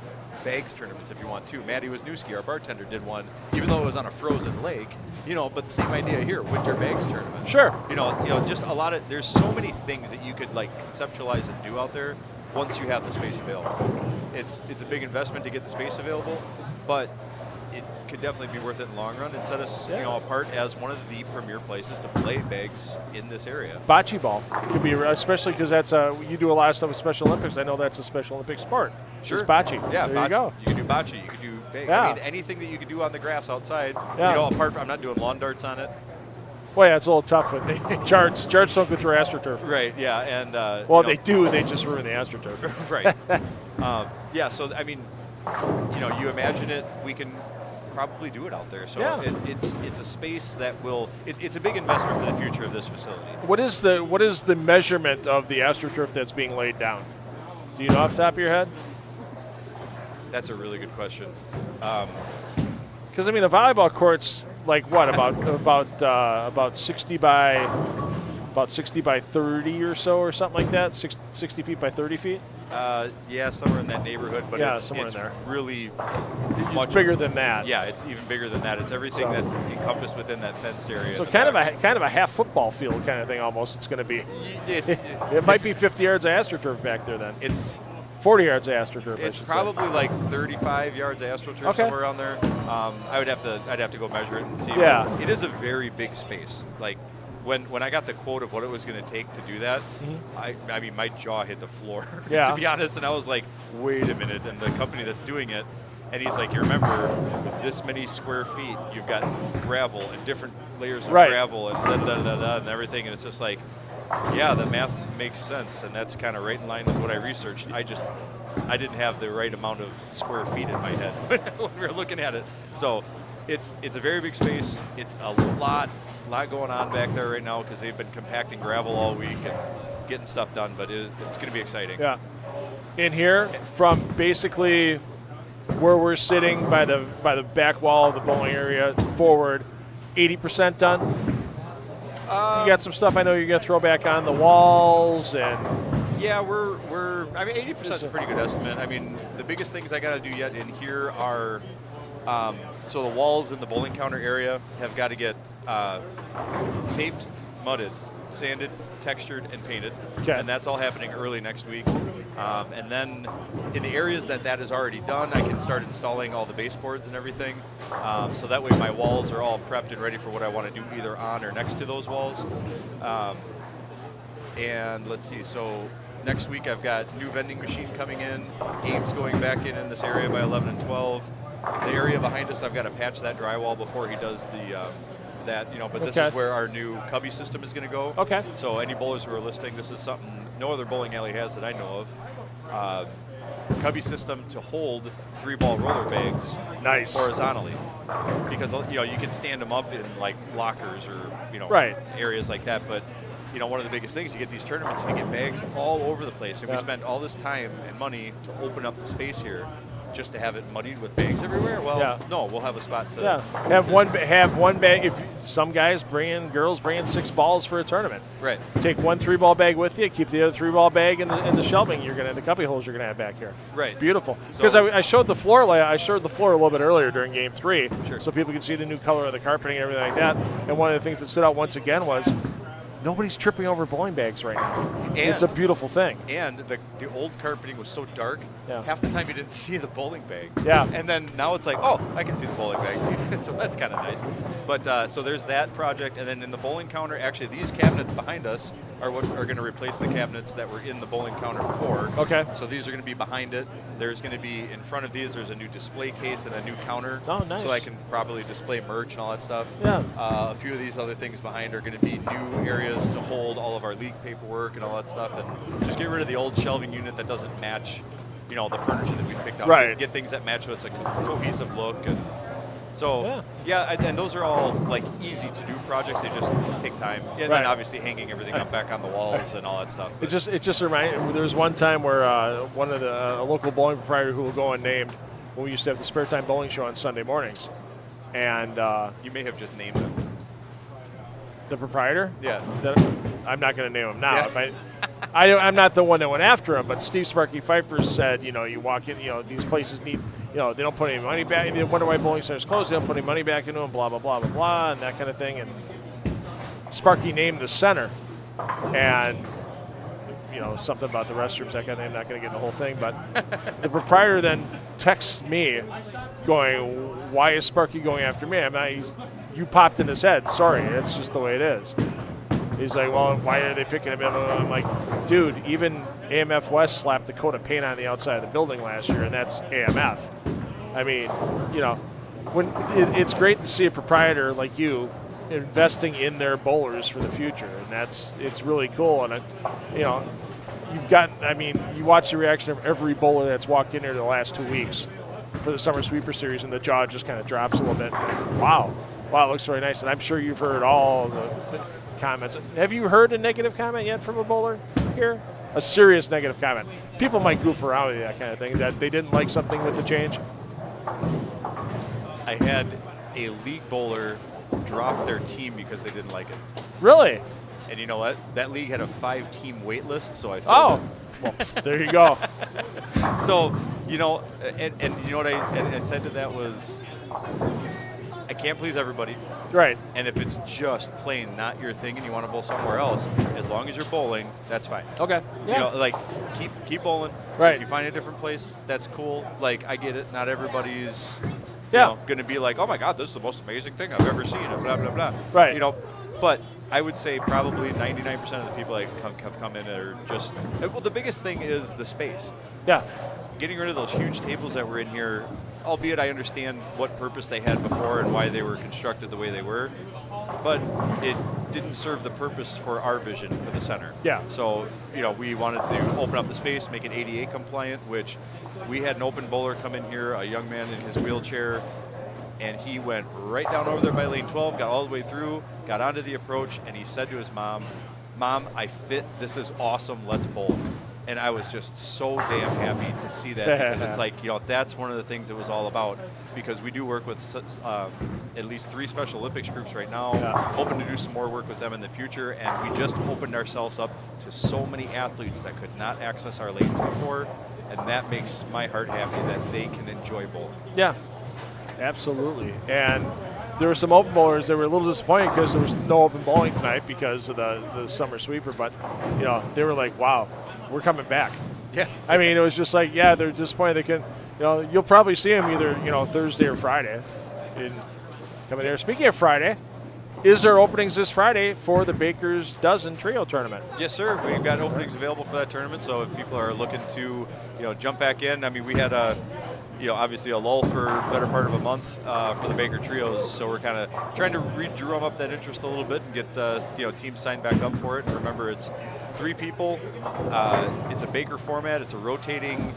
bags tournaments if you want to. Maddie Wisniewski, our bartender, did one, even though it was on a frozen lake, but the same idea here, winter bags tournament. Sure. Just a lot of, there's so many things that you could like conceptualize and do out there once you have the space available. It's a big investment to get the space available, but it could definitely be worth it in the long run and set us apart as one of the premier places to play bags in this area. Bocce ball could be, especially because that's you do a lot of stuff with Special Olympics. I know that's a Special Olympic sport. Sure. It's bocce. Yeah, there bocce. You go. You can do bocce. You can do bag. Yeah. I mean, anything that you can do on the grass outside. Yeah. Apart from, I'm not doing lawn darts on it. Well, yeah, it's a little tough with charts. Charts don't go through AstroTurf. Right. Yeah. And they do. They just ruin the AstroTurf. Right. Yeah. So I mean, you imagine it. We can probably do it out there. So it's a space that will. It's a big investment for the future of this facility. What is the measurement of the AstroTurf that's being laid down? Do you know off the top of your head? That's a really good question. Because a volleyball court's like what about 60 by 30 or so or something like that. 60 feet by 30 feet. Yeah, somewhere in that neighborhood, but Yeah, it's somewhere in there. really It's much bigger than that. Yeah, it's even bigger than that. It's everything So- that's encompassed within that fenced area. So in the kind back. of a half football field kind of thing almost. It's going to be. It's, It might be 50 yards of AstroTurf back there then. it's 40 yards of AstroTurf. I It's should say. probably like 35 yards of AstroTurf, Okay. somewhere around there. I'd have to go measure it and see. Yeah. But it is a very big space. Like when I got the quote of what it was going to take to do that, I mean my jaw hit the floor Yeah. to be honest, and I was like, wait a minute. And the company that's doing it, and he's like, you remember, with this many square feet, you've got gravel and different layers of Right. gravel and and everything, and it's just like. Yeah, the math makes sense, and that's kind of right in line with what I researched. I didn't have the right amount of square feet in my head when we were looking at it. So it's a very big space. It's a lot going on back there right now because they've been compacting gravel all week and getting stuff done, but it's going to be exciting. Yeah. In here, from basically where we're sitting by the back wall of the bowling area forward, 80% done. You got some stuff I know you're gonna throw back on the walls and. Yeah, I mean, 80% is a pretty good estimate. I mean, the biggest things I got to do yet in here are, so the walls in the bowling counter area have got to get taped, mudded, sanded, textured, and painted. Okay. And that's all happening early next week. And then in the areas that is already done, I can start installing all the baseboards and everything. So that way my walls are all prepped and ready for what I want to do either on or next to those walls. And let's see, so next week I've got new vending machine coming in, games going back in this area by 11 and 12. The area behind us, I've got to patch that drywall before he does but this Okay. is where our new cubby system is going to go. Okay. So any bowlers who are listing, this is something no other bowling alley has that I know of. Cubby system to hold 3-ball roller bags Nice. horizontally, because you can stand them up in like lockers or Right. areas like that. But one of the biggest things, you get these tournaments and you get bags all over the place, and Yeah. we spend all this time and money to open up the space here, just to have it muddied with bags everywhere. Well, Yeah. no, we'll have a spot to Yeah, have one bag. If some guys girls bring in 6 balls for a tournament. Right. Take one 3-ball bag with you. Keep the other 3-ball bag in the shelving. The cubby holes you're gonna have back here. Right. Beautiful. So- Because I showed the floor layout. I showed the floor a little bit earlier during Game 3, Sure. so people could see the new color of the carpeting and everything like that. And one of the things that stood out once again was nobody's tripping over bowling bags right now. It's a beautiful thing. And the old carpeting was so dark, Yeah. half the time you didn't see the bowling bag. Yeah. And then now it's like, oh, I can see the bowling bag. So that's kind of nice. But so there's that project. And then in the bowling counter, actually these cabinets behind us are what are going to replace the cabinets that were in the bowling counter before. Okay. So these are going to be behind it. There's going to be in front of these, there's a new display case and a new counter. Oh, nice. So I can properly display merch and all that stuff. Yeah. A few of these other things behind are going to be new areas to hold all of our league paperwork and all that stuff, and just get rid of the old shelving unit that doesn't match, the furniture that we've picked out. Right. Get things that match so it's a cohesive look. And so, Yeah. and those are all like easy to do projects. They just take time. And Right. then obviously hanging everything up back on the walls and all that stuff. It just reminded. There was one time where one of a local bowling proprietor who will go unnamed, when we used to have the Spare Time Bowling Show on Sunday mornings, and You may have just named them. the proprietor. Yeah. I'm not going to name him now. Yeah. If I'm not the one that went after him, but Steve Sparky Pfeiffer said, you walk in, these places need, they don't put any money back. They wonder why bowling centers closed. They don't put any money back into them. Blah blah blah blah blah, and that kind of thing. And Sparky named the center, and something about the restrooms, that kind of thing. I'm not going to get in the whole thing, but the proprietor then texts me, going, "Why is Sparky going after me?" You popped in his head. Sorry, it's just the way it is. He's like, well, why are they picking him up? I'm like, dude, even AMF West slapped a coat of paint on the outside of the building last year, and that's AMF. I mean, when it's great to see a proprietor like you investing in their bowlers for the future, and it's really cool. And you watch the reaction of every bowler that's walked in here the last 2 weeks for the Summer Sweeper Series, and the jaw just kind of drops a little bit. Wow, it looks really nice. And I'm sure you've heard all the comments. Have you heard a negative comment yet from a bowler here? A serious negative comment. People might goof around with that kind of thing, that they didn't like something with the change. I had a league bowler dropped their team because they didn't like it. Really? And you know what? That league had a 5-team wait list, so I filled Oh, well, there you go. it. So, you know, and you know what I said to that was, I can't please everybody. Right. And if it's just plain not your thing and you want to bowl somewhere else, as long as you're bowling, that's fine. Okay. Yeah. You know, like keep bowling. Right. If you find a different place, that's cool. Like I get it. Not everybody's Yeah. going to be like, oh my God, this is the most amazing thing I've ever seen, and blah blah blah. Right. You know, but I would say probably 99% of the people that have come in are just well. The biggest thing is the space. Yeah. Getting rid of those huge tables that were in here, albeit I understand what purpose they had before and why they were constructed the way they were, but it didn't serve the purpose for our vision for the center. Yeah. So, you know, we wanted to open up the space, make it ADA compliant, which we had an open bowler come in here, a young man in his wheelchair, and he went right down over there by lane 12, got all the way through, got onto the approach, and he said to his mom, "Mom, I fit. This is awesome. Let's bowl." And I was just so damn happy to see that because it's like, you know, that's one of the things it was all about, because we do work with at least 3 Special Olympics groups right now, hoping to do some more work with them in the future, and we just opened ourselves up to so many athletes that could not access our lanes before, and that makes my heart happy that they can enjoy bowling. Yeah. Absolutely. And there were some open bowlers that were a little disappointed because there was no open bowling tonight because of the summer sweeper, but, you know, they were like, wow, we're coming back. Yeah. I mean, it was just like, yeah, they're disappointed. They can, you know, you'll probably see them either, you know, Thursday or Friday coming here. Speaking of Friday, is there openings this Friday for the Baker's Dozen Trio Tournament? Yes, sir. We've got openings available for that tournament, so if people are looking to, you know, jump back in, I mean, we had obviously a lull for the better part of a month for the Baker Trios, so we're kind of trying to re-drum up that interest a little bit and get teams signed back up for it. And remember, it's 3 people. It's a Baker format. It's a rotating.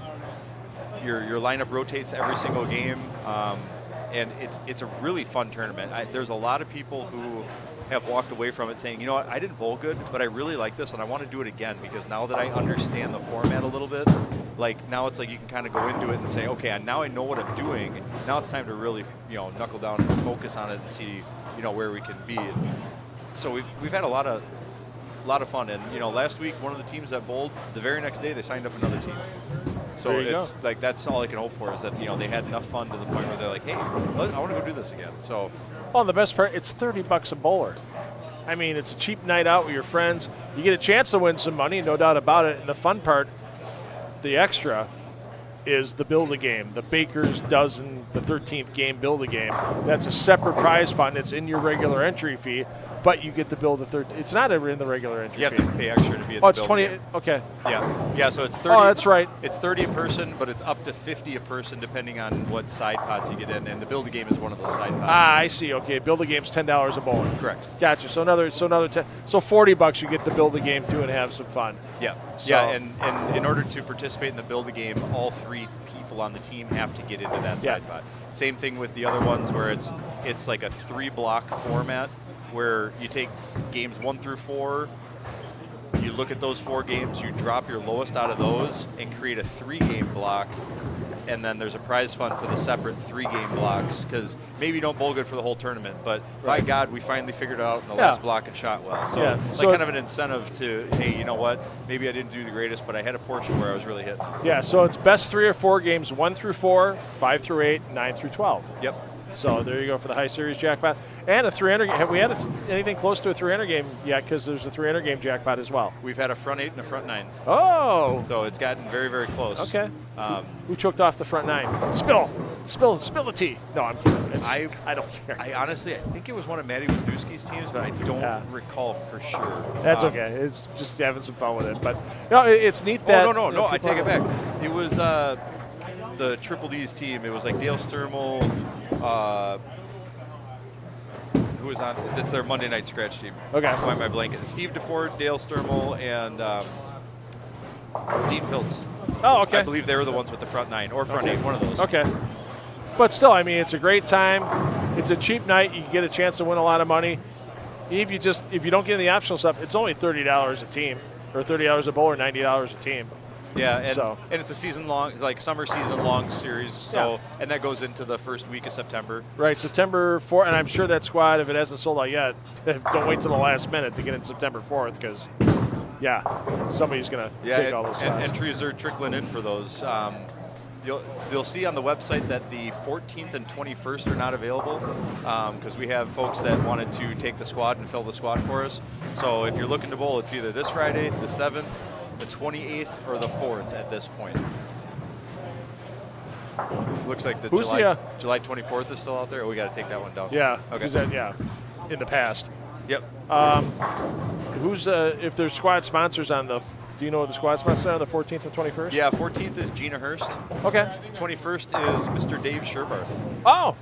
Your lineup rotates every single game, and it's a really fun tournament. There's a lot of people who have walked away from it saying, you know what, I didn't bowl good, but I really like this and I want to do it again because now that I understand the format a little bit, like now it's like you can kind of go into it and say, okay, now I know what I'm doing. Now it's time to really, you know, knuckle down and focus on it and see, you know, where we can be. And so we've had a lot of fun. And you know, last week one of the teams that bowled, the very next day they signed up another team. So it's like that's all I can hope for is that, you know, they had enough fun to the point where they're like, hey, I want to go do this again. So. Well, the best part, it's $30 a bowler. I mean, it's a cheap night out with your friends. You get a chance to win some money, no doubt about it. And the fun part, the extra, is the Build-A-Game, the Baker's Dozen, the 13th game Build-A-Game. That's a separate prize fund. It's in your regular entry fee, but you get to build a third. It's not in the regular entry fee. You have to pay extra to be in Oh, the it's 20. Build-A-Game. Okay. Yeah. So it's 30. Oh, that's right. It's 30 a person, but it's up to 50 a person depending on what side pods you get in, and the Build-A-Game is one of those side pods. Ah, I see. Okay, Build-A-Game's $10 a bowler. Correct. Gotcha. So another 10. So $40 you get to build a game too and have some fun. Yeah. So- Yeah, and in order to participate in the Build-A-Game, all 3 people on the team have to get into that side pod. Same thing with the other ones where it's like a 3-block format where you take games 1 through 4, you look at those 4 games, you drop your lowest out of those and create a 3-game block, and then there's a prize fund for the separate 3-game blocks, because maybe you don't bowl good for the whole tournament, but by God, we finally figured it out in the last block and shot well. So So kind of an incentive to, hey, you know what, maybe I didn't do the greatest, but I had a portion where I was really hitting. Yeah, so it's best 3 or 4 games, 1 through 4, 5 through 8, 9 through 12. Yep. So there you go for the high series jackpot. And a 300. Have we had anything close to a 300 game yet? Because there's a 300 game jackpot as well. We've had a front 8 and a front 9. Oh. So it's gotten very, very close. Okay. Who choked off the front 9? Spill the tea. No, I'm kidding. I don't care. I honestly, I think it was one of Matty Wisniewski's teams, but I don't recall for sure. That's okay. It's just having some fun with it. But no, it's neat that. No, I take it back. It was the Triple D's team. It was like Dale Sturmel. Who was on? That's their Monday night scratch team. Okay. Why am I blanking? Steve DeFord, Dale Sturmel, and Dean Phillips. Oh, okay. I believe they were the ones with the front 9 or front 8, one of those. Okay. But still, I mean, it's a great time. It's a cheap night. You can get a chance to win a lot of money. If you don't get the optional stuff, it's only $30 a team, or $30 a bowl, or $90 a team. Yeah, and, So. and it's a season-long, like summer season-long series. So and that goes into the first week of September. Right, September 4th, and I'm sure that squad, if it hasn't sold out yet, don't wait till the last minute to get in September 4th because, somebody's going to take all those spots. Entries are trickling in for those. You'll see on the website that the 14th and 21st are not available because we have folks that wanted to take the squad and fill the squad for us. So if you're looking to bowl, it's either this Friday, the 7th, the 28th, or the 4th at this point. Looks like the July 24th is still out there. Oh, we got to take that one down. Yeah. Okay. In the past. Yep. Who's if there's squad sponsors on the? Do you know what the squad sponsors are on the 14th and 21st? Yeah, 14th is Gina Hurst. Okay. 21st is Mr. Dave Sherbarth. Oh,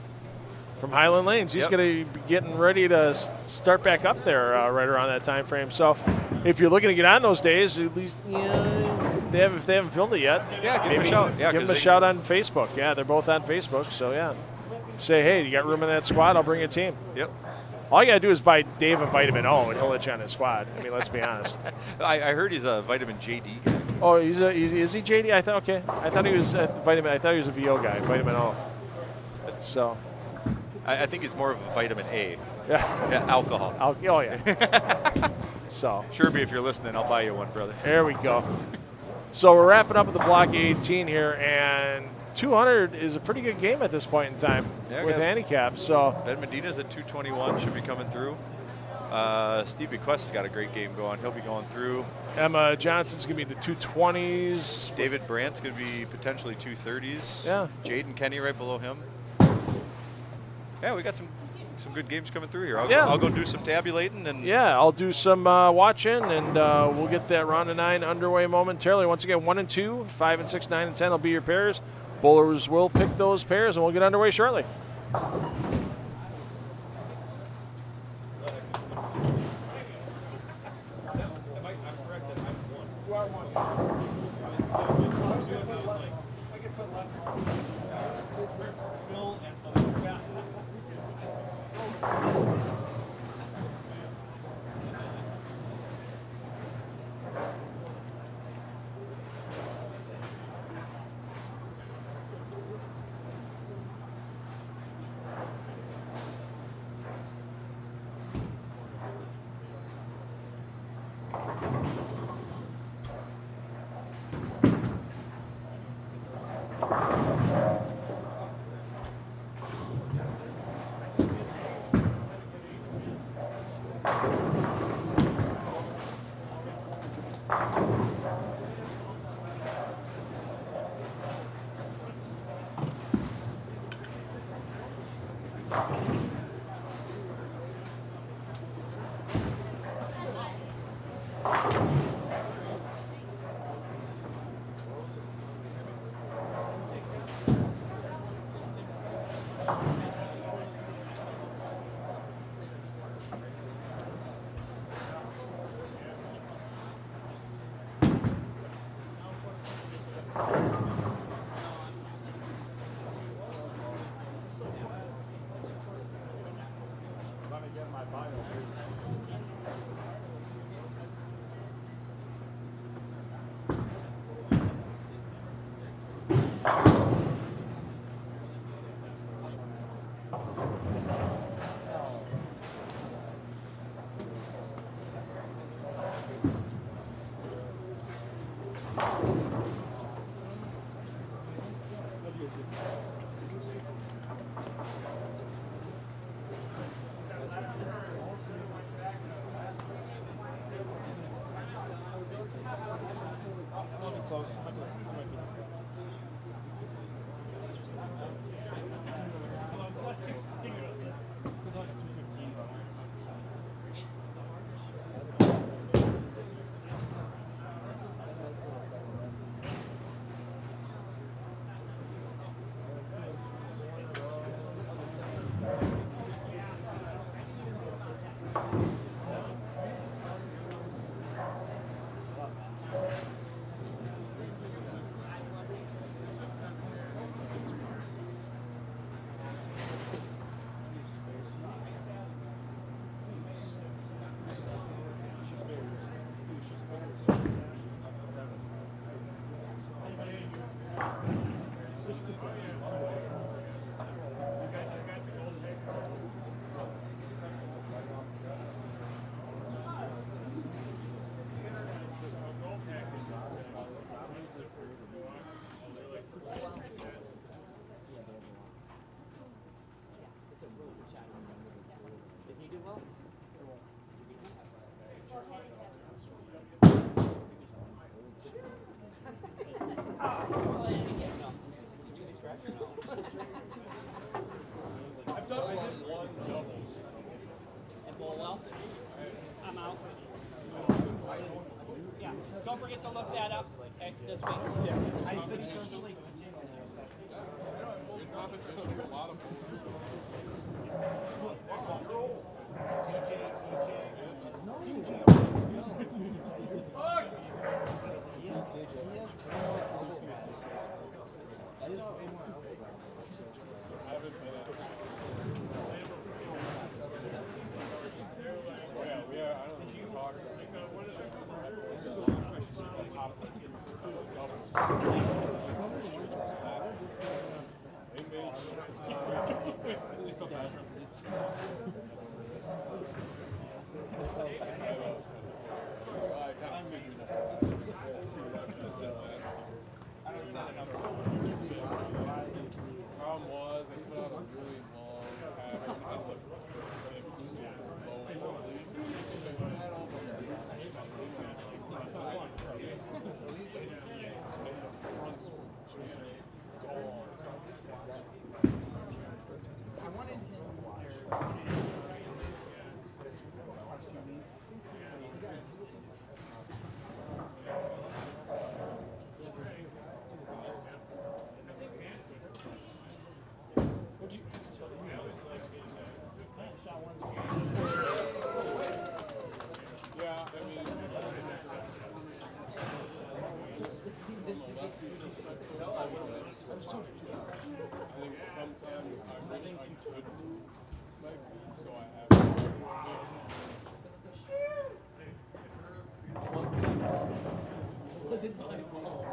from Highland Lanes. He's Yep. going to be getting ready to start back up there right around that time frame. So, if you're looking to get on those days, at least if they haven't filled it yet, Yeah, give them a shout. Yeah, give them a shout on Facebook. Yeah, they're both on Facebook. So say hey, you got room in that squad? I'll bring a team. Yep. All you got to do is buy Dave a vitamin O, and he'll let you on his squad. I mean, let's be honest. I heard he's a vitamin JD guy. Oh, is he JD? I thought I thought he was vitamin. I thought he was a VO guy, vitamin O. So. I think he's more of a vitamin A. Yeah. Alcohol. Oh yeah. So. Sherby, if you're listening, I'll buy you one, brother. There we go. So we're wrapping up with the block 18 here, and 200 is a pretty good game at this point in time with handicap. So Ben Medina's at 221, should be coming through. Steve Bequest's got a great game going. He'll be going through. Emma Johnson's going to be the 220s. David Brandt's going to be potentially 230s. Yeah. Jaden Kenny right below him. Yeah, we got some good games coming through here. Yeah. I'll go do some tabulating. And yeah, I'll do some watching, and we'll get that round of 9 underway momentarily. Once again, 1 and 2, 5 and 6, 9 and 10 will be your pairs. Bowlers will pick those pairs, and we'll get underway shortly. I did one doubles. And bowl well. I'm out. Yeah. Don't forget to look that up. Okay, this week. Yeah. I said constantly good competition, a lot of problem was I put out a really long pattern and it was super low in the league. So I had all the fronts were just gone. I wanted him Yeah, I mean, just from a lefty perspective, I think sometimes I wish I could move my feet, so I have to. This wasn't my fault.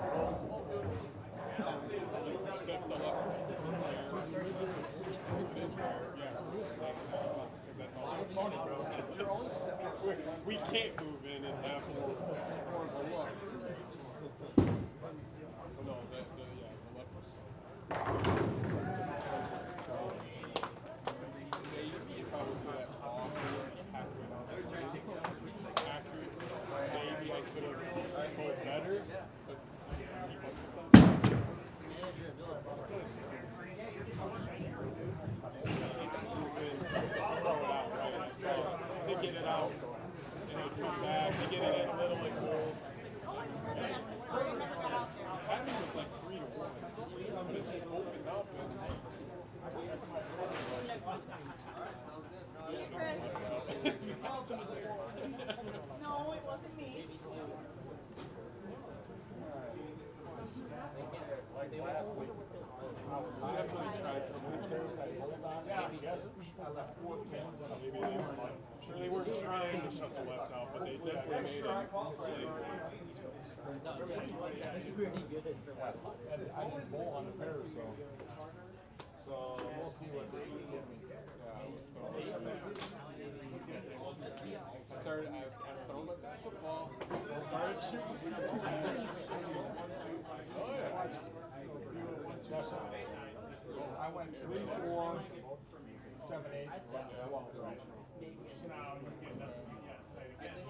Step the left. If it is fair, yeah, step that spot, because that's also funny, bro. We can't move in and have more of a look. No, the left was maybe if I was that off halfway down accurate, maybe I could have pulled better, but to keep up with them. They get it out, and they come back, they get it in a little like holds. The pattern was like 3-1. But it's just opened up and No, it wasn't me. I definitely tried something. Maybe they were like, sure they weren't trying to shut the West out, but they definitely made it. No, Jack's actually pretty good. I didn't bowl on the pair, so we'll see what they give me. Yeah, I was throwing. I was throwing my back football. Started shooting some 2 points. Oh yeah. I went 3, 4, 7, 8, 12.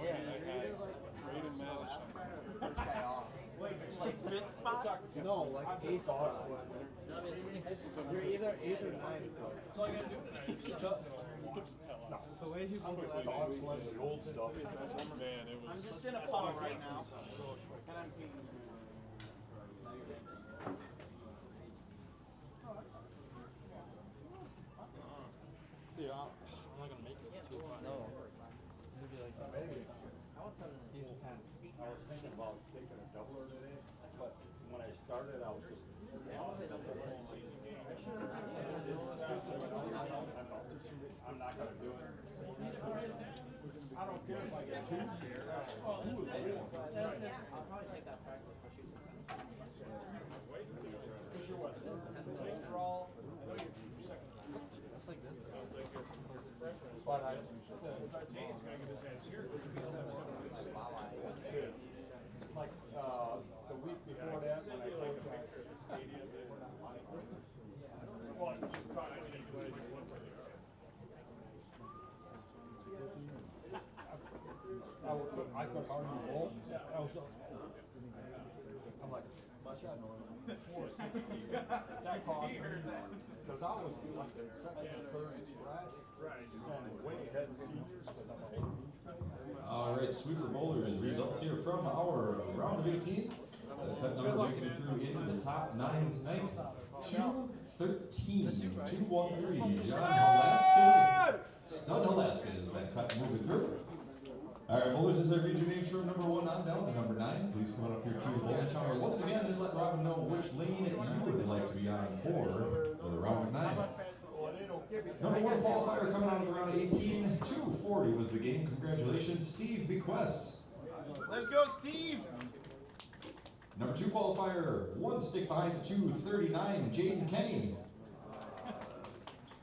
Yeah, I had great advantage. Like fifth spot? No, like 8th or You're either 8th or 9th. That's all you gotta do tonight. You could just tell. The way you put the Dogs love the old stuff. Man, it was. I'm just in a fall right now. And I'm peeing. Yeah, I'm not gonna make it too far. No. Maybe. He's 10. I was thinking about taking a doubler today, but when I started, I was just. I'm not gonna do it. I don't care if I get 2. I'll probably take that practice for shooting some tennis. That's like this. But I. Like, the week before that, when I told you I could hardly bowl. I'm like, That cost me, because I was like in second and third in scratch, and way ahead of seniors, because I'm a whole douchebag. All right, Sweeper Bowlers results here from our round of 18. Cut number making it through into the top 9 tonight. 213, 213. John Alaska, Stud Alaska is that cut moving through. All right, bowlers, as I read your names from number 1 on down to number 9, please come on up here to the bowling tower once again and let Robin know which lane you would like to be on for the round of 9. Number 1 qualifier coming out of the round of 18, 240 was the game. Congratulations, Steve Bequest. Let's go, Steve. Number 2 qualifier, 1 stick behind 239, Jaden Kenny.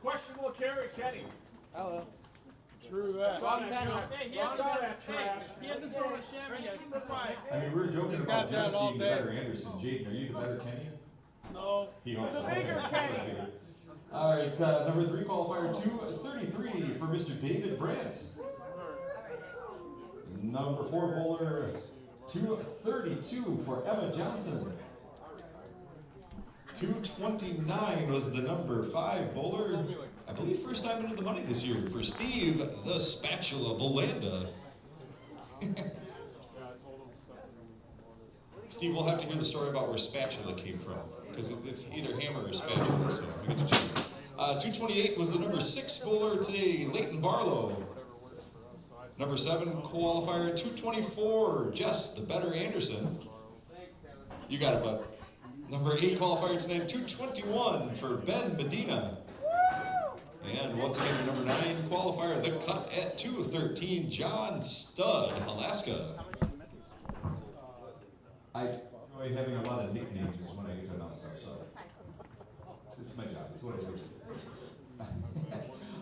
Questionable carry, Kenny. Hello. True that. Hey, he hasn't thrown a chamois yet. Goodbye. I mean, we were joking He's about got that just all being the day. better Anderson. Jaden, are you the better Kenny? No. He's the bigger Kenny. All right, number 3 qualifier, 233 for Mr. David Brandt. Number 4 bowler, 232 for Emma Johnson. 229 was the number 5 bowler. I believe first time into the money this year for Steve the Spatula Bolanda. Steve, we'll have to hear the story about where spatula came from, because it's either hammer or spatula, so we get to choose. 228 was the number 6 bowler today, Leighton Barlow. Number 7 qualifier, 224, Jess the better Anderson. You got it, bud. Number 8 qualifier tonight, 221 for Ben Medina. And once again, the number 9 qualifier, the cut at 213, John Stud Alaska. I enjoy having a lot of nicknames when I get to announce stuff, so it's my job. It's what I do.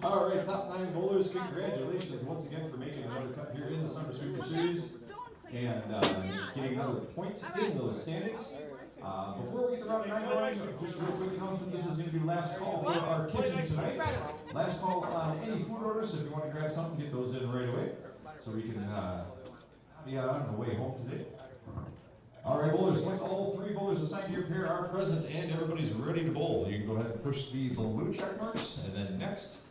All right, top 9 bowlers, congratulations once again for making another cut here in the Summer Sweeper Series and getting another point in those standings. Before we get the round of 9 going, just a real quick announcement, this is going to be the last call for our kitchen tonight. Last call on any food orders, so if you want to grab something, get those in right away so we can be on the way home today. All right, bowlers, once all 3 bowlers assigned to your pair are present and everybody's ready to bowl, you can go ahead and push the blue check marks, and then next,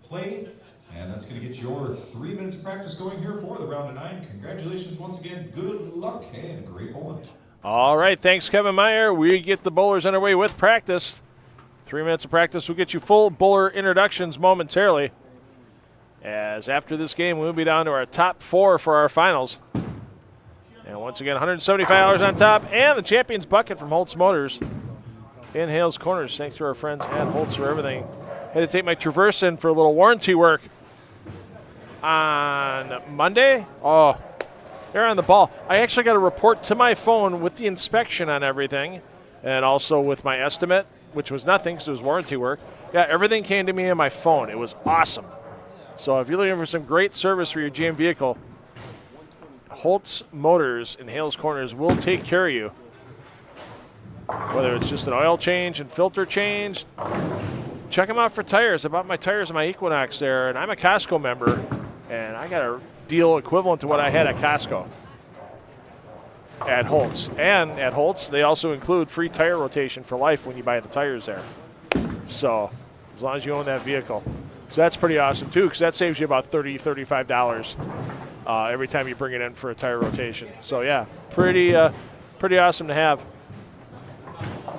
play, and that's going to get your 3 minutes of practice going here for the round of 9. Congratulations once again, good luck, and great bowling. All right, thanks, Kevin Meyer. We get the bowlers underway with practice. 3 minutes of practice will get you full bowler introductions momentarily. As after this game, we'll be down to our top 4 for our finals. And once again, $175 on top, and the Champions Bucket from Holtz Motors in Hales Corners. Thanks to our friends at Holtz for everything. Had to take my Traverse in for a little warranty work on Monday. Oh, they're on the ball. I actually got a report to my phone with the inspection on everything, and also with my estimate, which was nothing because it was warranty work. Yeah, everything came to me on my phone. It was awesome. So if you're looking for some great service for your GM vehicle, Holtz Motors in Hales Corners will take care of you. Whether it's just an oil change and filter change, check them out for tires. I bought my tires on my Equinox there, and I'm a Costco member, and I got a deal equivalent to what I had at Costco at Holtz. And at Holtz, they also include free tire rotation for life when you buy the tires there. So as long as you own that vehicle. So that's pretty awesome, too, because that saves you about $30, $35 every time you bring it in for a tire rotation. So, yeah, pretty awesome to have.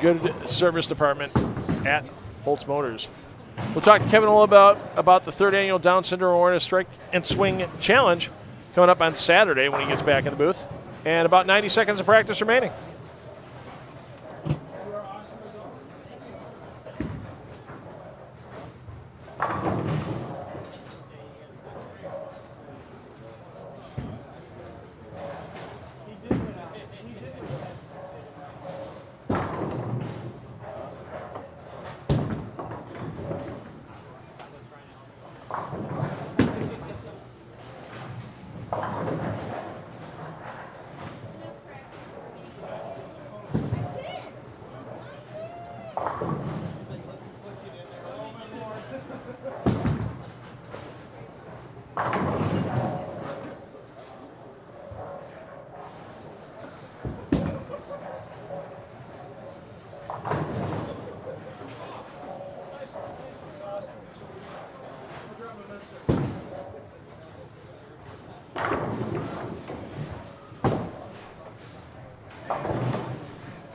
Good service department at Holtz Motors. We'll talk to Kevin a little about the 3rd annual Down Syndrome Awareness Strike and Swing Challenge coming up on Saturday when he gets back in the booth. And about 90 seconds of practice remaining.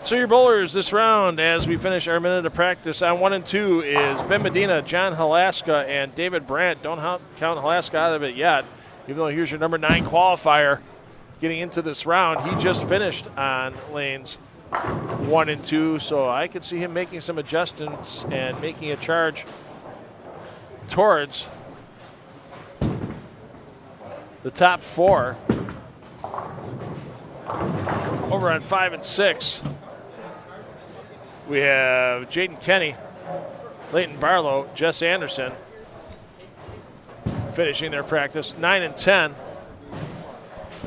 So your bowlers this round, as we finish our minute of practice on 1 and 2, is Ben Medina, John Halaska, and David Brandt. Don't count Halaska out of it yet, even though here's your number 9 qualifier getting into this round. He just finished on lanes 1 and 2, so I could see him making some adjustments and making a charge towards the top 4. Over on 5 and 6. We have Jaden Kenny, Leighton Barlow, Jess Anderson finishing their practice. 9 and 10.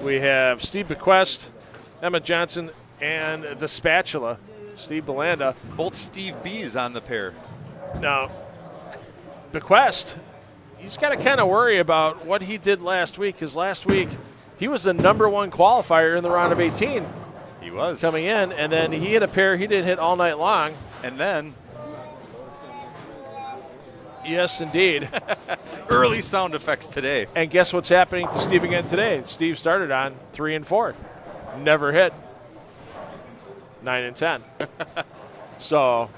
We have Steve Bequest, Emma Johnson, and the Spatula, Steve Belanda. Both Steve B's on the pair. Now, Bequest, he's got to kind of worry about what he did last week, because last week he was the number 1 qualifier in the round of 18. He was. Coming in, and then he hit a pair he didn't hit all night long. And then. Yes, indeed. Early sound effects today. And guess what's happening to Steve again today? Steve started on 3 and 4. Never hit. 9 and 10. So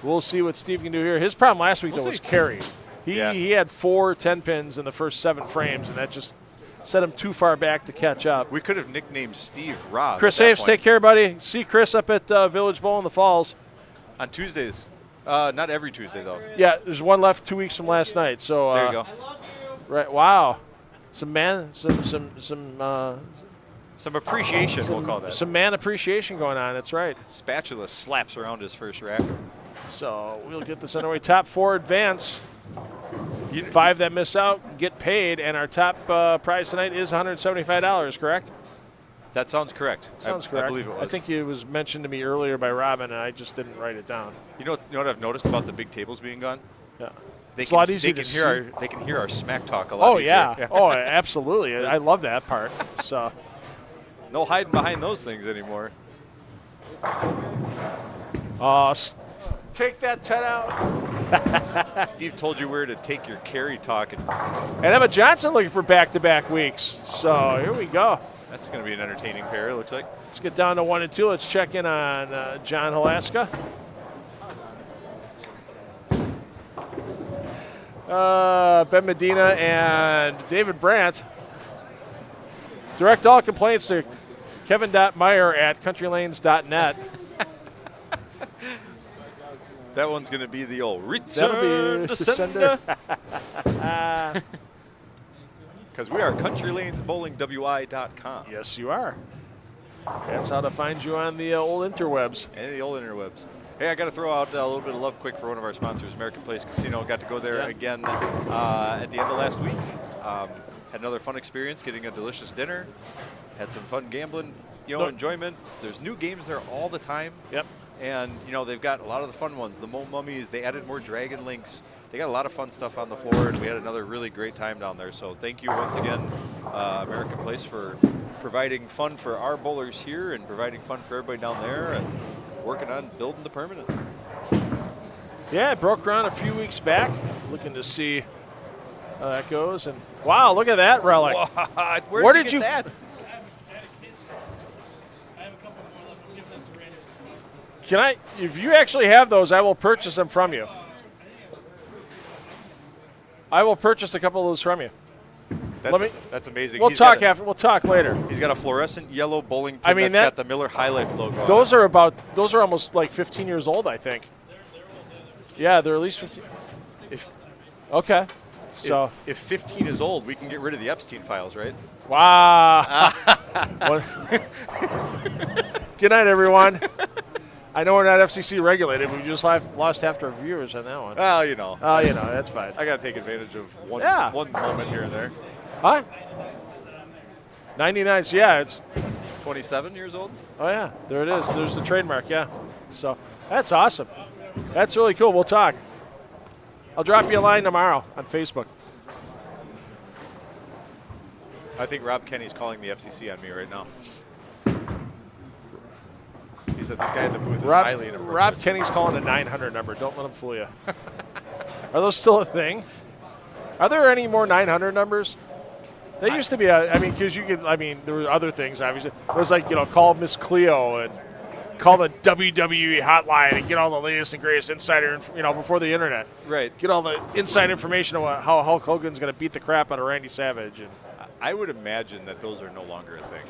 we'll see what Steve can do here. His problem last week, though, was carry. He had 4 10-pins in the first 7 frames, and that just set him too far back to catch up. We could have nicknamed Steve Rob. Chris Haves, take care, buddy. See Chris up at Village Bowl in the Falls. On Tuesdays. Not every Tuesday, though. Yeah, there's one left 2 weeks from last night. So there you go. Right, wow. Some appreciation, we'll call that. Some man appreciation going on, that's right. Spatula slaps around his first rack. So we'll get this underway. Top 4 advance. 5 that miss out get paid, and our top prize tonight is $175, correct? That sounds correct. Sounds correct. I believe it was. I think it was mentioned to me earlier by Robin, and I just didn't write it down. You know what I've noticed about the big tables being gone? Yeah. They It's can, a lot easier they to can hear our, They can hear our smack talk a lot Oh, easier. yeah. Oh, absolutely. I love that part. So, no hiding behind those things anymore. take that 10 out. Steve told you where to take your carry talk. And Emma Johnson looking for back-to-back weeks. So here we go. That's going to be an entertaining pair, it looks like. Let's get down to 1 and 2. Let's check in on John Halaska. Ben Medina and David Brandt. Direct all complaints to Kevin.Meyer at countrylanes.net. That one's going to be the old That'll return be to sender. sender. Because we are CountryLanesBowlingWI.com. Yes, you are. That's how to find you on the old interwebs. And the old interwebs. Hey, I got to throw out a little bit of love quick for one of our sponsors, American Place Casino. Got to go there again at the end of last week. Had another fun experience, getting a delicious dinner. Had some fun gambling, enjoyment. There's new games there all the time. Yep. And, they've got a lot of the fun ones. The Mo Mummies, they added more Dragon Links. They got a lot of fun stuff on the floor, and we had another really great time down there. So thank you once again, American Place, for providing fun for our bowlers here and providing fun for everybody down there and working on building the permanent. Yeah, it broke ground a few weeks back. Looking to see how that goes. And wow, look at that relic. Where did you get that? Can I, if you actually have those, I will purchase them from you. I will purchase a couple of those from you. That's amazing. We'll talk after. We'll talk later. He's got a fluorescent yellow bowling pin that's got the Miller High Life logo on Those it. are almost like 15 years old, I think. Yeah, they're at least 15. Okay. So if 15 is old, we can get rid of the Epstein files, right? Wow. Good night, everyone. I know we're not FCC regulated, but we just lost half our viewers on that one. Well, that's fine. I got to take advantage of one moment here and there. Huh? 99, yeah, it's 27 years old. Oh, yeah, there it is. There's the trademark, yeah. So that's awesome. That's really cool. We'll talk. I'll drop you a line tomorrow on Facebook. I think Rob Kenny's calling the FCC on me right now. He said this guy in the booth is highly inappropriate. Rob Kenny's calling a 900 number. Don't let him fool you. Are those still a thing? Are there any more 900 numbers? They used to be, because there were other things, obviously. It was like, call Miss Cleo and call the WWE hotline and get all the latest and greatest insider, before the internet. Right. Get all the inside information about how Hulk Hogan's going to beat the crap out of Randy Savage. And I would imagine that those are no longer a thing.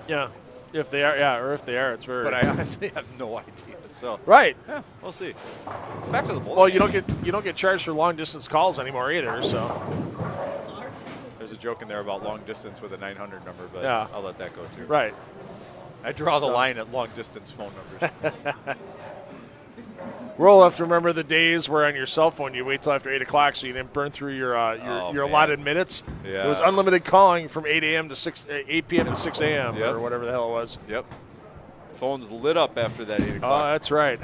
yeah, if they are, it's very. But I honestly have no idea. So right. Yeah, we'll see. Back to the bowl. Well, you don't get charged for long distance calls anymore either. So there's a joke in there about long distance with a 900 number, but yeah. I'll let that go too. Right. I draw the line at long distance phone numbers. We'll have to remember the days where on your cell phone you wait till after 8 o'clock so you didn't burn through your allotted minutes. Yeah. It was unlimited calling from 8 a.m. to 8 p.m. to 6 a.m. Yep. or whatever the hell it was. Yep. Phones lit up after that 8 o'clock. Oh, that's right.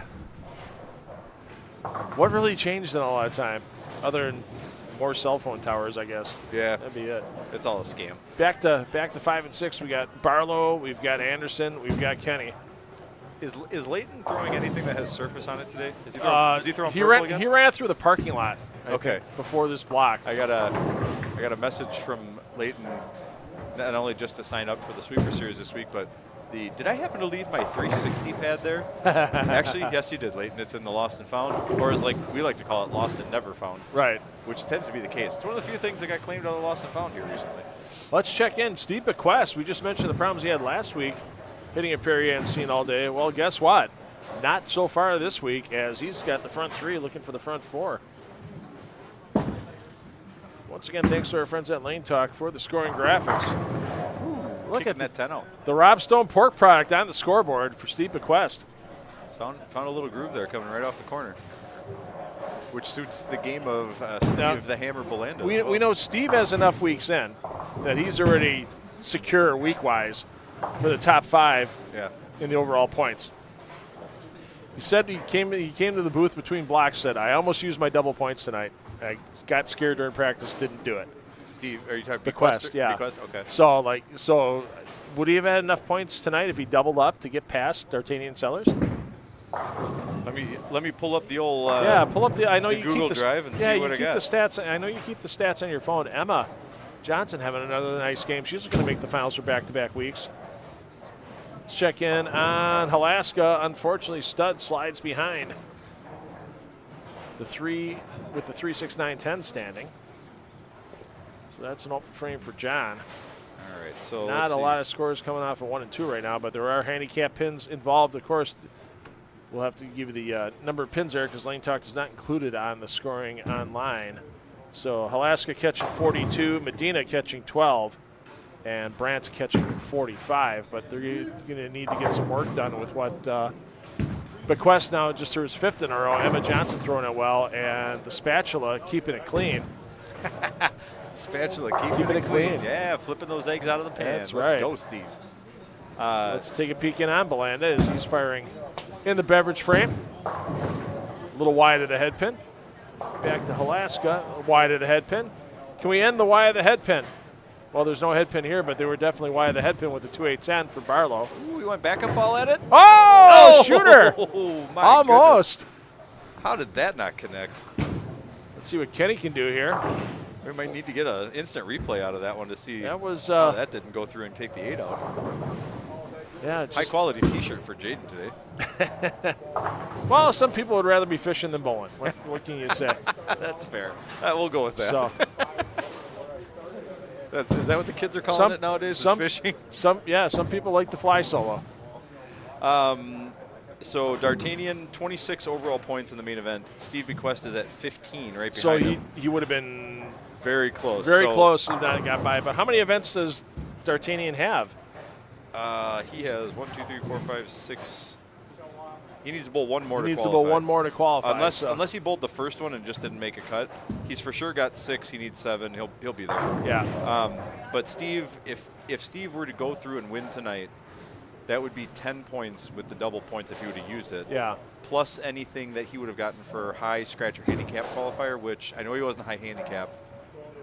What really changed in all that time, other than more cell phone towers, I guess? Yeah. That'd be it. It's all a scam. Back to 5 and 6. We got Brylow, we've got Anderson, we've got Kenny. Is Leighton throwing anything that has surface on it today? Is he throwing he purple ran, again? He ran through the parking lot. Okay. Before this block. I got a message from Leighton, not only just to sign up for the Sweeper Series this week, but did I happen to leave my 360 pad there? Actually, yes, you did, Leighton. It's in the Lost and Found, or as we like to call it, Lost and Never Found. Right. Which tends to be the case. It's one of the few things that got claimed out of the Lost and Found here recently. Let's check in. Steve Bequest, we just mentioned the problems he had last week, hitting a pair he hadn't seen all day. Well, guess what? Not so far this week, as he's got the front three looking for the front four. Once again, thanks to our friends at Lane Talk for the scoring graphics. Look at that 10-0. The Rob Stone pork product on the scoreboard for Steve Bequest. Found a little groove there coming right off the corner, which suits the game of Steve the Hammer Belanda. We know Steve has enough weeks in that he's already secure week-wise for the top 5 in the overall points. He said he came to the booth between blocks, said, I almost used my double points tonight. I got scared during practice, didn't do it. Steve, are you talking Bequest? Yeah. Bequest? Okay. So would he have had enough points tonight if he doubled up to get past D'Artagnan Sellers? Let me pull up the old pull up the. I know the you Google keep the Drive and see what I got. The stats. I know you keep the stats on your phone. Emma Johnson having another nice game. She's going to make the finals for back-to-back weeks. Let's check in on Alaska. Unfortunately, Stud slides behind the 3 with the 3-6-9-10 standing. So that's an open frame for John. All right, so not a lot of scores coming off of 1 and 2 right now, but there are handicap pins involved. Of course, we'll have to give you the number of pins there because Lane Talk is not included on the scoring online. So Alaska catching 42, Medina catching 12, and Brant's catching 45. But they're going to need to get some work done with what Bequest now just threw his 5th in a row. Emma Johnson throwing it well, and the spatula keeping it clean. Spatula keeping it clean. Yeah, flipping those eggs out of the pan. That's Let's right. go, Steve. Let's take a peek in on Belanda as he's firing in the beverage frame. A little wide of the head pin. Back to Alaska, wide of the head pin. Can we end the wide of the head pin? Well, there's no head pin here, but they were definitely wide of the head pin with the 2-8-10 for Brylow. Ooh, we went backup ball at it? Oh, shooter! Oh, my almost. Goodness. How did that not connect? Let's see what Kenny can do here. We might need to get an instant replay out of that one to see that was how that didn't go through and take the 8 out. Yeah, high quality T-shirt for Jaden today. Well, some people would rather be fishing than bowling. What can you say? That's fair. We'll go with that. So, is that what the kids are calling it nowadays? Fishing. Some people like to fly solo. So D'Artagnan, 26 overall points in the main event. Steve Bequest is at 15, right behind him. So he would have been very close. Very close. If not got by. But how many events does D'Artagnan have? He has 1, 2, 3, 4, 5, 6. He needs to bowl one more to qualify. He needs to bowl one more to qualify. Unless he bowled the first one and just didn't make a cut. He's for sure got 6. He needs 7. He'll be there. Yeah. But Steve, if Steve were to go through and win tonight, that would be 10 points with the double points if he would have used it. Yeah. Plus anything that he would have gotten for high scratch or handicap qualifier, which I know he wasn't high handicap.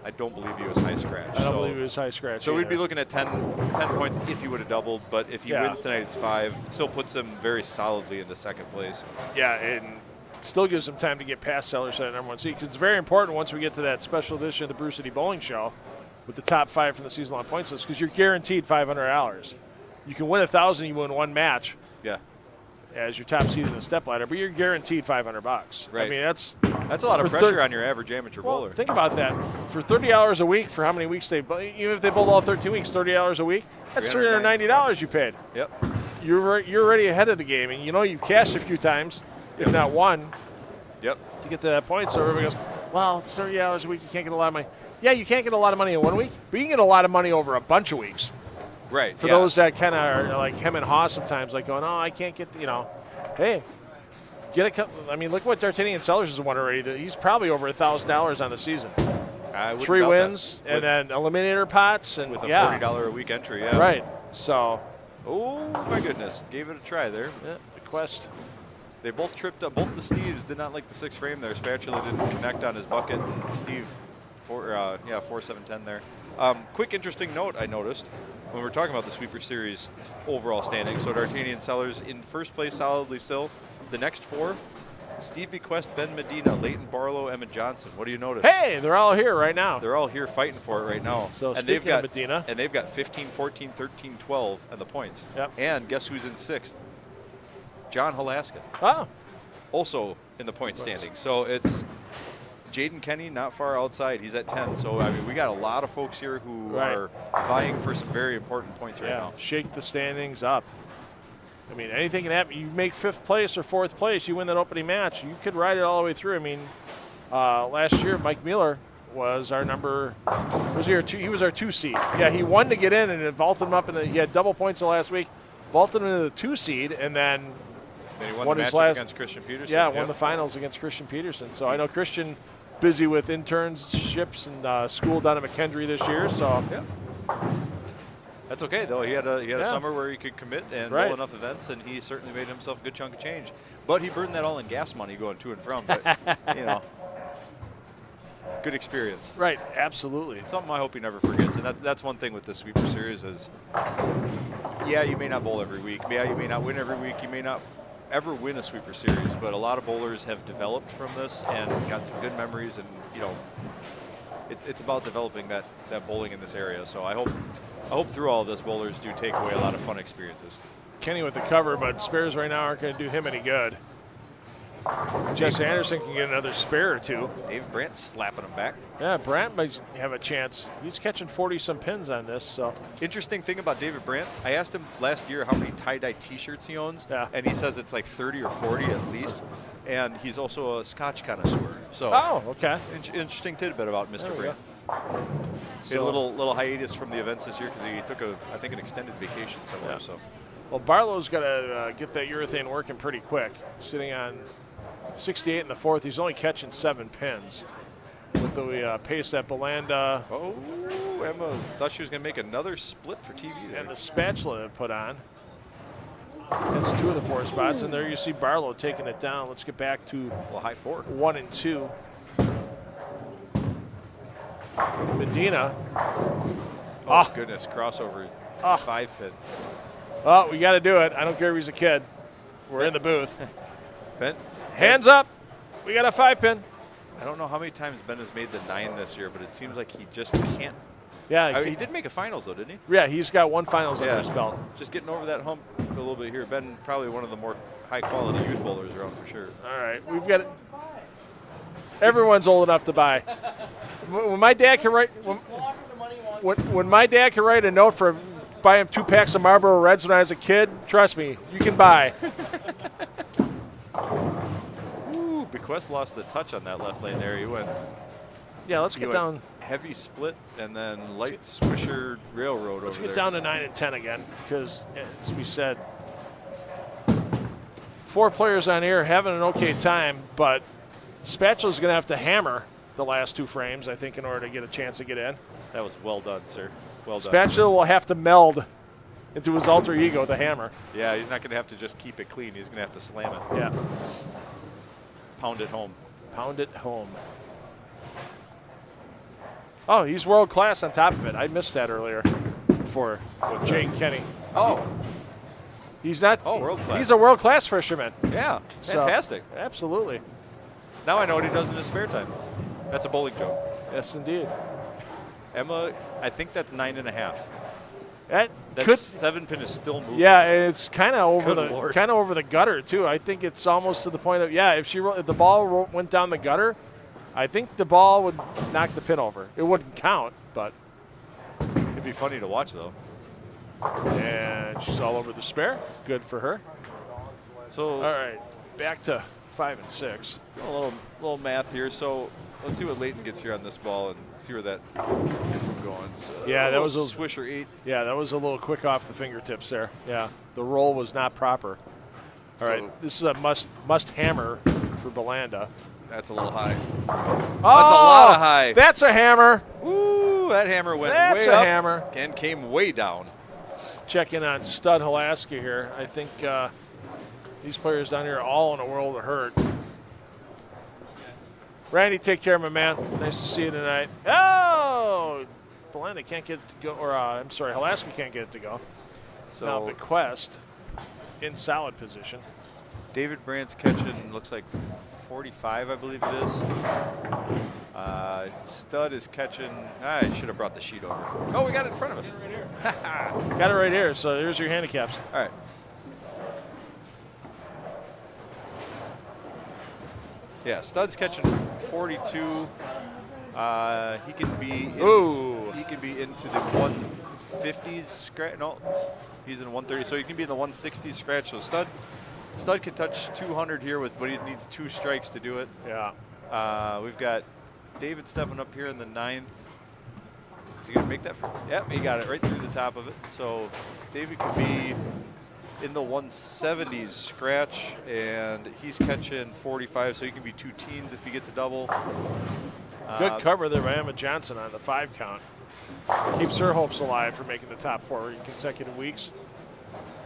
I don't believe he was high scratch. I don't believe he was high scratch. So we'd be looking at 10 points if he would have doubled, but if he wins tonight, it's 5. Still puts him very solidly into second place. Yeah, and still gives him time to get past Sellers at number 1 seed because it's very important once we get to that special edition of the Brew City Bowling Show with the top 5 from the season-long points list because you're guaranteed $500. You can win 1,000, you win one match. Yeah. as your top seed in the step ladder, but you're guaranteed $500. Right. I mean, that's a lot of for pressure on your average amateur bowler. Think about that. For $30 a week, for how many weeks even if they bowled all 13 weeks, $30 a week, that's $390 you paid. Yep. You're already ahead of the game, and you've cashed a few times, if not one. Yep. To get to that point, so everybody goes, well, it's $30 a week. You can't get a lot of money. Yeah, you can't get a lot of money in 1 week, but you can get a lot of money over a bunch of weeks. Right. For those that kind of are like hem and haw sometimes, like going, oh, I can't get, hey, get a couple. I mean, look what D'Artagnan Sellers has won already. He's probably over $1,000 on the season. 3 wins and then eliminator pots and with a $40 a week entry. Yeah. Right. So. Oh my goodness, gave it a try there. Yeah. The Quest. They both tripped up. Both the Steves did not like the 6 frame there. Spatula didn't connect on his bucket. And Steve, 4-7-10 there. Quick interesting note I noticed when we're talking about the Sweeper Series overall standing. So D'Artagnan Sellers in first place solidly still. The next 4, Steve Bequest, Ben Medina, Leighton Barlow, Emma Johnson. What do you notice? Hey, they're all here right now. They're all here fighting for it right now. So and they've got Medina. And they've got 15, 14, 13, 12 and the points. Yep. And guess who's in 6th? John Halaskin. Oh. Also in the point standing. So it's Jaden Kenny not far outside. He's at 10. So, I mean, we got a lot of folks here who are vying for some very important points right now. Shake the standings up. I mean, anything can happen. You make 5th place or 4th place, you win that opening match. You could ride it all the way through. I mean, last year, Mike Mueller was our he was our 2 seed. Yeah, he won to get in, and it vaulted him up. He had double points the last week, vaulted him into the 2 seed, and then he won the his match against Christian Peterson. Yeah, won the finals against Christian Peterson. So I know Christian busy with internships and school down at McKendree this year. So that's okay though. He had a summer where he could commit and roll enough events, and he certainly made himself a good chunk of change. But he burned that all in gas money going to and from. But good experience. Right, absolutely. Something I hope he never forgets. And that's one thing with the Sweeper Series is, yeah, you may not bowl every week. Yeah, you may not win every week. You may not ever win a Sweeper Series, but a lot of bowlers have developed from this and got some good memories, and it's about developing that bowling in this area. So I hope through all of this, bowlers do take away a lot of fun experiences. Kenny with the cover, but spares right now aren't going to do him any good. Jesse Anderson can get another spare or 2. Dave Brandt slapping him back. Yeah, Brandt might have a chance. He's catching 40-some pins on this. So interesting thing about David Brandt, I asked him last year how many tie-dye T-shirts he owns, and he says it's like 30 or 40 at least. And he's also a Scotch connoisseur. So okay. Interesting tidbit about Mr. Brandt. He had a little hiatus from the events this year because he took an extended vacation somewhere. Yeah. So, well, Barlow's got to get that urethane working pretty quick. Sitting on 68 in the 4th. He's only catching 7 pins with the pace that Belanda. Oh, Emma thought she was going to make another split for TV there. And the spatula put on. That's 2 of the 4 spots, and there you see Barlow taking it down. Let's get back to high 4. 1 and 2. Medina. Oh, goodness, crossover 5 pin. Oh, we got to do it. I don't care if he's a kid. We're in the booth. Ben? Hands up. We got a 5 pin. I don't know how many times Ben has made the 9 this year, but it seems like he just can't. Yeah, he did make a finals though, didn't he? Yeah, he's got 1 finals under his belt. Just getting over that hump a little bit here. Ben, probably one of the more high-quality youth bowlers around for sure. All right, we've got it. Everyone's old enough to buy. When my dad can write, when my dad can write a note for buying 2 packs of Marlboro Reds when I was a kid, trust me, you can buy. Ooh, Bequest lost the touch on that left lane there. He went. Yeah, let's get down. Heavy split and then light swisher railroad over there. Let's get down to 9 and 10 again because, as we said, 4 players on here having an okay time, but Spatula's going to have to hammer the last 2 frames, I think, in order to get a chance to get in. That was well done, sir. Well done. Spatula will have to meld into his alter ego, the hammer. Yeah, he's not going to have to just keep it clean. He's going to have to slam it. Yeah. Pound it home. Pound it home. Oh, he's world class on top of it. I missed that earlier for Jake Kenny. Oh. He's not. Oh, world class. He's a world class fisherman. Yeah, fantastic. So, absolutely. Now I know what he does in his spare time. That's a bowling joke. Yes, indeed. Emma, I think that's 9.5. That That could, 7-pin is still moving. yeah, and it's kind of over Good Lord. over the gutter too. I think it's almost to the point of if the ball went down the gutter, I think the ball would knock the pin over. It wouldn't count, but It'd be funny to watch, though. and she's all over the spare. Good for her. So All right, back to 5 and 6. a little math here. So let's see what Leighton gets here on this ball and see where that gets him going. So Yeah, that was a swisher 8. Yeah, that was a little quick off the fingertips there. Yeah, the roll was not proper. All right, So- this is a must hammer for Belanda. That's a little high. Oh, That's a lot of high. That's a hammer. Woo! That hammer went That's way a up hammer. and came way down. Check in on Stud Halaska here. I think these players down here are all in a world of hurt. Randy, take care, my man. Nice to see you tonight. Oh, Belanda can't get it to go, or I'm sorry, Halaska can't get it to go. So Now Bequest in solid position. David Brandt's catching looks like 45, I believe it is. Stud is catching. I should have brought the sheet over. Oh, we got it in front of us. Got it right here. So here's your handicaps. All right. Yeah, Stud's catching 42. He can be. Ooh. He can be into the 150s scratch. No, he's in 130. So he can be in the 160s scratch. So Stud can touch 200 here but he needs 2 strikes to do it. Yeah. We've got David stepping up here in the 9th. Is he going to make that? Yep, he got it right through the top of it. So David could be in the 170s scratch, and he's catching 45, so he can be 2 teens if he gets a double. Good cover there by Emma Johnson on the 5 count. Keeps her hopes alive for making the top 4 in consecutive weeks.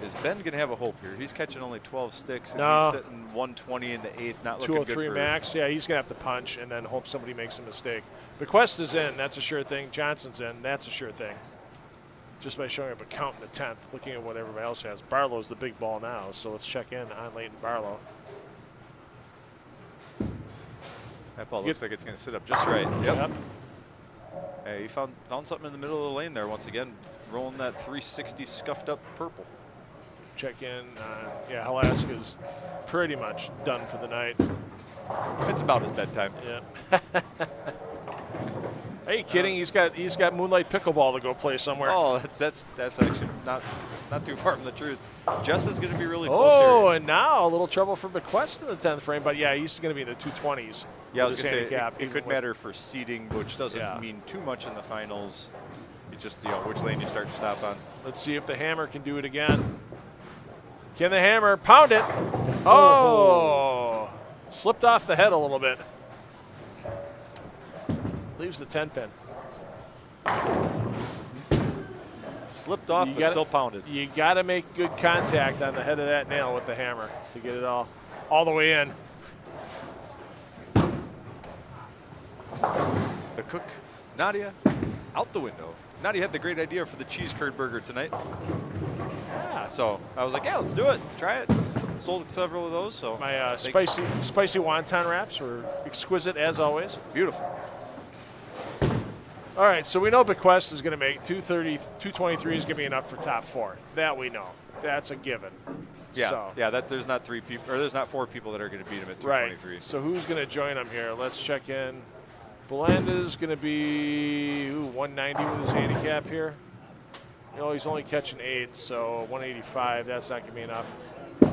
Is Ben going to have a hope here? He's catching only 12 sticks, and No. he's sitting 120 in the 8th, not looking good 203 for max. Yeah, he's going to have to punch and then hope somebody makes a mistake. Bequest is in. That's a sure thing. Johnson's in. That's a sure thing. Just by showing up a count in the 10th, looking at what everybody else has. Barlow's the big ball now, so let's check in on Leighton Barlow. That ball looks like it's going to sit up just right. Yep. Yep. Hey, he found something in the middle of the lane there once again, rolling that 360 scuffed up purple. Check in. Yeah, Halaska's pretty much done for the night. It's about his bedtime. Yeah. Are you kidding? He's got Moonlight Pickleball to go play somewhere. Oh, that's actually not too far from the truth. Jess is going to be really close Oh, here. and now a little trouble for Bequest in the 10th frame, but yeah, he's going to be in the 220s. Yeah, I was with going to his say handicap, it even could with- matter for seeding, which doesn't mean too much in the finals. It's just which lane you start to stop on. Let's see if the hammer can do it again. Can the hammer pound it? Oh, slipped off the head a little bit. Leaves the 10 pin. Slipped off, but still pounded. You got to make good contact on the head of that nail with the hammer to get it all the way in. The cook, Nadia, out the window. Nadia had the great idea for the cheese curd burger tonight. Yeah. So I was like, yeah, let's do it. Try it. Sold several of those. So My thanks. spicy wonton wraps were exquisite as always. Beautiful. All right, so we know Bequest is going to make 230, 223 is going to be enough for top 4. That we know. That's a given. Yeah, So, yeah. There's not 3 people, or there's not 4 people that are going to beat him at 223. right. So who's going to join him here? Let's check in. Belanda's going to be 190 with his handicap here. You know, he's only catching 8, so 185. That's not going to be enough.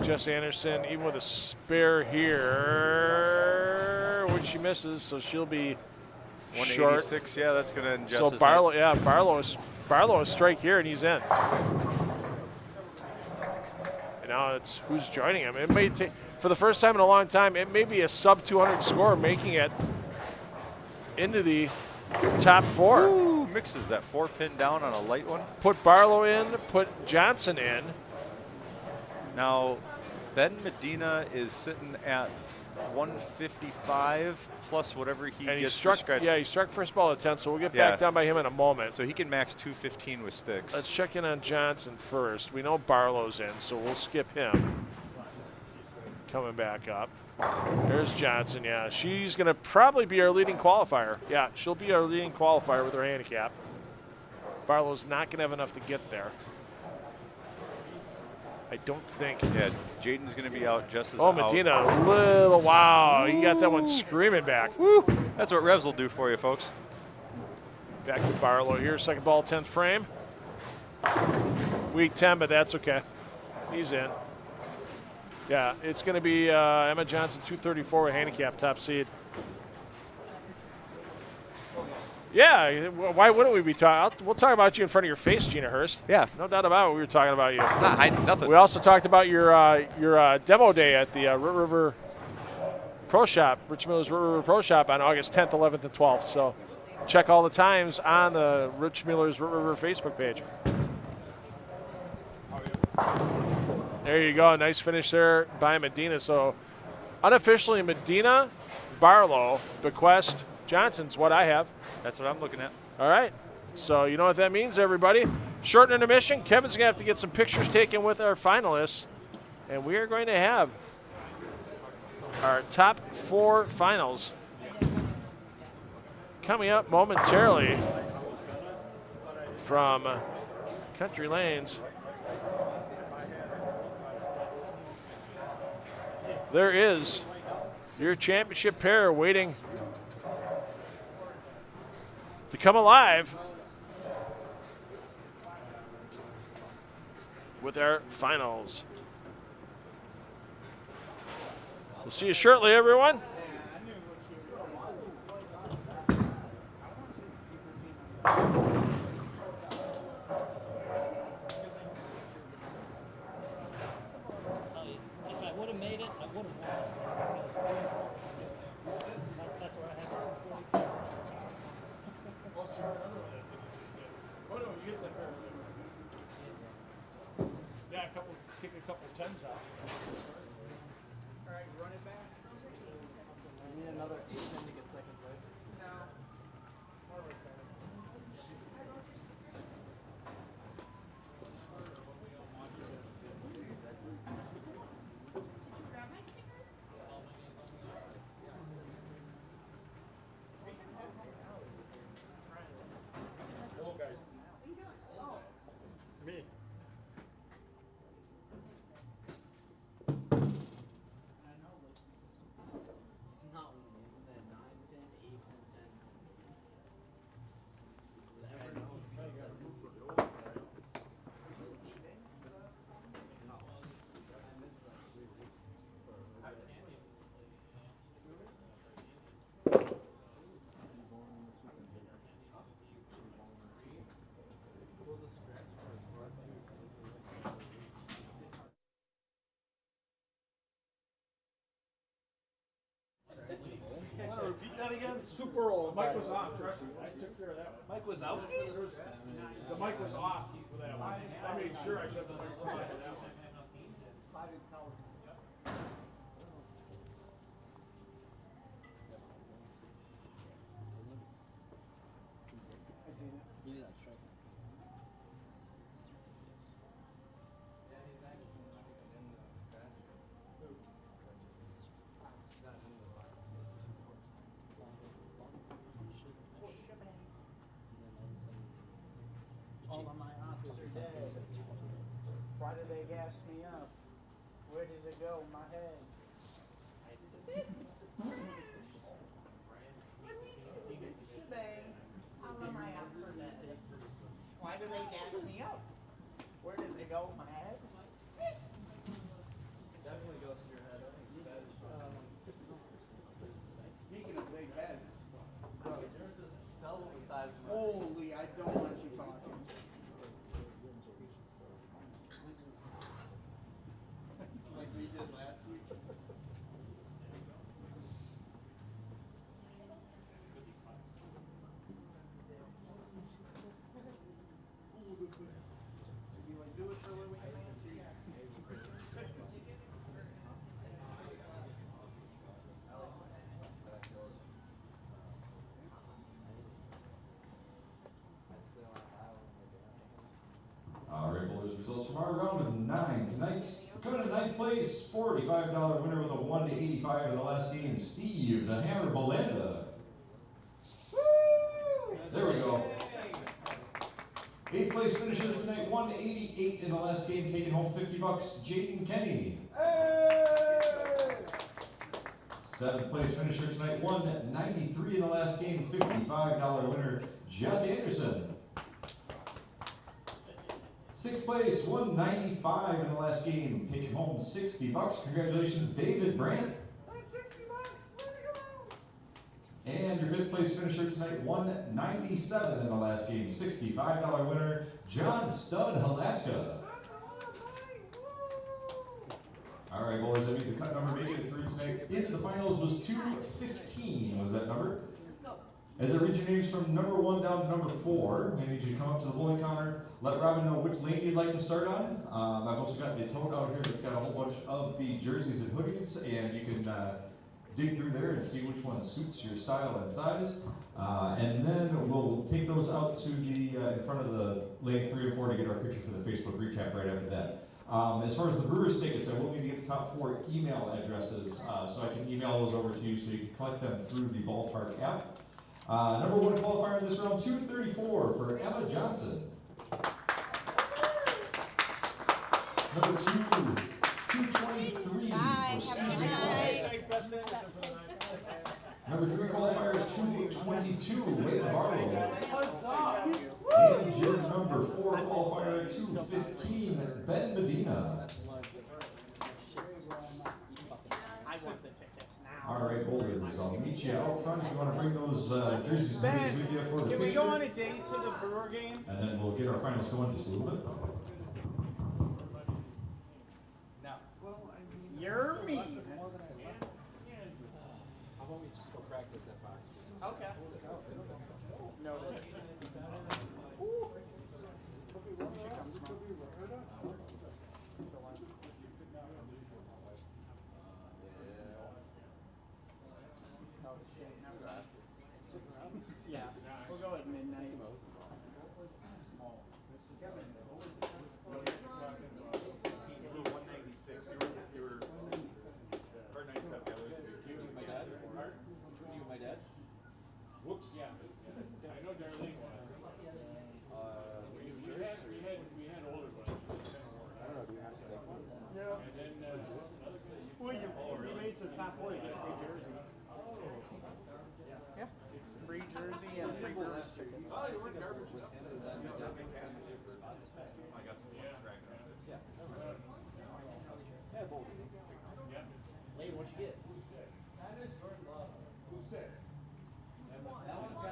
Jess Anderson, even with a spare here, which she misses, so she'll be 186. short. Yeah, that's going to end So Jess's Barlow, night. yeah, Barlow is strike here, and he's in. And now it's who's joining him. It may take, for the first time in a long time, it may be a sub 200 score, making it into the top 4. Ooh, mixes that 4-pin down on a light one. Put Barlow in, put Johnson in. Now, Ben Medina is sitting at 155 plus whatever he And he gets struck, for scratch. yeah, he struck first ball at 10, so we'll get Yeah. back down by him in a moment. So he can max 215 with sticks. Let's check in on Johnson first. We know Barlow's in, so we'll skip him. Coming back up. There's Johnson, yeah. She's going to probably be our leading qualifier. Yeah, she'll be our leading qualifier with her handicap. Barlow's not going to have enough to get there. I don't think. Yeah, Jaden's going to be out just as Oh, out. Medina, a little, wow. He got that one screaming back. Woo! That's what revs will do for you, folks. Back to Barlow here, second ball, 10th frame. Weak 10, but that's okay. He's in. Yeah, it's going to be Emma Johnson, 234 with handicap, top seed. Yeah, why wouldn't we be talking? We'll talk about you in front of your face, Gina Hurst. Yeah. No doubt about it. We were talking about you. Nothing. We also talked about your demo day at the River Pro Shop, Rich Miller's River Pro Shop on August 10th, 11th, and 12th. So check all the times on the Rich Miller's River Facebook page. There you go. Nice finish there by Medina. So unofficially, Medina, Barlow, Bequest, Johnson's what I have. That's what I'm looking at. All right. So you know what that means, everybody. Short intermission. Kevin's going to have to get some pictures taken with our finalists. And we are going to have our top 4 finals coming up momentarily from Country Lanes. There is your championship pair waiting to come alive with our finals. We'll see you shortly, everyone. If I would have made it, I would have won this thing. That's where I had the 246. Yeah, kick a couple tens out. All right, run it back. I need another 8 to get second place. No. Hello, guys. Me. It's not one, isn't it? 9, 10, 8, and 10. Repeat that again. Super old. Mike was off, trust me. I took care of that one. Mike was out. The mic was off for that one. I made sure I shut the mic off for that one. You need that strike. All of my ops are dead. Why do they gas me up? Where does it go? My head. All of my ops are dead. Why do they gas me up? Where does it go? My head. Definitely goes to your head. Speaking of big heads, Bro, yours is double the size of mine. holy, I don't want you talking. It's like we did last week. You would do it for a living, Nancy? All right, boys, results from our round of 9 tonight. Coming in 9th place, $45 winner with a 1 to 85 in the last game, Steve the Hammer Belanda. There we go. 8th place finisher tonight, 188 in the last game, taking home $50. Jaden Kenny. 7th place finisher tonight, 193 in the last game, $55 winner, Jesse Anderson. 6th place, 195 in the last game, taking home $60. Congratulations, David Brandt. And your 5th place finisher tonight, 197 in the last game, $65 winner, John Stud Alaska. All right, boys, that means the cut number making it through tonight into the finals was 215, was that number? As I read your names from number 1 down to number 4, I need you to come up to the bowling counter, let Robin know which lane you'd like to start on. I've also got the tote out here that's got a whole bunch of the jerseys and hoodies, and you can dig through there and see which one suits your style and size. And then we'll take those out to the in front of the lanes 3 and 4 to get our picture for the Facebook recap right after that. As far as the Brewers tickets, I will need to get the top 4 email addresses so I can email those over to you so you can collect them through the ballpark app. Number 1 qualifier in this round, 234 for Emma Johnson. Number 2, 223 for Steve Nicholas. Number 3 qualifier is 222, Layla Barlow. And your number 4 qualifier, 215, Ben Medina. I want the tickets now. All right, boulders, I'll meet you out front if you want to bring those jerseys Ben, with you for the can we picture. go on a date to the Brewer game? And then we'll get our finals going just a little bit. No. You're mean. Okay. Noted. You should come tomorrow. Yeah, we'll go at midnight. Whoops. Yeah. I know Darlene was. We had older ones. I don't know, do you have to take one? Yeah. And then, Well, you made it to the top 4, you get a free jersey. Yeah. Free jersey and free Brewers tickets. Oh, you weren't garbage. I got some Wait, what'd you get?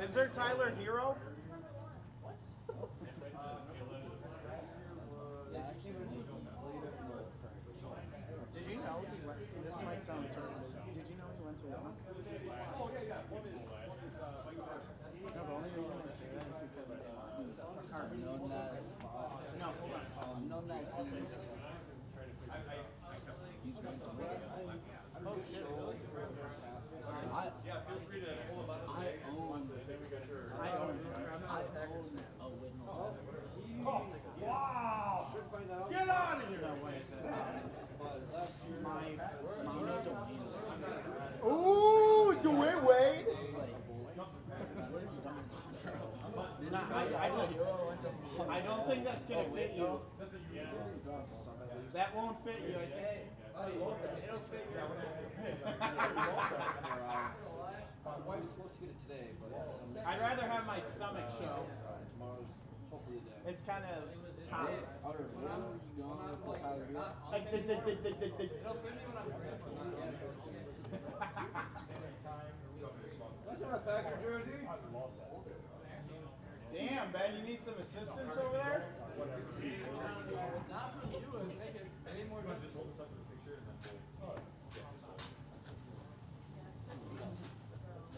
Is there Tyler Hero? Did you know he went? This might sound terrible. Did you know he went to Wilma? oh, yeah. One is, No, the only reason I say that is because Known that. no, hold on. Known that seems. He's going to win. Oh shit, really? Yeah, feel free to pull them out of the I bag. own a windmill. Wow! Get out of here! No, what is it? My Gino's Dwayne. Ooh, Dwayne Wade. I don't think that's gonna fit you. That won't fit you, I think. My wife's supposed to get it today, but I'd rather have my stomach show. tomorrow's hopefully the day. It's kind of hot. Outer Rim, you going with this Tyler here? Like That's not a Packer jersey. Damn, Ben, you need some assistance over there?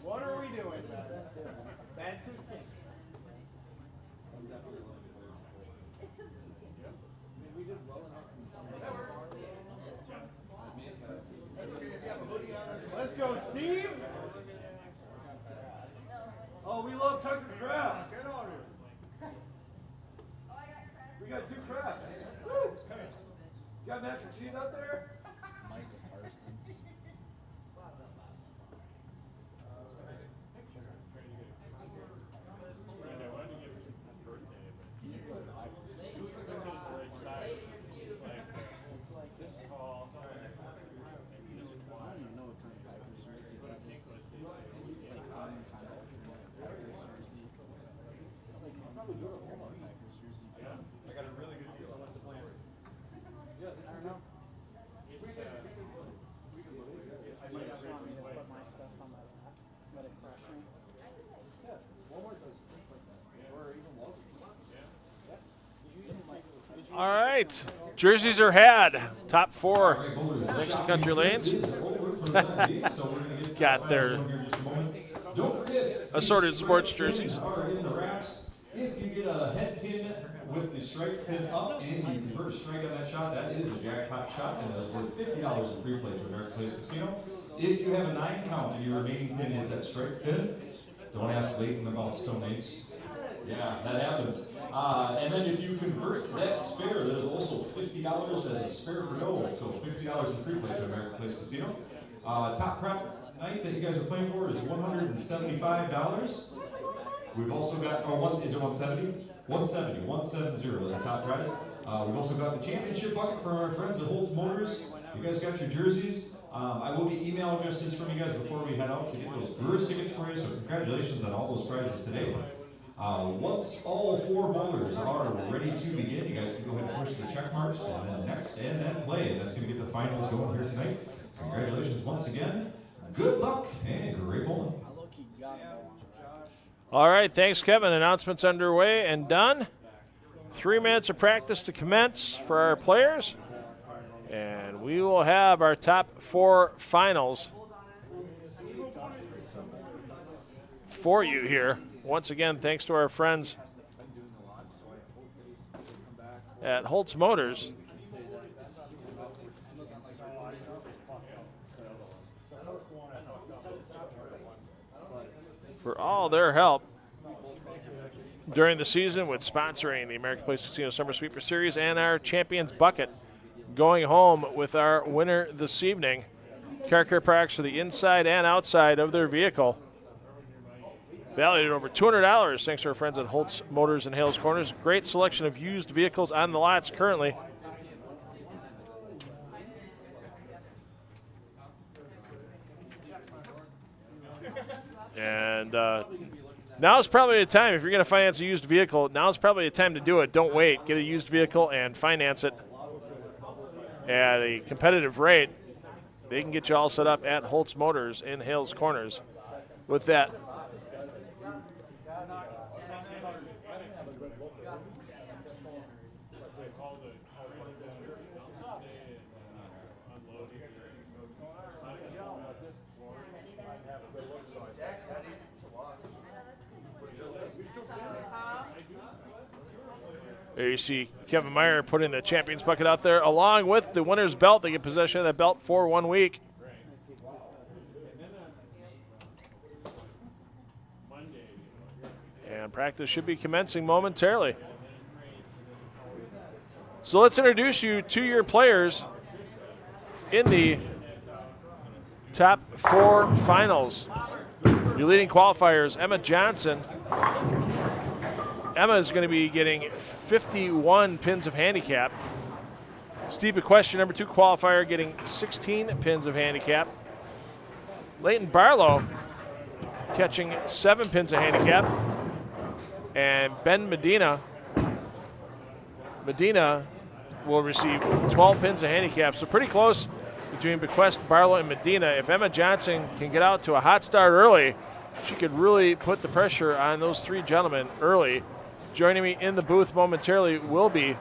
What are we doing, Ben? That's his king. We did well enough in the summer. Let's go, Steve! Oh, we love Tucker Craft. Get on here. We got 2 crafts. Woo! Got mac and cheese out there? Michael Parsons. right. Jerseys are had. Top 4 thanks to Country Lanes. Got their assorted sports jerseys. Are in the racks. If you get a head pin with the strike pin up and you convert a strike on that shot, that is a jackpot shot, and that's worth $50 in free play to American Place Casino. If you have a 9 count and your remaining pin is that strike pin, don't ask Leighton about Stone 8s. Yeah, that happens. And then if you convert that spare, there's also $50 as a spare for gold. So $50 in free play to American Place Casino. Top prop night that you guys are playing for is $175. We've also got, is it 170? 170 is the top prize. We've also got the championship bucket from our friends at Holtz Motors. You guys got your jerseys. I will get email addresses from you guys before we head out to get those Brewers tickets for you. So congratulations on all those prizes today. Once all 4 bowlers are ready to begin, you guys can go ahead and push the check marks and then next and then play. And that's going to get the finals going here tonight. Congratulations once again. Good luck and great bowling. All right, thanks, Kevin. Announcements underway and done. 3 minutes of practice to commence for our players. And we will have our top 4 finals for you here. Once again, thanks to our friends at Holtz Motors. For all their help during the season with sponsoring the American Place Casino Summer Sweeper Series and our Champions Bucket. Going home with our winner this evening. Car care products for the inside and outside of their vehicle. Valued at over $200 thanks to our friends at Holtz Motors in Hales Corners. Great selection of used vehicles on the lots currently. And now's probably the time, if you're going to finance a used vehicle, now's probably the time to do it. Don't wait. Get a used vehicle and finance it at a competitive rate. They can get you all set up at Holtz Motors in Hales Corners. With that, there you see Kevin Meyer putting the Champions Bucket out there along with the winner's belt. They get possession of that belt for 1 week. And practice should be commencing momentarily. So let's introduce you to your players in the top 4 finals. Your leading qualifiers, Emma Johnson. Emma is going to be getting 51 pins of handicap. Steve Bequestion, number 2 qualifier, getting 16 pins of handicap. Leighton Brylow catching 7 pins of handicap. And Ben Medina will receive 12 pins of handicap. So pretty close between Bequest, Barlow, and Medina. If Emma Johnson can get out to a hot start early, she could really put the pressure on those 3 gentlemen early. Joining me in the booth momentarily will be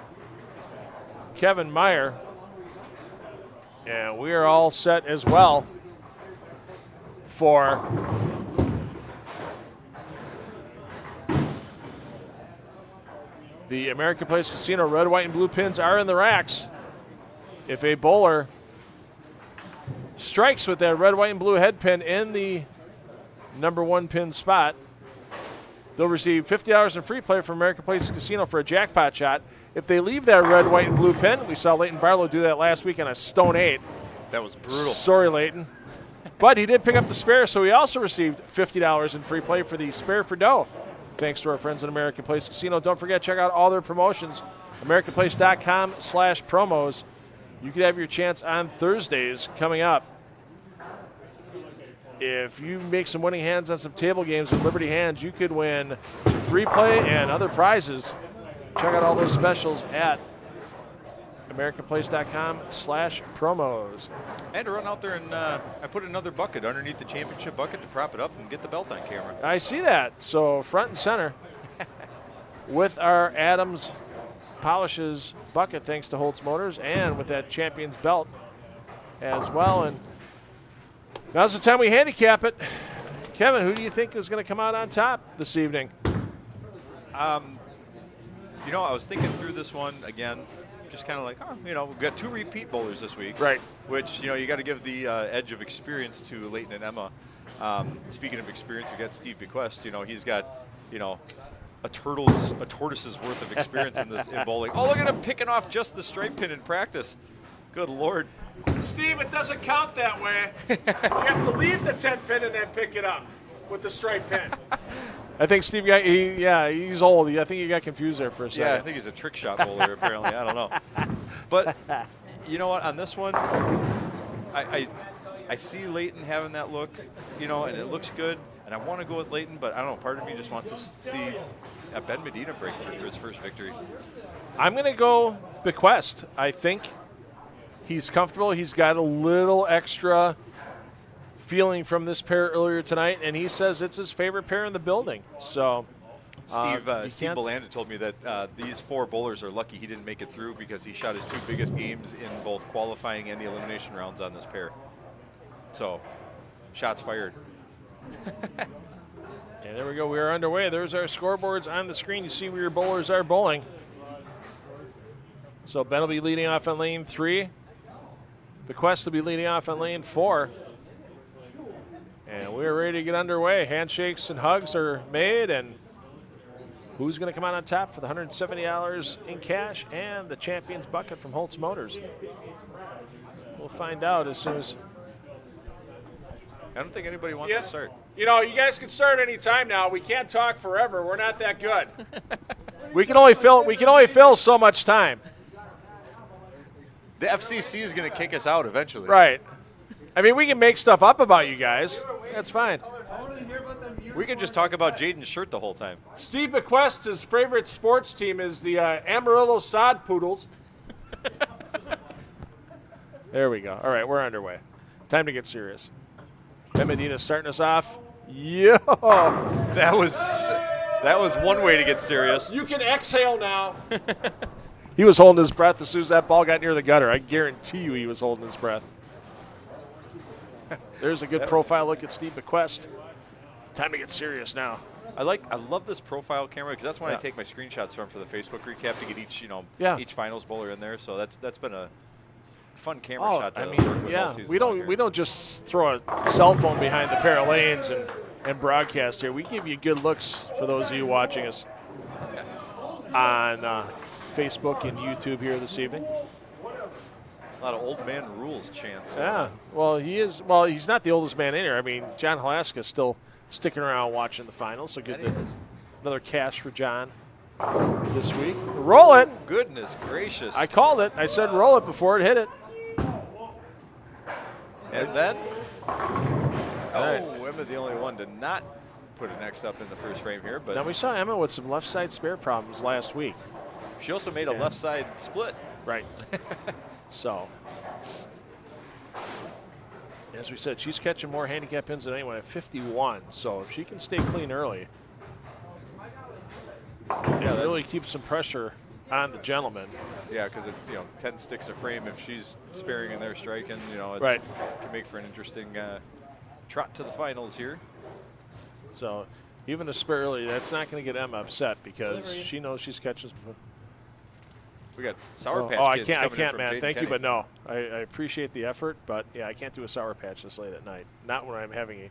Kevin Meyer. And we are all set as well for the American Place Casino. Red, white, and blue pins are in the racks. If a bowler strikes with that red, white, and blue head pin in the number 1 pin spot, they'll receive $50 in free play from American Place Casino for a jackpot shot. If they leave that red, white, and blue pin, we saw Leighton Barlow do that last week on a Stone 8. That was brutal. Sorry, Leighton. But he did pick up the spare, so he also received $50 in free play for the spare for dough. Thanks to our friends at American Place Casino. Don't forget, check out all their promotions, AmericanPlace.com/promos. You could have your chance on Thursdays coming up. If you make some winning hands on some table games with Liberty Hands, you could win free play and other prizes. Check out all those specials at AmericanPlace.com/promos. I had to run out there and I put another bucket underneath the championship bucket to prop it up and get the belt on camera. I see that. So front and center with our Adams polishes bucket thanks to Holtz Motors and with that champion's belt as well. And now's the time we handicap it. Kevin, who do you think is going to come out on top this evening? You know, I was thinking through this one again, just kind of like, oh, you know, we've got 2 repeat bowlers this week. Right. Which, you know, you got to give the edge of experience to Leighton and Emma. Speaking of experience, we got Steve Bequest. You know, he's got, you know, a tortoise's worth of experience in bowling. Oh, look at him picking off just the straight pin in practice. Good Lord. Steve, it doesn't count that way. You have to leave the 10 pin and then pick it up with the straight pin. I think Steve he's old. I think he got confused there for a second. Yeah, I think he's a trick shot bowler apparently. I don't know. But you know what? On this one, I see Leighton having that look, you know, and it looks good. And I want to go with Leighton, but I don't know. Part of me just wants to see a Ben Medina breakthrough for his first victory. I'm going to go Bequest. I think he's comfortable. He's got a little extra feeling from this pair earlier tonight, and he says it's his favorite pair in the building. So, Steve Belanda told me that these 4 bowlers are lucky he didn't make it through because he shot his 2 biggest games in both qualifying and the elimination rounds on this pair. So, shots fired. And there we go. We are underway. There's our scoreboards on the screen. You see where your bowlers are bowling. So Ben will be leading off on lane 3. Bequest will be leading off on lane 4. And we're ready to get underway. Handshakes and hugs are made. And who's going to come out on top for the $170 in cash and the champion's bucket from Holtz Motors? We'll find out as soon as... I don't think anybody wants to start. You know, you guys can start any time now. We can't talk forever. We're not that good. we can only fill so much time. The FCC is going to kick us out eventually. Right. I mean, we can make stuff up about you guys. That's fine. We can just talk about Jaden's shirt the whole time. Steve Bequest's favorite sports team is the Amarillo Sod Poodles. There we go. All right, we're underway. Time to get serious. Ben Medina starting us off. Yo! That was one way to get serious. You can exhale now. He was holding his breath as soon as that ball got near the gutter. I guarantee you he was holding his breath. There's a good profile look at Steve Bequest. Time to get serious now. I love this profile camera because that's when I take my screenshots from for the Facebook recap to get each finals bowler in there. So that's been a fun camera shot to work with all season long. We don't just throw a cell phone behind the pair of lanes and broadcast here. We give you good looks for those of you watching us on Facebook and YouTube here this evening. A lot of old man rules chants. Yeah, well, he's not the oldest man in here. I mean, John Halaska's still sticking around watching the finals, so good. Another cash for John this week. Roll it. Goodness gracious. I called it. I said roll it before it hit it. And then, Emma the only one to not put an X up in the first frame here. But now we saw Emma with some left side spare problems last week. She also made a left side split. Right. So, as we said, she's catching more handicap pins than anyone at 51. So if she can stay clean early, that really keeps some pressure on the gentleman. Yeah, because 10 sticks a frame if she's sparing and they're striking. It can make for an interesting trot to the finals here. So even a spare early, that's not going to get Emma upset because she knows she's catching. We got Sour Patch Kids I can't, from man. Jaden Thank Kenny. you, but no. I appreciate the effort, but yeah, I can't do a Sour Patch this late at night. Not when I'm having a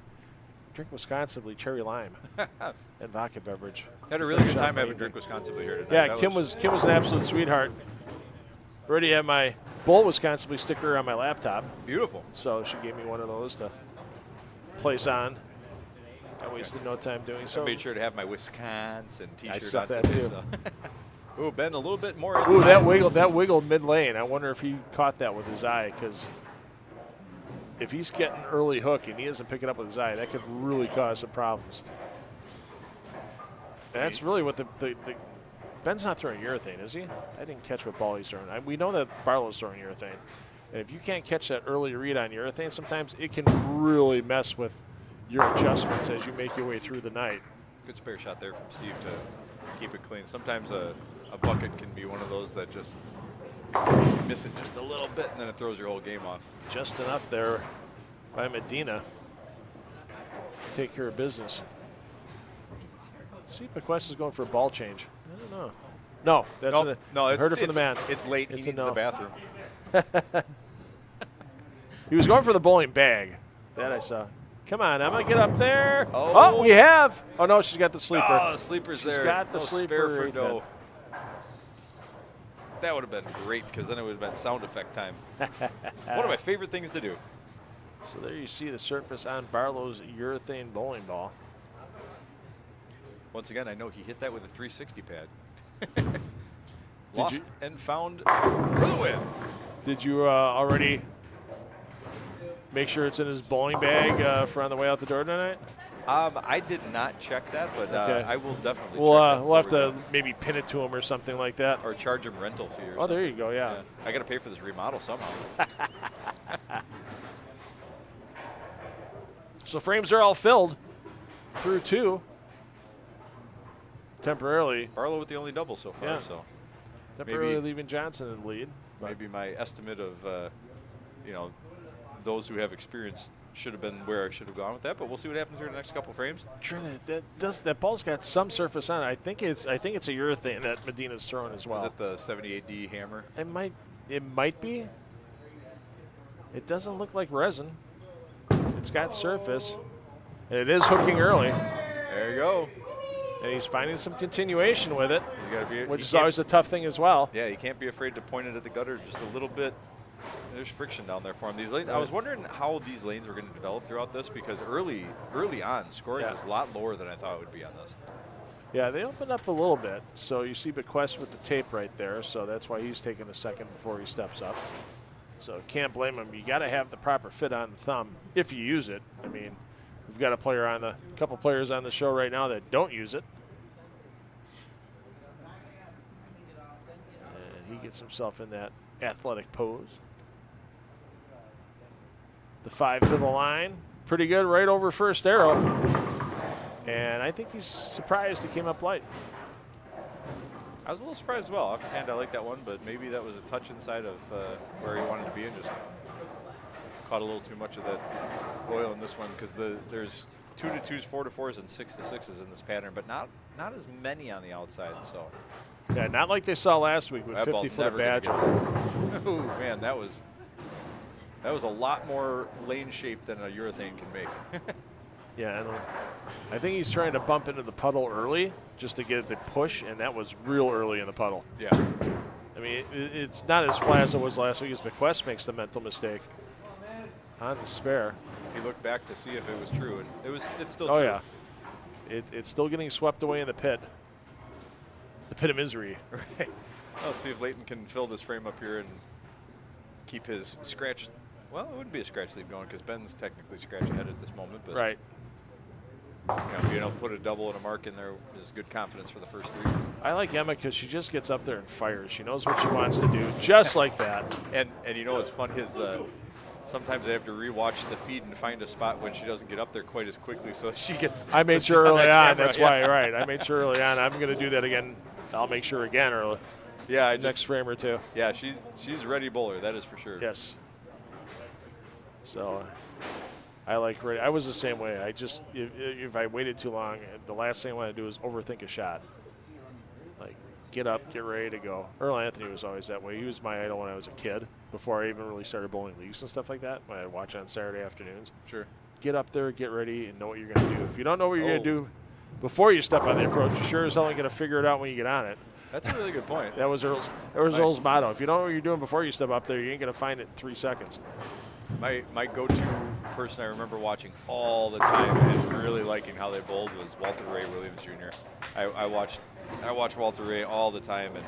Drink Wisconsin Cherry Lime and vodka beverage. Had a really good time having Drink Wisconsin here tonight. Yeah, Kim was an absolute sweetheart. Already have my Bull Wisconsin sticker on my laptop. Beautiful. So she gave me one of those to place on. I wasted no time doing so. I made sure to have my Wisconsin T-shirt I saw on that today. too. So. Ooh, Ben, a little bit more inside. Ooh, that wiggled mid lane. I wonder if he caught that with his eye, because if he's getting early hook and he isn't picking up with his eye, that could really cause some problems. And that's really what the Ben's not throwing urethane, is he? I didn't catch what ball he's throwing. We know that Barlow's throwing urethane. And if you can't catch that early read on urethane, sometimes it can really mess with your adjustments as you make your way through the night. Good spare shot there from Steve to keep it clean. Sometimes a a bucket can be one of those that just miss it just a little bit, and then it throws your whole game off. Just enough there by Medina to take care of business. Let's see if McQuest is going for a ball change. I don't know. No, that's no. I heard it from the man. It's late. He needs the bathroom. He was going for the bowling bag. That I saw. Come on, Emma, get up there. Oh, we have. Oh, no, she's got the sleeper. Oh, the sleeper's there. She's got the No sleeper. spare for right dough. That would have been great, because then it would have been sound effect time. One of my favorite things to do. So there you see the surface on Barlow's urethane bowling ball. Once again, I know he hit that with a 360 pad. Lost and found for the win. Did you already make sure it's in his bowling bag for on the way out the door tonight? I did not check that, but Okay. I will definitely We'll, check that we'll have before to maybe pin it to him or something like that. or charge him rental fee or Oh, something. there you go, yeah. I got to pay for this remodel somehow. So frames are all filled through 2. Temporarily. Barlow with the only double so far, Yeah. so Temporarily maybe, leaving Johnson in the lead. maybe my estimate of, those who have experience should have been where I should have gone with that, but we'll see what happens here in the next couple frames. Trina, that ball's got some surface on it. I think it's a urethane that Medina's throwing as well. Is it the 78D hammer? It might be. It doesn't look like resin. It's got surface. And it is hooking early. There you go. And he's finding some continuation with it, He's got to be, which is always a tough thing as well. Yeah, you can't be afraid to point it at the gutter just a little bit. There's friction down there for him. These lanes, I was wondering how these lanes were going to develop throughout this, because early on, scoring was a lot lower than I thought it would be on this. Yeah, they opened up a little bit. So you see Bequest with the tape right there, so that's why he's taking a second before he steps up. So can't blame him. You got to have the proper fit on the thumb if you use it. I mean, we've got a couple players on the show right now that don't use it. And he gets himself in that athletic pose. The 5 to the line. Pretty good right over first arrow. And I think he's surprised he came up light. I was a little surprised as well. Off his hand, I like that one, but maybe that was a touch inside of where he wanted to be and just caught a little too much of that oil in this one, because there's 2-2s, 4-4s, and 6-6s in this pattern, but not as many on the outside. So yeah, not like they saw last week with that 50-foot Badger. Oh man, that was a lot more lane shape than a urethane can make. Yeah, I think he's trying to bump into the puddle early just to get it to push, and that was real early in the puddle. Yeah. I mean, it's not as flat as it was last week, as McQuest makes the mental mistake on the spare. He looked back to see if it was true, and it's still oh, true. Oh, yeah. It's still getting swept away in the pit. The pit of misery. Right. Well, let's see if Leighton can fill this frame up here and keep his scratch. Well, it wouldn't be a scratch lead going, because Ben's technically scratch ahead at this moment. But right. Being able to put a double and a mark in there is good confidence for the first 3. I like Emma because she just gets up there and fires. She knows what she wants to do, just like that. And you know, it's fun. Sometimes I have to rewatch the feed and find a spot when she doesn't get up there quite as quickly, so she gets. I made sure early on. That's why, right. I made sure early on. I'm going to do that again. I'll make sure again early. Yeah, next frame or 2. Yeah, she's a ready bowler. That is for sure. Yes. So, I like ready. I was the same way. I just if I waited too long, the last thing I want to do is overthink a shot. Like, get up, get ready to go. Earl Anthony was always that way. He was my idol when I was a kid, before I even really started bowling leagues and stuff like that. When I watch on Saturday afternoons. Sure. Get up there, get ready, and know what you're going to do. If you don't know what you're going to do before you step on the approach, you sure as hell ain't going to figure it out when you get on it. That's a really good point. That was Earl's motto. If you don't know what you're doing before you step up there, you ain't going to find it in 3 seconds. My go-to person I remember watching all the time and really liking how they bowled was Walter Ray Williams Jr. I watched Walter Ray all the time, and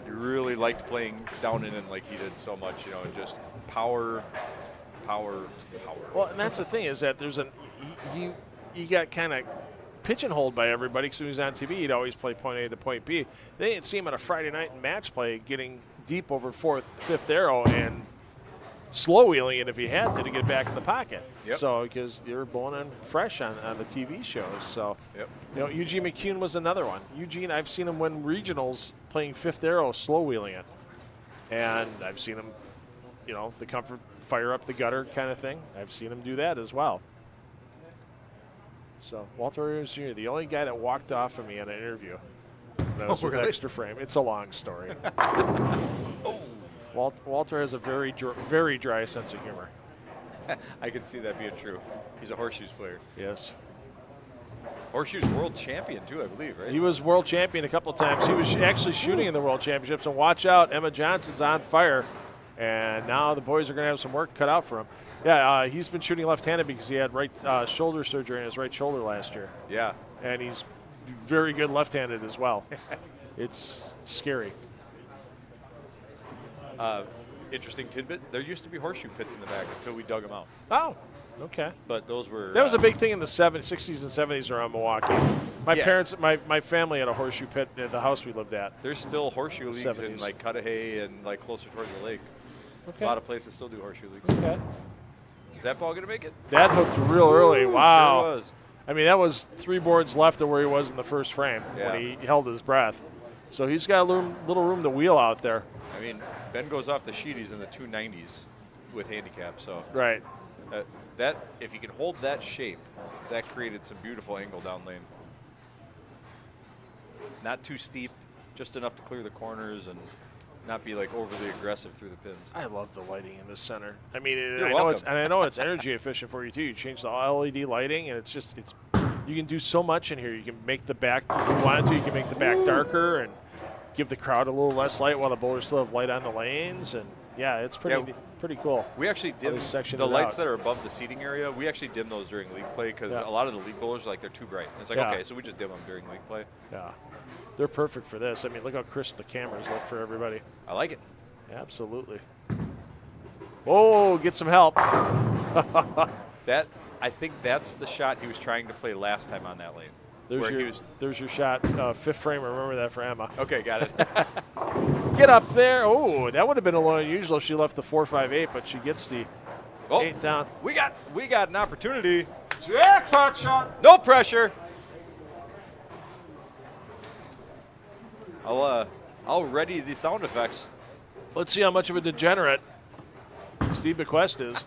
he really liked playing down and in like he did so much, and just power. Well, and that's the thing, is that he got kind of pigeonholed by everybody, because when he was on TV, he'd always play point A to point B. They didn't see him on a Friday night in match play getting deep over 4th, 5th arrow and slow wheeling it if he had to get back in the pocket. Yep. So, because they were bowling on fresh on the TV shows. So, yep. Eugene McCune was another one. Eugene, I've seen him win regionals playing fifth arrow, slow wheeling it. And I've seen him, the comfort fire up the gutter kind of thing. I've seen him do that as well. So Walter Williams Jr., the only guy that walked off of me in an interview. That was with really? Extra Frame. It's a long story. Walter has a very dry sense of humor. I can see that being true. He's a horseshoes player. Yes. Horseshoes world champion, too, I believe, right? He was world champion a couple of times. He was actually shooting in the world championships. And watch out, Emma Johnson's on fire. And now the boys are going to have some work cut out for him. Yeah, he's been shooting left-handed because he had right shoulder surgery in his right shoulder last year. Yeah. And he's very good left-handed as well. It's scary. Interesting tidbit. There used to be horseshoe pits in the back until we dug them out. Oh, okay. But those were... That was a big thing in the 60s and 70s around Milwaukee. My parents, my family had a horseshoe pit at the house we lived at. There's still horseshoe leagues 70s. in like Cudahy and like closer towards the lake. Okay. A lot of places still do horseshoe leagues. Okay. Is that ball going to make it? That hooked real early. Wow. Sure was. I mean, that was 3 boards left of where he was in the first frame when he held his breath. So he's got a little room to wheel out there. I mean, Ben goes off the sheet. He's in the 290s with handicap. So right. That if he can hold that shape, that created some beautiful angle down lane. Not too steep, just enough to clear the corners and not be like overly aggressive through the pins. I love the lighting in this center. I mean, You're I welcome. know it's energy efficient for you too. You change the LED lighting, and it's you can do so much in here. You can make the back, if you wanted to, you can make the back darker and give the crowd a little less light while the bowlers still have light on the lanes. And yeah, it's pretty cool. We actually dim the lights that are above the seating area. We actually dim those during league play because a lot of the league bowlers are like they're too bright. And it's like okay, so we just dim them during league play. Yeah, they're perfect for this. I mean, look how crisp the cameras look for everybody. I like it. Absolutely. Oh, get some help. I think that's the shot he was trying to play last time on that lane. There's your shot. Fifth frame. Remember that for Emma. Okay, got it. Get up there. Oh, that would have been a little unusual if she left the 4-5-8, but she gets the 8 down. We got an opportunity. Jackpot shot. No pressure. I'll ready the sound effects. Let's see how much of a degenerate Steve Bequest is.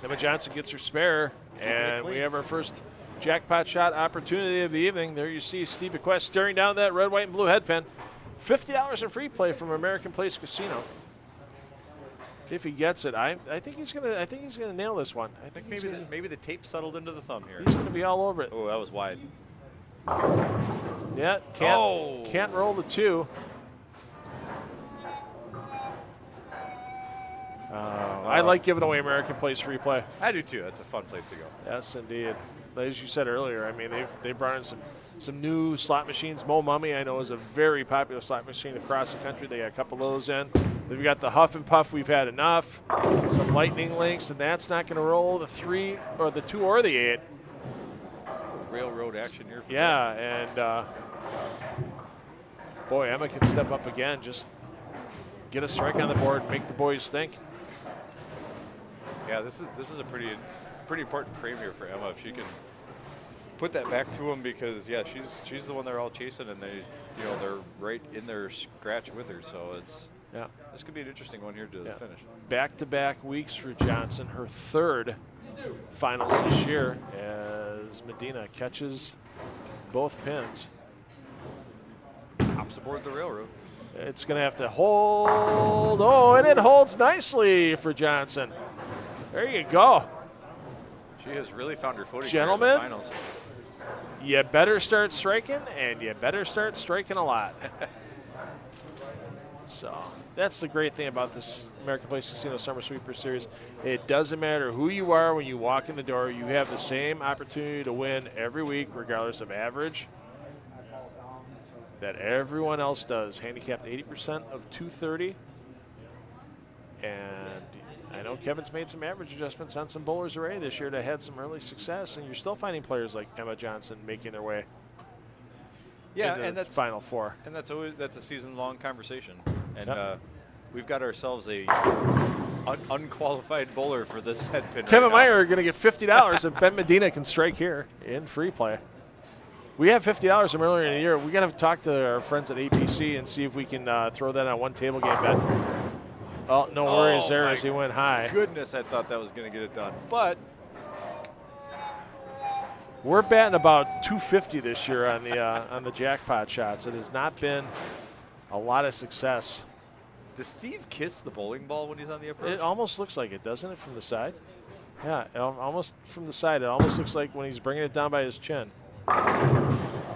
Emma Johnson gets her spare, and we have our first jackpot shot opportunity of the evening. There you see Steve Bequest staring down that red, white, and blue headpin. $50 in free play from American Place Casino. If he gets it, I think he's gonna nail this one. I think maybe the tape settled into the thumb here. He's gonna be all over it. Oh, that was wide. Yeah, can't roll the 2. I like giving away American Place free play. I do too. That's a fun place to go. Yes, indeed. As you said earlier, I mean they brought in some new slot machines. Mo Mummy, I know, is a very popular slot machine across the country. They got a couple of those in. They've got the Huff and Puff. We've had enough. Some Lightning Links, and that's not going to roll the 3 or the 2 or the 8. Railroad action here. And boy, Emma can step up again. Just get a strike on the board and make the boys think. Yeah, this is a pretty important frame here for Emma if she can put that back to him because she's the one they're all chasing and they're right in their scratch with her. So this could be an interesting one here to the finish. Back-to-back weeks for Johnson, her 3rd finals this year as Medina catches both pins. Hops aboard the railroad. It's going to have to hold. Oh, and it holds nicely for Johnson. There you go. She has really found her footing Gentlemen, here in the finals. You better start striking, and you better start striking a lot. So that's the great thing about this American Place Casino Summer Sweeper Series. It doesn't matter who you are when you walk in the door. You have the same opportunity to win every week, regardless of average, that everyone else does. Handicapped 80% of 230. And I know Kevin's made some average adjustments on some bowlers already this year that had some early success, and you're still finding players like Emma Johnson making their way. And that's Final 4. And that's a season-long conversation. And we've got ourselves a unqualified bowler for this head pin. Kevin Meyer are going to get $50 if Ben Medina can strike here in free play. We have $50 from earlier in the year. We got to talk to our friends at APC and see if we can throw that on one table game bet. Oh, no worries there as he went high. Goodness, I thought that was going to get it done. But we're batting about 250 this year on the jackpot shots. It has not been a lot of success. does Steve kiss the bowling ball when he's on the approach? It almost looks like it, doesn't it, from the side? Yeah, almost from the side. It almost looks like when he's bringing it down by his chin.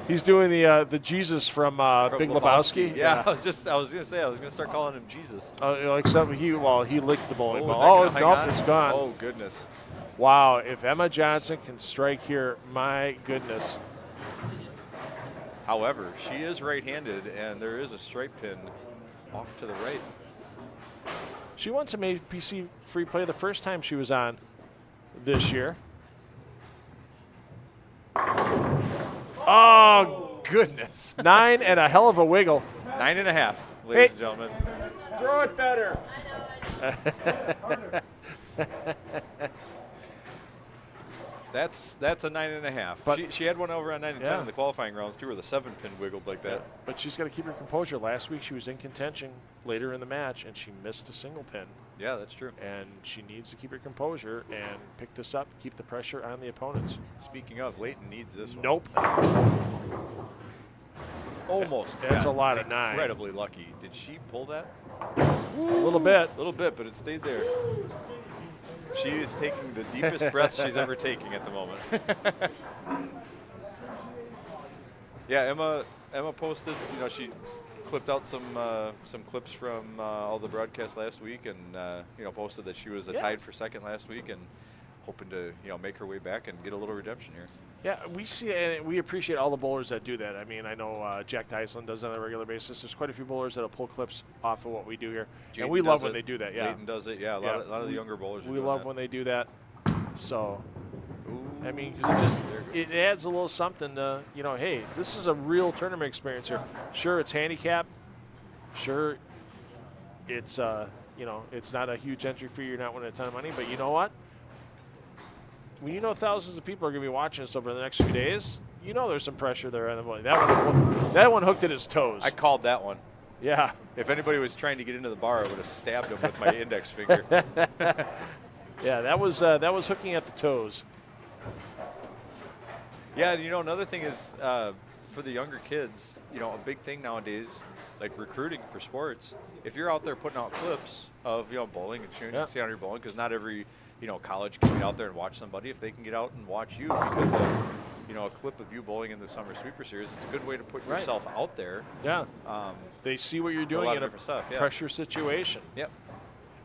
He's doing the Jesus from Big Lebowski. Yeah, I was gonna say I was gonna start calling him Jesus. Except he licked the bowling was ball. that Oh, gonna nope, hang on? it's gone. Oh goodness. Wow, if Emma Johnson can strike here, my goodness. However, she is right-handed, and there is a strike pin off to the right. She won some APC free play the first time she was on this year. Oh, Goodness. 9 and a hell of a wiggle. 9.5, ladies and gentlemen. Throw it better. That's a 9.5. But- She had one over on 9 and 10 Yeah. in the qualifying rounds too, where the 7-pin wiggled like that. But she's got to keep her composure. Last week she was in contention later in the match, and she missed a single pin. Yeah, that's true. And she needs to keep her composure and pick this up, keep the pressure on the opponents. Speaking of, Leighton needs this one. Nope. Almost. That's got a lot of 9. Incredibly lucky. Did she pull that? A little bit. A little bit, but it stayed there. She is taking the deepest breath she's ever taking at the moment. Yeah, Emma posted, she clipped out some clips from all the broadcasts last week, and posted that she was tied for second last week, and hoping to make her way back and get a little redemption here. Yeah, we see and we appreciate all the bowlers that do that. I mean, I know Jack Dyson does it on a regular basis. There's quite a few bowlers that'll pull clips off of what we do here, and we love when they do that. Yeah, Leighton does it. Yeah, a lot of the younger bowlers. We love when they do that. So, I mean, because it adds a little something to hey, this is a real tournament experience here. Sure, it's handicap. Sure, it's it's not a huge entry fee. You're not winning a ton of money, but you know what? When thousands of people are going to be watching us over the next few days, there's some pressure there on the money. That one hooked at his toes. I called that one. Yeah. If anybody was trying to get into the bar, I would have stabbed him with my index finger. Yeah, that was hooking at the toes. Yeah, another thing is for the younger kids, a big thing nowadays, like recruiting for sports. If you're out there putting out clips of bowling and shooting, see how you're bowling, because not every college can get out there and watch somebody. If they can get out and watch you because of a clip of you bowling in the Summer Sweeper Series, it's a good way to put yourself out there. Yeah. They see what you're doing in a pressure situation. Yep.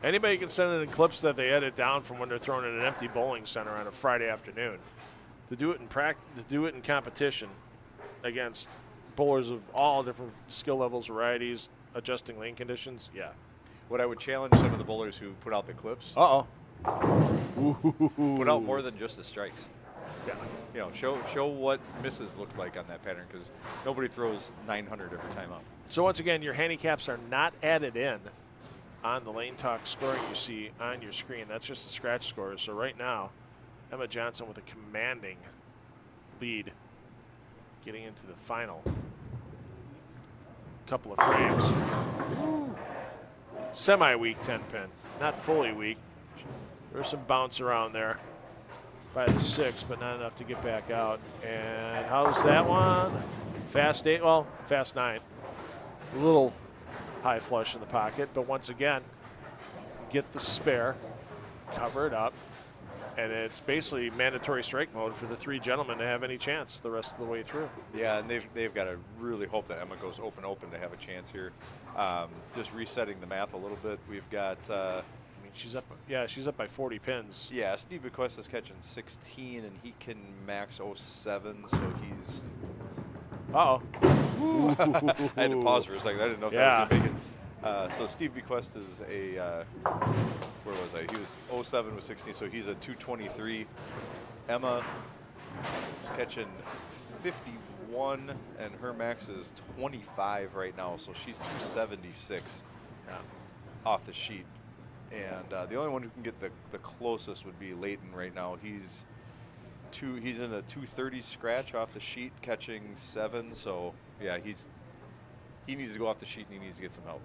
Anybody can send in clips that they edit down from when they're thrown in an empty bowling center on a Friday afternoon. To do it in practice, to do it in competition against bowlers of all different skill levels, varieties, adjusting lane conditions. Yeah. What I would challenge some of the bowlers who put out the clips. Put out more than just the strikes. Yeah. Show what misses look like on that pattern, because nobody throws 900 every time out. So once again, your handicaps are not added in on the Lane Talk scoring you see on your screen. That's just the scratch scores. So right now, Emma Johnson with a commanding lead, getting into the final couple of frames. Semi-weak 10-pin, not fully weak. There's some bounce around there by the 6, but not enough to get back out. And how's that one? Fast 8, well, fast 9. A little high flush in the pocket, but once again, get the spare, cover it up, and it's basically mandatory strike mode for the 3 gentlemen to have any chance the rest of the way through. Yeah, and they've got to really hope that Emma goes open to have a chance here. Just resetting the math a little bit, we've got. She's up. Yeah, she's up by 40 pins. Yeah, Steve Bequest is catching 16, and he can max 07, so he's. Uh-oh. I had to pause for a second. I didn't know if that was going to make it. So Steve Bequest is a. Where was I? He was 07 with 16, so he's a 223. Emma is catching 51, and her max is 25 right now, so she's 276 off the sheet. And the only one who can get the closest would be Leighton right now. He's He's in a 230 scratch off the sheet, catching 7. So yeah, he needs to go off the sheet and he needs to get some help.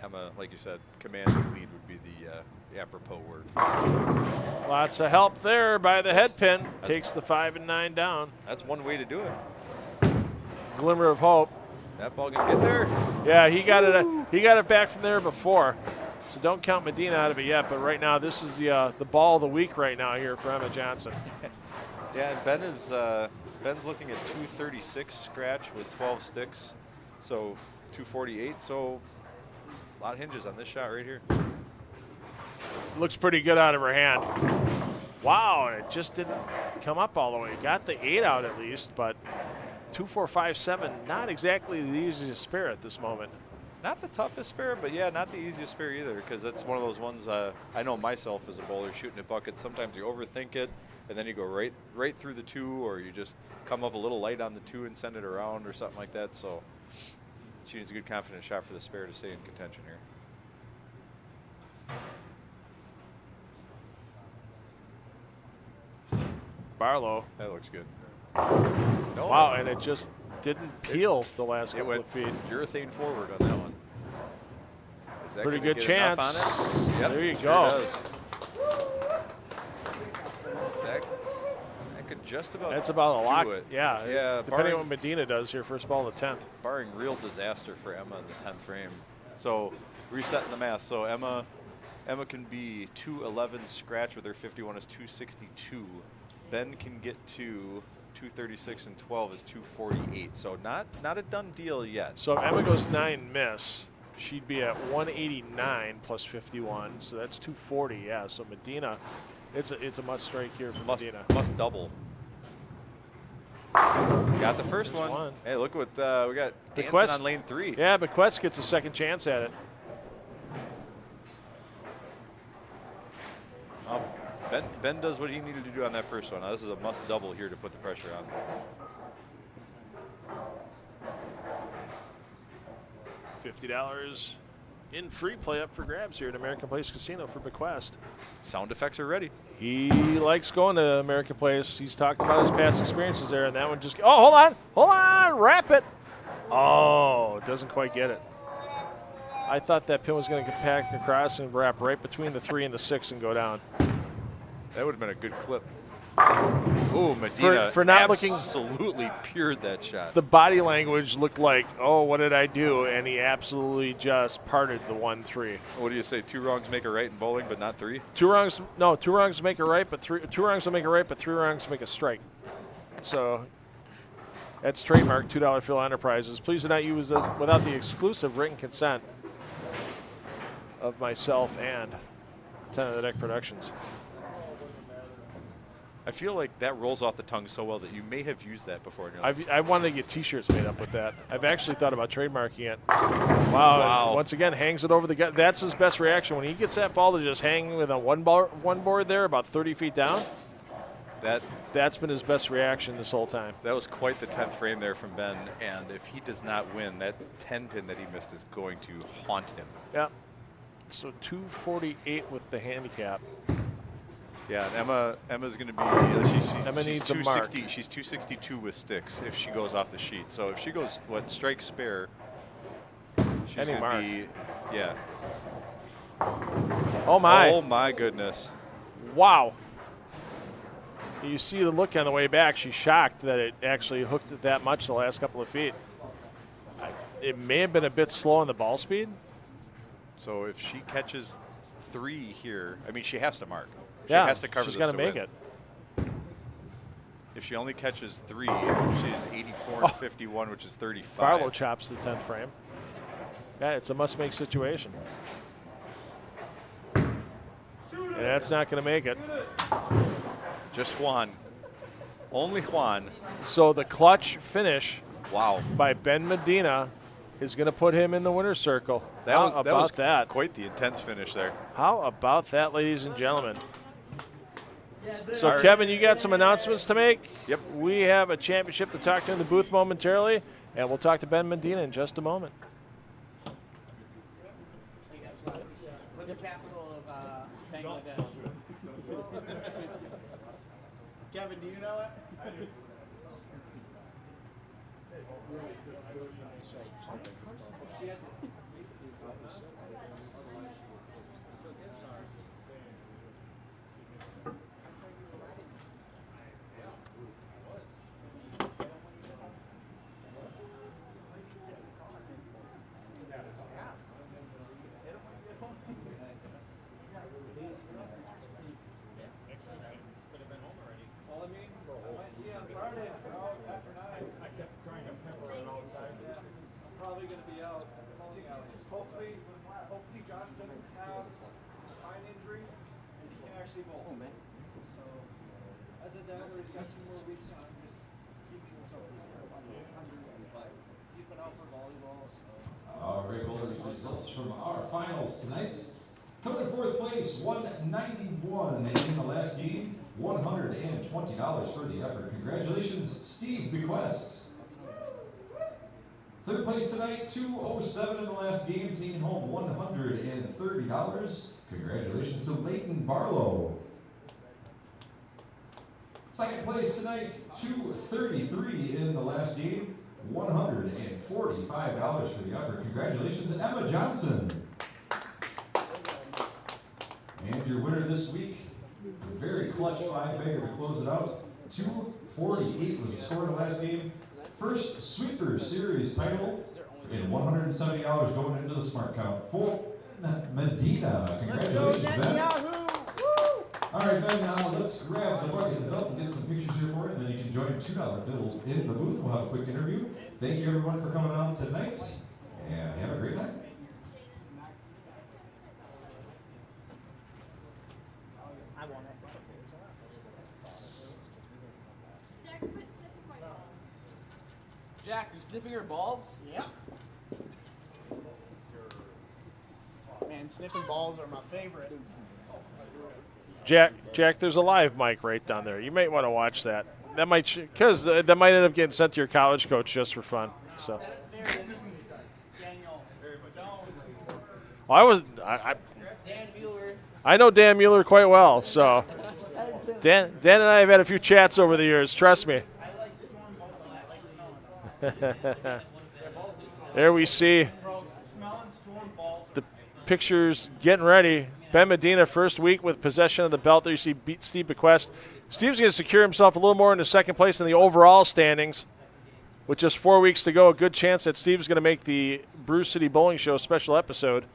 Emma, like you said, command and lead would be the apropos word. Lots of help there by the head pin. Takes the 5 and 9 down. That's one way to do it. Glimmer of hope. That ball gonna get there? Yeah, he got it. He got it back from there before. So don't count Medina out of it yet. But right now, this is the ball of the week right now here for Emma Johnson. Yeah, and Ben's looking at 236 scratch with 12 sticks, so 248. So a lot of hinges on this shot right here. Looks pretty good out of her hand. Wow, it just didn't come up all the way. Got the 8 out at least, but 2, 4, 5, 7, not exactly the easiest spare at this moment. Not the toughest spare, but yeah, not the easiest spare either, because that's one of those ones I know myself as a bowler shooting at buckets. Sometimes you overthink it, and then you go right through the 2, or you just come up a little light on the 2 and send it around or something like that. So she needs a good confident shot for the spare to stay in contention here. Brylow. That looks good. No. Wow, and it just didn't peel the last couple of feet. Urethane forward on that one. Is that pretty gonna good get chance. enough on it? Yep, there you sure go. does. That could just about. That's about a lock. It. Yeah. Yeah. Depending on what Medina does here, first ball of the 10th. Barring real disaster for Emma in the 10th frame. So resetting the math. So Emma can be 211 scratch with her 51 is 262. Ben can get to 236 and 12 is 248. So not a done deal yet. So if Emma goes 9 miss, she'd be at 189 plus 51. So that's 240. Yeah. So Medina, it's a must strike here for Medina. Must double. Got the first one. Hey, look what we got. Dancing on lane 3. Yeah, but Quetz gets a second chance at it. Ben does what he needed to do on that first one. Now, this is a must double here to put the pressure on. $50 in free play up for grabs here at American Place Casino for Bequest. Sound effects are ready. He likes going to American Place. He's talked about his past experiences there, and that one just. Oh, hold on, wrap it. Oh, it doesn't quite get it. I thought that pin was going to compact across and wrap right between the 3 and the 6 and go down. That would have been a good clip. Oh, Medina for not looking, absolutely pured that shot. The body language looked like, oh, what did I do? And he absolutely just parted the 1-3. What do you say? 2 wrongs make a right in bowling, but not 3? 2 wrongs make a right, but 2 wrongs will make a right, but 3 wrongs make a strike. So that's trademark $2 Phil Enterprises. Please do not use without the exclusive written consent of myself and 10 of the Deck Productions. I feel like that rolls off the tongue so well that you may have used that before in your life. I wanted to get T-shirts made up with that. I've actually thought about trademarking it. Wow. Once again, hangs it over the gut. That's his best reaction. When he gets that ball to just hang with a one board there about 30 feet down, that's been his best reaction this whole time. That was quite the 10th frame there from Ben, and if he does not win, that 10 pin that he missed is going to haunt him. Yeah. So 248 with the handicap. Yeah, and Emma's going to be. Emma she's needs a mark. She's 262 with sticks if she goes off the sheet. So if she goes strike spare, she's going to be. Yeah. Oh my! Oh my goodness! Wow. You see the look on the way back. She's shocked that it actually hooked it that much the last couple of feet. It may have been a bit slow on the ball speed. So if she catches 3 here, I mean, she has to mark. She has to cover she's this got to make it. If she only catches 3, she's 84 and 51, which is 35. Barlow chops the 10th frame. Yeah, it's a must-make situation. And that's not going to make it. Just Juan. Only Juan. So the clutch finish wow. by Ben Medina is going to put him in the winner's circle. How about that? Quite the intense finish there. How about that, ladies and gentlemen? So, Kevin, you got some announcements to make? Yep. We have a championship to talk to in the booth momentarily, and we'll talk to Ben Medina in just a moment. What's the capital of Bangladesh? Kevin, do you know it? Probably going to be out. Hopefully Josh doesn't have a spine injury and he can actually bowl. Oh, man. So other than that, he's got 2 more weeks on just keeping himself under. He's been out for volleyball. So. All right, Boulders, results from our finals tonight. Coming in fourth place, 191 in the last game, $120 for the effort. Congratulations, Steve Bequest. Third place tonight, 207 in the last game, taking home $130. Congratulations to Leighton Barlow. Second place tonight, 233 in the last game, $145 for the effort. Congratulations to Emma Johnson. And your winner this week, a very clutch 5-bagger to close it out. 248 was the score in the last game. First Sweeper Series title and $170 going into the smart count for Medina. Congratulations, Ben. All right, Ben, let's grab the bucket, the belt, and get some pictures here for you, and then you can join $2 Phil in the booth. We'll have a quick interview. Thank you, everyone, for coming on tonight, and have a great night. Jack, you're sniffing your balls? Yep. Man, sniffing balls are my favorite. Jack, there's a live mic right down there. You might want to watch that. That might, because that might end up getting sent to your college coach just for fun. So. Well, Dan Mueller. I know Dan Mueller quite well, so Dan and I have had a few chats over the years. Trust me. There we see the pictures getting ready. Ben Medina first week with possession of the belt. There you see Steve Bequest. Steve's going to secure himself a little more into second place in the overall standings. With just 4 weeks to go, a good chance that Steve's going to make the Brew City Bowling Show special episode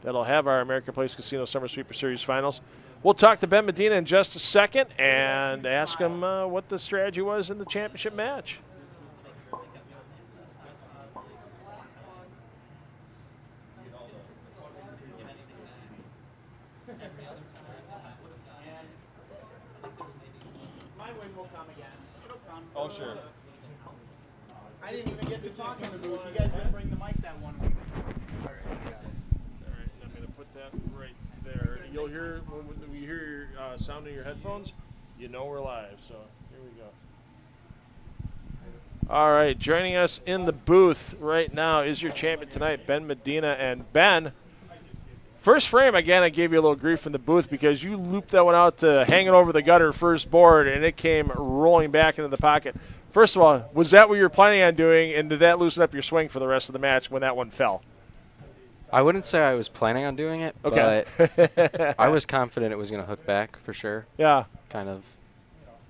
that'll have our American Place Casino Summer Sweeper Series finals. We'll talk to Ben Medina in just a second and ask him what the strategy was in the championship match. Oh, sure. I didn't even get to talk in the booth. You guys didn't bring the mic that one week. All right, I'm going to put that right there. You'll hear, when you hear your sound in your headphones, you know we're live. So here we go. All right, joining us in the booth right now is your champion tonight, Ben Medina. And Ben, first frame, again, I gave you a little grief in the booth because you looped that one out to hanging over the gutter first board, and it came rolling back into the pocket. First of all, was that what you were planning on doing, and did that loosen up your swing for the rest of the match when that one fell? I wouldn't say I was planning on doing it, okay, but I was confident it was going to hook back for sure. Yeah. Kind of.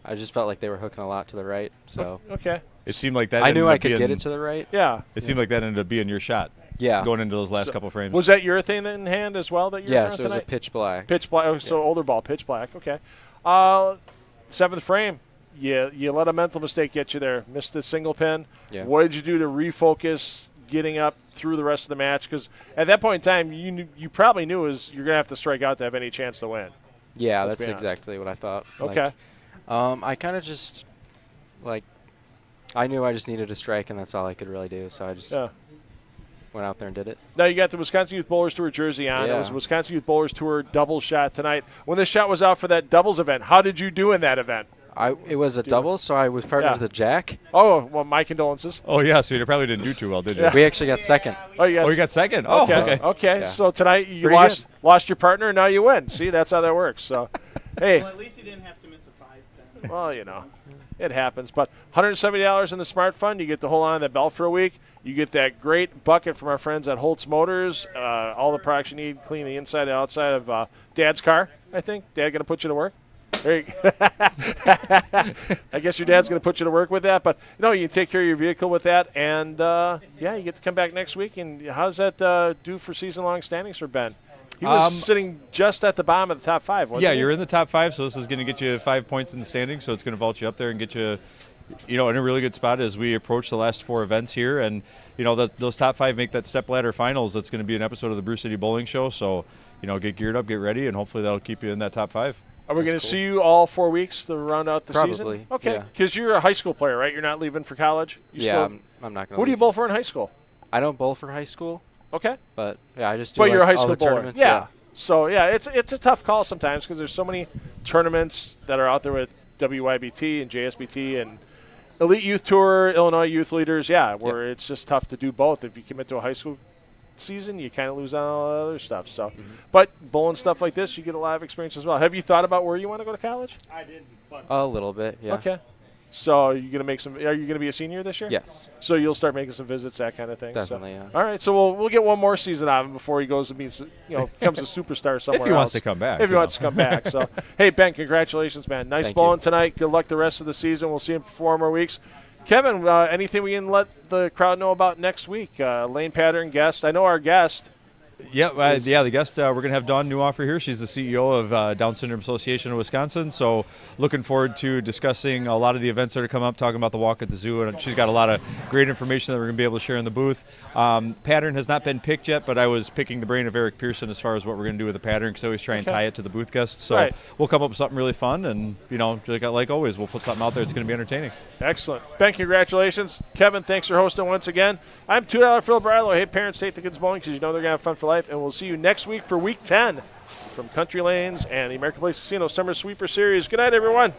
I just felt like they were hooking a lot to the right, so. Okay. It seemed like that. I knew I could get it to the right. Yeah. It seemed like that ended up being your shot. Yeah. Going into those last couple frames. Was that urethane in hand as well that you were Yes, it was tonight? a pitch black. Pitch black. Oh, so older ball, pitch black. Okay. Seventh frame. You let a mental mistake get you there. Missed the single pin. Yeah. What did you do to refocus getting up through the rest of the match? Because at that point in time, you probably knew you're going to have to strike out to have any chance to win. Yeah, that's exactly what I thought. Okay. I kind of just, I knew I just needed a strike, and that's all I could really do. So I just went out there and did it. Now you got the Wisconsin Youth Bowlers Tour jersey on. Yeah. It was Wisconsin Youth Bowlers Tour double shot tonight. When the shot was out for that doubles event, how did you do in that event? It was a double, so I was part of the jack. Oh, well, my condolences. Oh, yeah, so you probably didn't do too well, did you? We actually got second. Oh, you got second? Oh, okay. Okay, Yeah. so tonight you lost your partner, and now you win. See, that's how that works. So, hey. Well, at least you didn't have to miss a 5 then. Well, it happens. But $170 in the Smart Fund. You get to hold on to that belt for a week. You get that great bucket from our friends at Holtz Motors. All the products you need, clean the inside and outside of Dad's car, I think. Dad going to put you to work? There you go. I guess your dad's going to put you to work with that. But, you can take care of your vehicle with that. And, you get to come back next week. And how's that do for season-long standings for Ben? He was sitting just at the bottom of the top 5, wasn't he? Yeah, you're in the top 5, so this is going to get you 5 points in the standings. So it's going to vault you up there and get you, in a really good spot as we approach the last 4 events here. And, those top 5 make that step ladder finals. That's going to be an episode of the Bruce City Bowling Show. So, get geared up, get ready, and hopefully that'll keep you in that top 5. Are we going to see you all 4 weeks to round out the season? Probably. Okay, because you're a high school player, right? You're not leaving for college? I'm not going to. Who do you bowl for in high school? I don't bowl for high school. Okay. But, I just do you're a high all school the bowler. tournaments. Yeah. So, it's a tough call sometimes because there's so many tournaments that are out there with WYBT and JSBT and Elite Youth Tour, Illinois Youth Leaders, where it's just tough to do both. If you commit to a high school season, you kind of lose on all the other stuff. So, But bowling stuff like this, you get a lot of experience as well. Have you thought about where you want to go to college? I didn't, but A little bit, yeah. Okay. So are you going to be a senior this year? Yes. So you'll start making some visits, that kind of thing. Definitely, so. yeah. All right. So we'll get one more season out of him before he goes and becomes a superstar somewhere else. If he wants to come back. If he wants to come back. So hey, Ben, congratulations, man. Nice Thank bowling you. tonight. Good luck the rest of the season. We'll see him for 4 more weeks. Kevin, anything we can let the crowd know about next week? Lane Pattern guest. I know our guest. Yep, the guest, we're going to have Dawn Newoffer here. She's the CEO of Down Syndrome Association of Wisconsin. So looking forward to discussing a lot of the events that are coming up, talking about the walk at the zoo. And she's got a lot of great information that we're going to be able to share in the booth. Pattern has not been picked yet, but I was picking the brain of Eric Pearson as far as what we're going to do with the pattern because I always try and tie it to the booth guests. So we'll come up with something really fun. And, like always, we'll put something out there that's going to be entertaining. Excellent. Ben, congratulations. Kevin, thanks for hosting once again. I'm $2 Phil Brylow. Hey, parents, take the kids bowling because they're going to have fun for life. And we'll see you next week for Week 10 from Country Lanes and the American Place Casino Summer Sweeper Series. Good night, everyone.